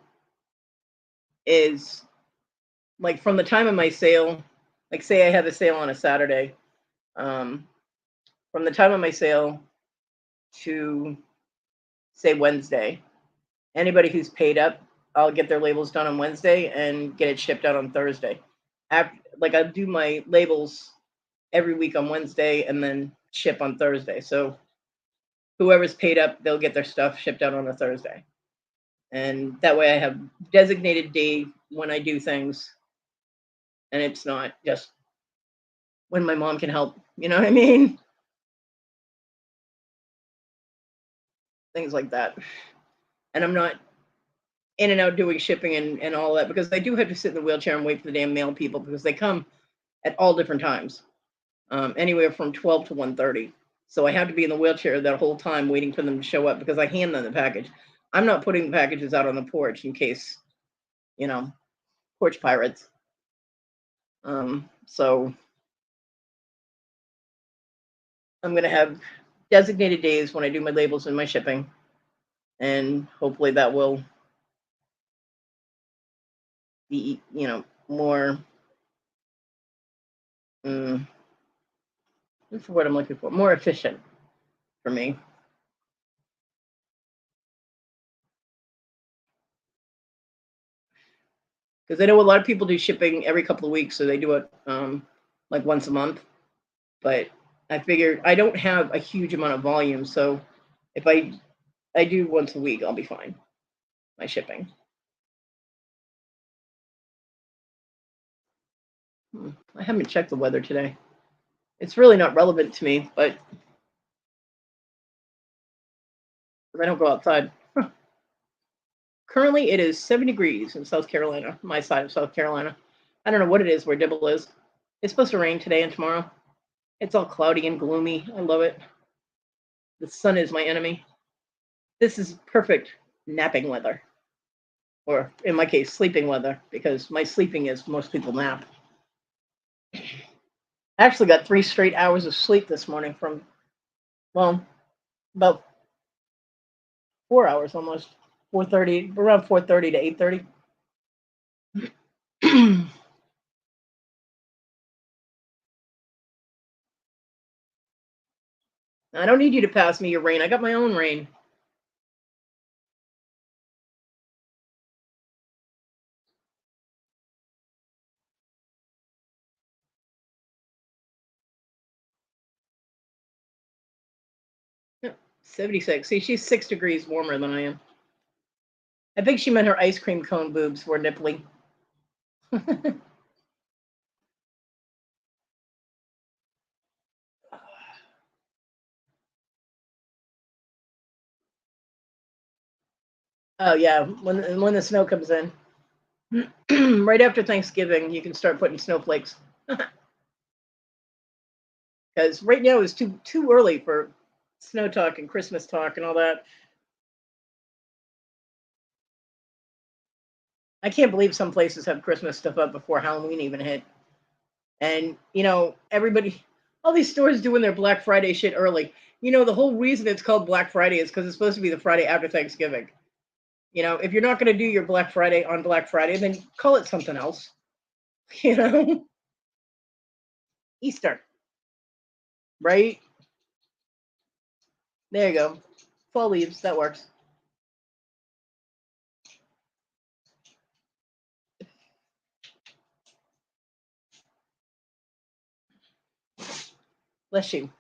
is like from the time of my sale, like say I have a sale on a Saturday, um, from the time of my sale to say Wednesday, anybody who's paid up, I'll get their labels done on Wednesday and get it shipped out on Thursday. After, like I do my labels every week on Wednesday and then ship on Thursday. So whoever's paid up, they'll get their stuff shipped out on a Thursday. And that way I have designated day when I do things, and it's not just when my mom can help. You know what I mean? Things like that. And I'm not in and out doing shipping and all that because I do have to sit in the wheelchair and wait for the damn mail people because they come at all different times, anywhere from 12 to 1:30. So I have to be in the wheelchair that whole time waiting for them to show up because I hand them the package. I'm not putting the packages out on the porch in case, you know, porch pirates. So I'm gonna have designated days when I do my labels and my shipping, and hopefully that will be, more. Mm, what's the word I'm looking for? More efficient for me. Because I know a lot of people do shipping every couple of weeks, so they do it like once a month. But I figured I don't have a huge amount of volume, so if I do once a week, I'll be fine. My shipping. I haven't checked the weather today. It's really not relevant to me, but I don't go outside. Currently, it is 7 degrees in South Carolina, my side of South Carolina. I don't know what it is where Dibble is. It's supposed to rain today and tomorrow. It's all cloudy and gloomy. I love it. The sun is my enemy. This is perfect napping weather, or in my case, sleeping weather, because my sleeping is most people nap. I actually got 3 straight hours of sleep this morning from, well, about 4 hours almost, 4:30, around 4:30 to 8:30. I don't need you to pass me your rain. I got my own rain. Yep, 76. See, she's 6 degrees warmer than I am. I think she meant her ice cream cone boobs were nipply. Oh yeah, when the snow comes in, right after Thanksgiving, you can start putting snowflakes. Because right now is too early for snow talk and Christmas talk and all that. I can't believe some places have Christmas stuff up before Halloween even hit. And everybody, all these stores doing their Black Friday shit early. The whole reason it's called Black Friday is because it's supposed to be the Friday after Thanksgiving. If you're not going to do your Black Friday on Black Friday, then call it something else. You know, Easter, right? There you go. Fall leaves, that works. Bless you.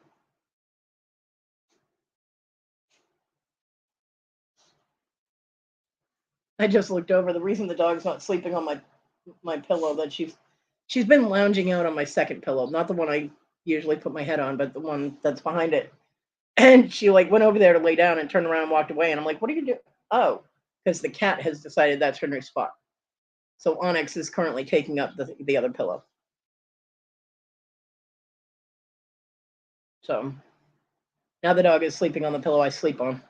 I just looked over. The reason the dog's not sleeping on my pillow that she's been lounging out on my second pillow, not the one I usually put my head on, but the one that's behind it. And she like went over there to lay down and turned around and walked away. And I'm like, what are you doing? Oh, because the cat has decided that's her new spot. So Onyx is currently taking up the other pillow. So now the dog is sleeping on the pillow I sleep on.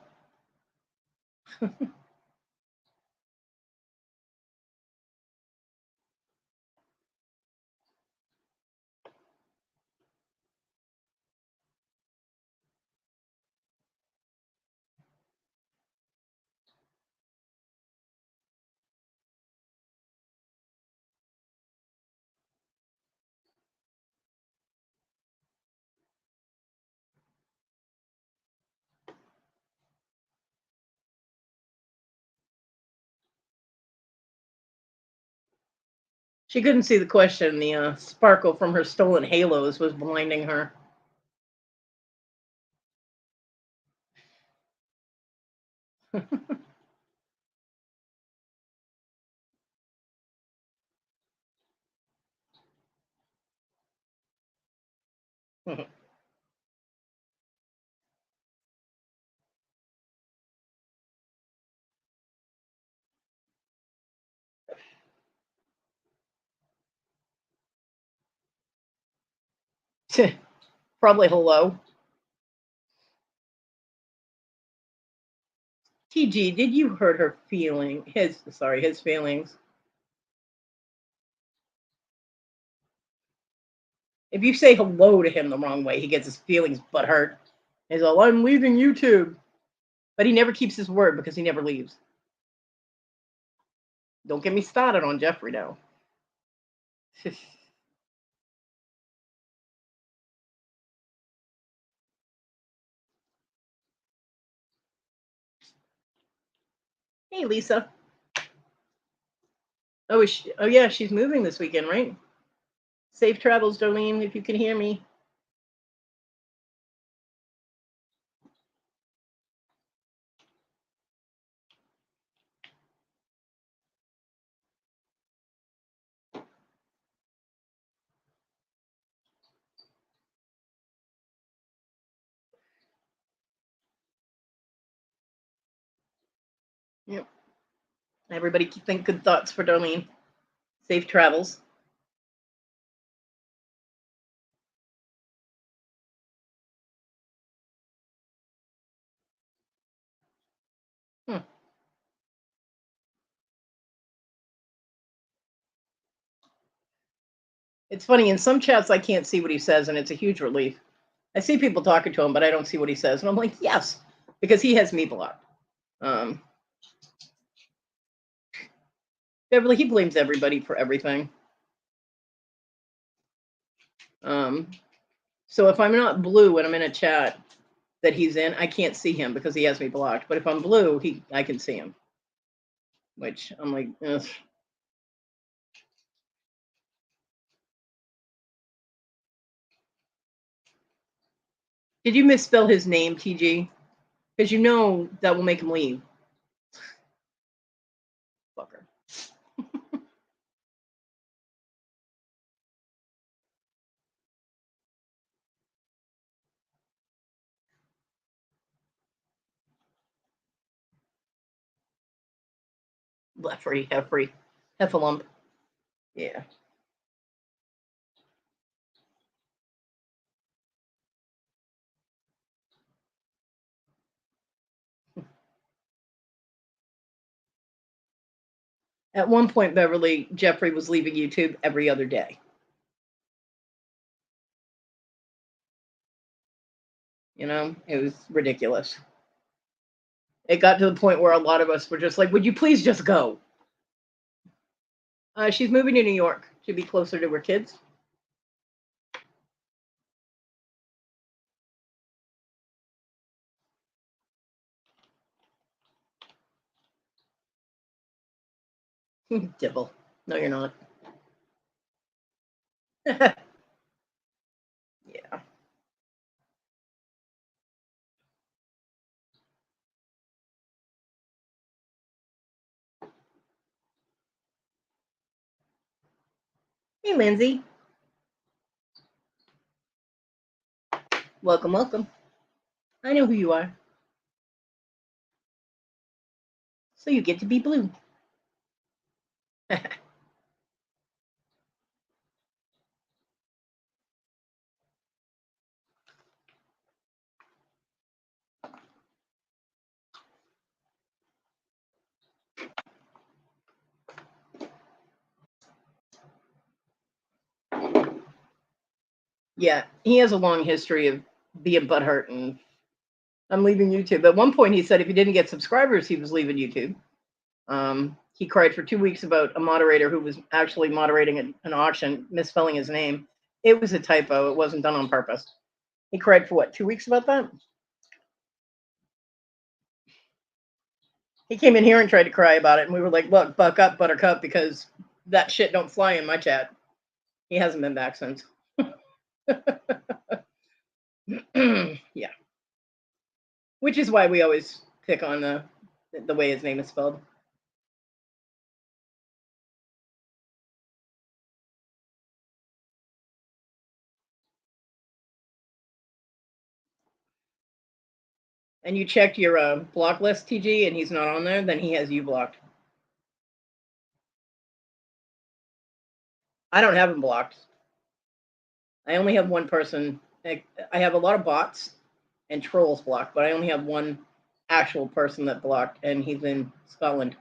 She couldn't see the question. The sparkle from her stolen halos was blinding her. Probably hello. TG, did you hurt her feeling? His feelings. If you say hello to him the wrong way, he gets his feelings butt hurt. He's all, I'm leaving YouTube. But he never keeps his word because he never leaves. Don't get me started on Jeffrey now. Hey, Lisa. Oh yeah, she's moving this weekend, right? Safe travels, Darlene, if you can hear me. Yep. Everybody think good thoughts for Darlene. Safe travels. Hmm. It's funny, in some chats I can't see what he says, and it's a huge relief. I see people talking to him, but I don't see what he says. And I'm like, yes, because he has me blocked. Beverly, he blames everybody for everything. So if I'm not blue when I'm in a chat that he's in, I can't see him because he has me blocked. But if I'm blue, I can see him. Which I'm like, ugh. Did you misspell his name, TG? Because you know that will make him leave. Fucker. Leffery, Heffalump. Yeah. At one point, Beverly, Jeffrey was leaving YouTube every other day. You know, it was ridiculous. It got to the point where a lot of us were just like, would you please just go? She's moving to New York to be closer to her kids. Dibble. No, you're not. Yeah. Hey, Lindsay. Welcome, welcome. I know who you are. So you get to be blue. Yeah, he has a long history of being butthurt and I'm leaving YouTube. At one point, he said if he didn't get subscribers, he was leaving YouTube. He cried for 2 weeks about a moderator who was actually moderating an auction, misspelling his name. It was a typo. It wasn't done on purpose. He cried for what, 2 weeks about that? He came in here and tried to cry about it, and we were like, "Look, buck up, Buttercup, because that shit don't fly in my chat." He hasn't been back since. Yeah, which is why we always pick on the way his name is spelled. and you checked your block list, TG, and he's not on there, then he has you blocked. I don't have him blocked. I only have one person. I have a lot of bots and trolls blocked, but I only have one actual person that blocked, and he's in Scotland.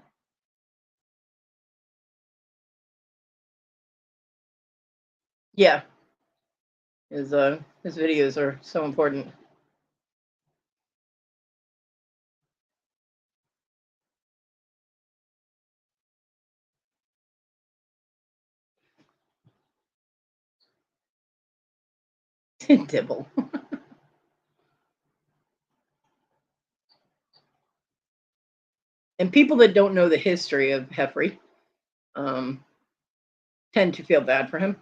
Yeah, his videos are so important. Dibble. And people that don't know the history of Heffrey tend to feel bad for him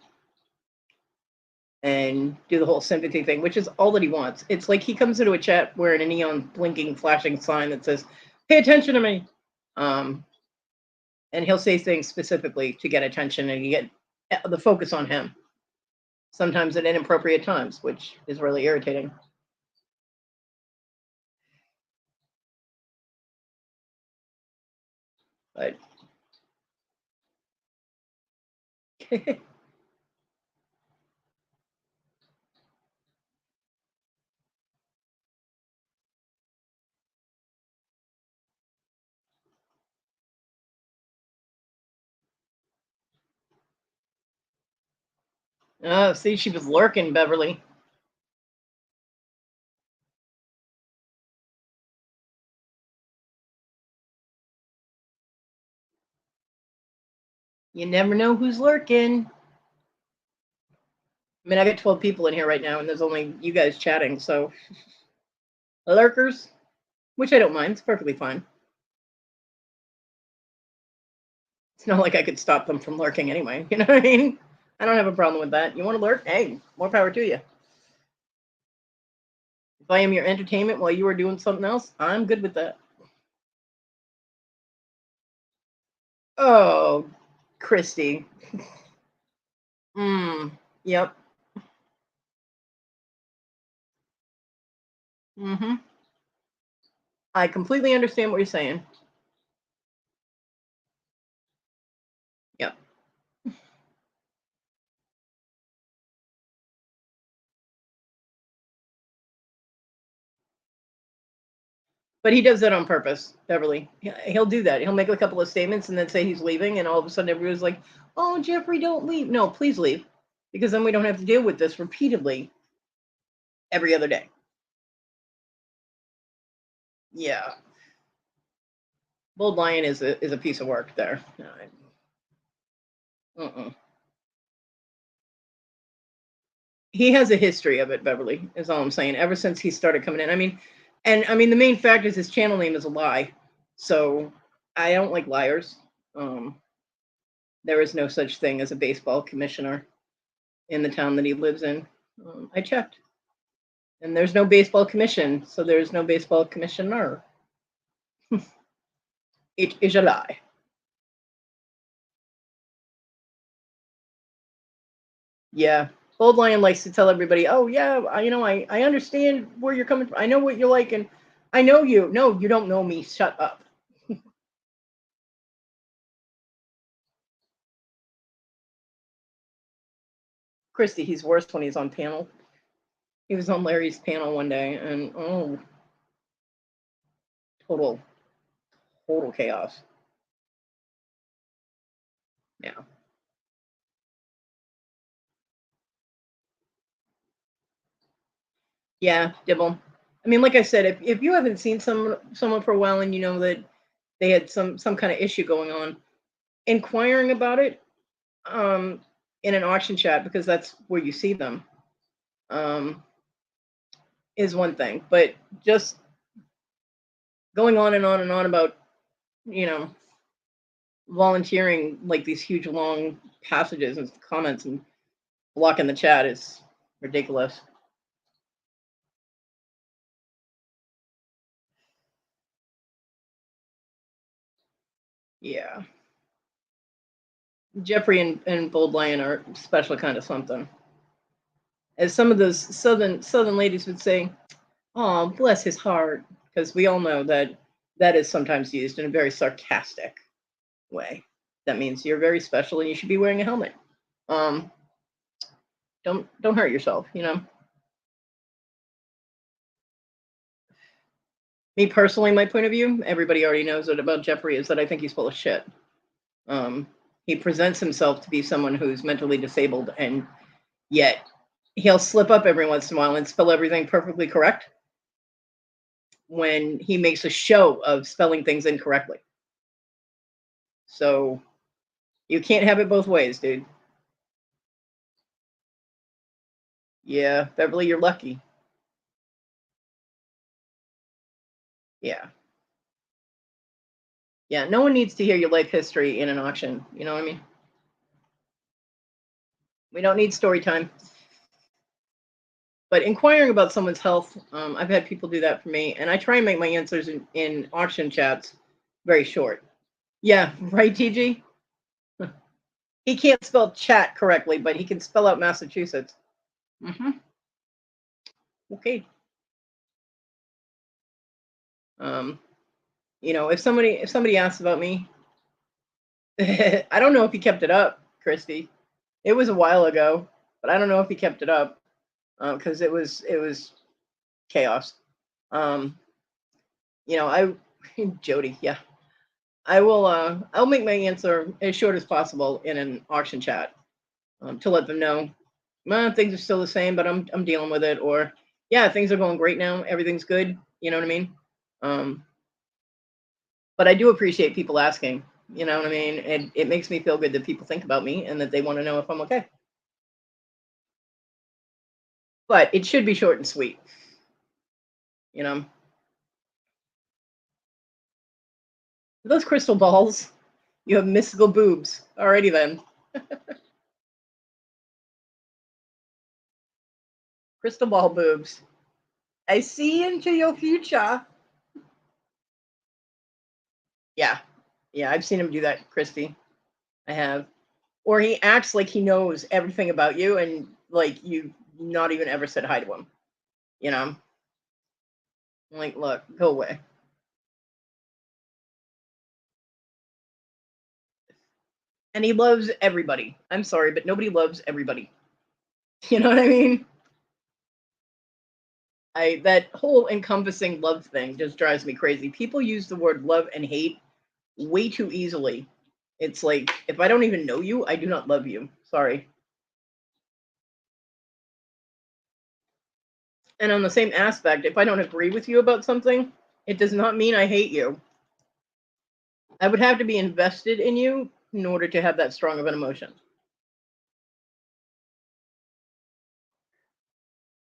and do the whole sympathy thing, which is all that he wants. It's like he comes into a chat wearing a neon blinking flashing sign that says, "Pay attention to me," and he'll say things specifically to get attention and get the focus on him, sometimes at inappropriate times, which is really irritating. But oh, see, she was lurking, Beverly. You never know who's lurking. I mean, I got 12 people in here right now, and there's only you guys chatting, so lurkers, which I don't mind. It's perfectly fine. It's not like I could stop them from lurking anyway. You know what I mean? I don't have a problem with that. You want to lurk? Hey, more power to you. If I am your entertainment while you are doing something else, I'm good with that. Oh, Christy. Yep. I completely understand what you're saying. Yep. But he does that on purpose, Beverly. He'll do that. He'll make a couple of statements and then say he's leaving, and all of a sudden everyone's like, "Oh, Jeffrey, don't leave." No, please leave, because then we don't have to deal with this repeatedly every other day. Yeah. Bold Lion is a piece of work there. He has a history of it, Beverly, is all I'm saying, ever since he started coming in. I mean, the main fact is his channel name is a lie. So I don't like liars. There is no such thing as a baseball commissioner in the town that he lives in. I checked. And there's no baseball commission, so there's no baseball commissioner. It is a lie. Yeah. Bold Lion likes to tell everybody, "Oh yeah, I understand where you're coming from. I know what you're like, and I know you." No, you don't know me. Shut up. Christy, he's worse when he's on panel. He was on Larry's panel one day, and total chaos. Yeah. Yeah, Dibble. I mean, like I said, if you haven't seen someone for a while and you know that they had some kind of issue going on, inquiring about it in an auction chat, because that's where you see them, is one thing. But just going on and on and on about, you know, volunteering like these huge long passages and comments and blocking the chat is ridiculous. Yeah. Jeffrey and Bold Lion are special kind of something. As some of those southern ladies would say, "Oh, bless his heart." because we all know that that is sometimes used in a very sarcastic way. That means you're very special and you should be wearing a helmet. Um, don't hurt yourself, you know. Me personally, my point of view, everybody already knows it about Jeffrey is that I think he's full of shit. Um, he presents himself to be someone who's mentally disabled, and yet he'll slip up every once in a while and spell everything perfectly correct when he makes a show of spelling things incorrectly. So you can't have it both ways, dude. Yeah, Beverly, you're lucky. Yeah. Yeah, no one needs to hear your life history in an auction. You know what I mean? We don't need story time. But inquiring about someone's health, I've had people do that for me, and I try and make my answers in auction chats very short. Yeah, right, TG? He can't spell chat correctly, but he can spell out Massachusetts. Hmm. Okay. Um, if somebody asks about me, I don't know if he kept it up, Christy. It was a while ago, but I don't know if he kept it up because it was chaos. Um, I Jody, yeah. I'll make my answer as short as possible in an auction chat to let them know things are still the same, but I'm dealing with it, or yeah, things are going great now, everything's good. You know what I mean? Um, but I do appreciate people asking. You know what I mean? It makes me feel good that people think about me and that they want to know if I'm okay. But it should be short and sweet. You know, those crystal balls. You have mystical boobs. Alrighty then. Crystal ball boobs. I see into your future. Yeah. Yeah, I've seen him do that, Christy. I have. Or he acts like he knows everything about you and like you not even ever said hi to him. You know? I'm like, look, go away. And he loves everybody. I'm sorry, but nobody loves everybody. You know what I mean? I that whole encompassing love thing just drives me crazy. People use the word love and hate way too easily. It's like if I don't even know you, I do not love you. Sorry. And on the same aspect, if I don't agree with you about something, it does not mean I hate you. I would have to be invested in you in order to have that strong of an emotion.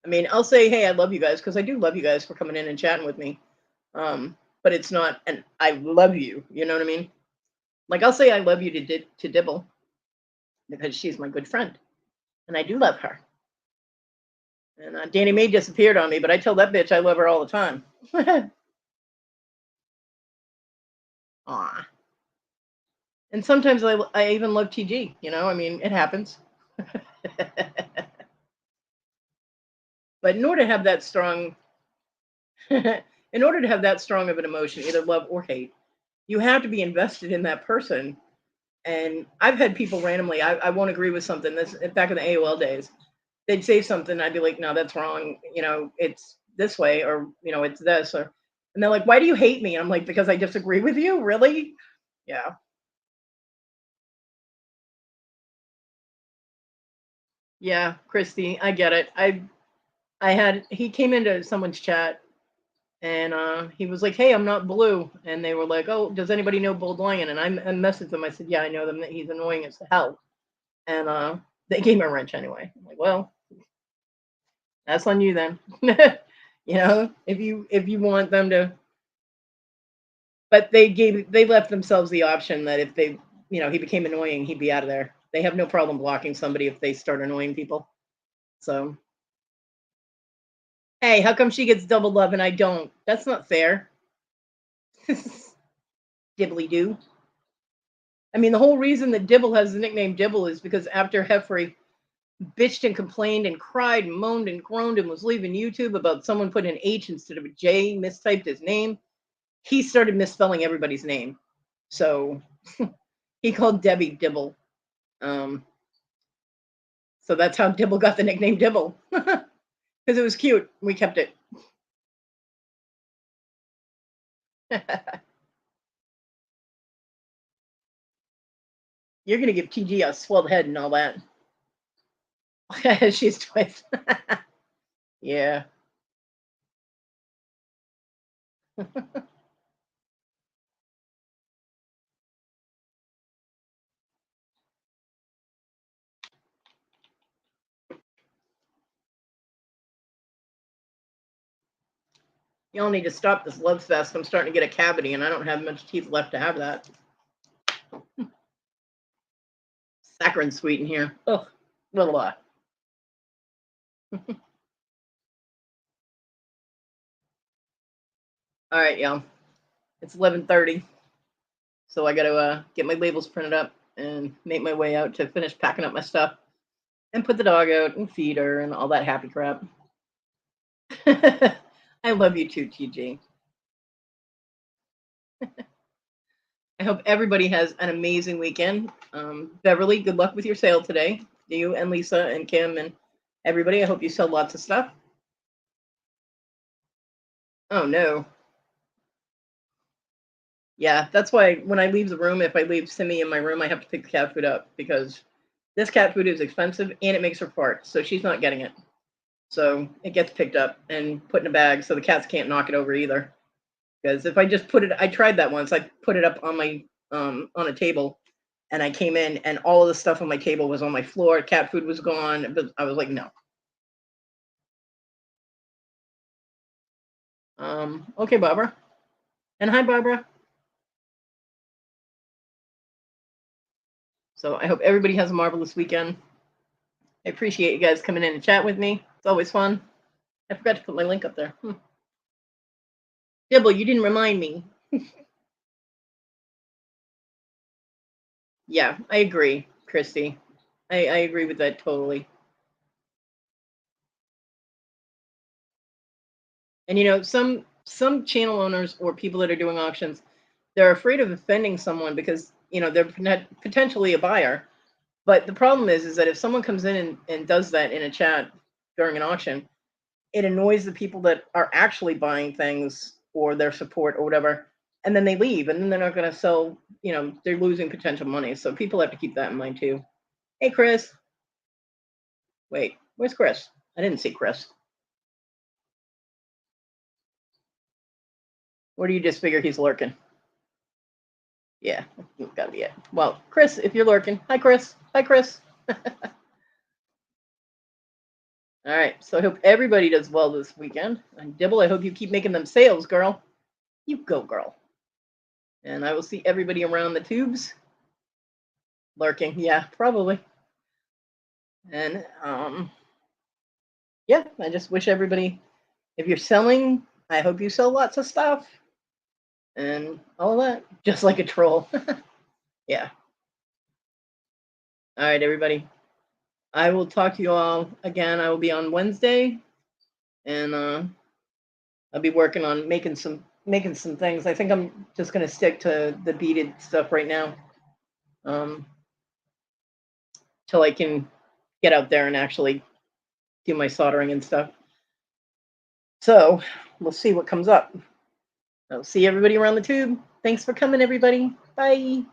I mean, I'll say, "Hey, I love you guys," because I do love you guys for coming in and chatting with me. But it's not an "I love you." You know what I mean? Like I'll say, "I love you" to Dibble because she's my good friend, and I do love her. And Danny Mae disappeared on me, but I tell that bitch I love her all the time. Aw. And sometimes I even love TG. You know, I mean, it happens. But in order to have that strong, in order to have that strong of an emotion, either love or hate, you have to be invested in that person. And I've had people randomly, I won't agree with something. This back in the AOL days, they'd say something, I'd be like, no, that's wrong. You know, it's this way, or it's this, or and they're like, why do you hate me? And I'm like, because I disagree with you, really? Yeah. Yeah, Christy, I get it. I had he came into someone's chat and he was like, "Hey, I'm not blue," and they were like, "Oh, does anybody know Bold Lion?" And I messaged them. I said, "Yeah, I know them. That he's annoying as hell." And they gave me a wrench anyway. I'm like, "Well, that's on you then." If you want them to, but they left themselves the option that if he became annoying, he'd be out of there. They have no problem blocking somebody if they start annoying people. So, hey, how come she gets double love and I don't? That's not fair. Dibbly doo. I mean, the whole reason that Dibble has the nickname Dibble is because after Heffrey, bitched and complained and cried and moaned and groaned and was leaving YouTube about someone putting an H instead of a J, mistyped his name. He started misspelling everybody's name. So he called Debbie Dibble. So that's how Dibble got the nickname Dibble. Because it was cute. We kept it. You're going to give TG a swelled head and all that. She's twice. Yeah. Y'all need to stop this love fest. I'm starting to get a cavity and I don't have much teeth left to have that. Saccharin sweet in here. Ugh. Blah, blah. All right, y'all. It's 11:30. So I got to get my labels printed up and make my way out to finish packing up my stuff and put the dog out and feed her and all that happy crap. I love you too, TG. I hope everybody has an amazing weekend. Beverly, good luck with your sale today. You and Lisa and Kim and everybody. I hope you sell lots of stuff. Oh, no. Yeah, that's why when I leave the room, if I leave Simi in my room, I have to pick the cat food up because this cat food is expensive and it makes her fart. So she's not getting it. So it gets picked up and put in a bag so the cats can't knock it over either. Because if I just put it, I tried that once. I put it up on my on a table, and I came in, and all of the stuff on my table was on my floor. Cat food was gone, but I was like, no. Okay, Barbara, and hi, Barbara. So I hope everybody has a marvelous weekend. I appreciate you guys coming in and chat with me. It's always fun. I forgot to put my link up there. Dibble, you didn't remind me. Yeah, I agree, Christy. I agree with that totally. And you know, some channel owners or people that are doing auctions, they're afraid of offending someone because you know they're potentially a buyer. But the problem is that if someone comes in and does that in a chat during an auction, it annoys the people that are actually buying things or their support or whatever, and then they leave, and then they're not going to sell. You know, they're losing potential money. So people have to keep that in mind too. Hey, Chris. Wait, where's Chris? I didn't see Chris. Or do you just figure he's lurking? Yeah, that's gotta be it. Well, Chris, if you're lurking, hi, Chris. Hi, Chris. All right, so I hope everybody does well this weekend. And Dibble, I hope you keep making them sales, girl. You go, girl. And I will see everybody around the tubes. Lurking, yeah, probably. And yeah, I just wish everybody, if you're selling, I hope you sell lots of stuff and all of that, just like a troll. Yeah. All right, everybody. I will talk to you all again. I will be on Wednesday, and I'll be working on making some things. I think I'm just gonna stick to the beaded stuff right now, till I can get out there and actually do my soldering and stuff. So we'll see what comes up. I'll see everybody around the tube. Thanks for coming, everybody. Bye.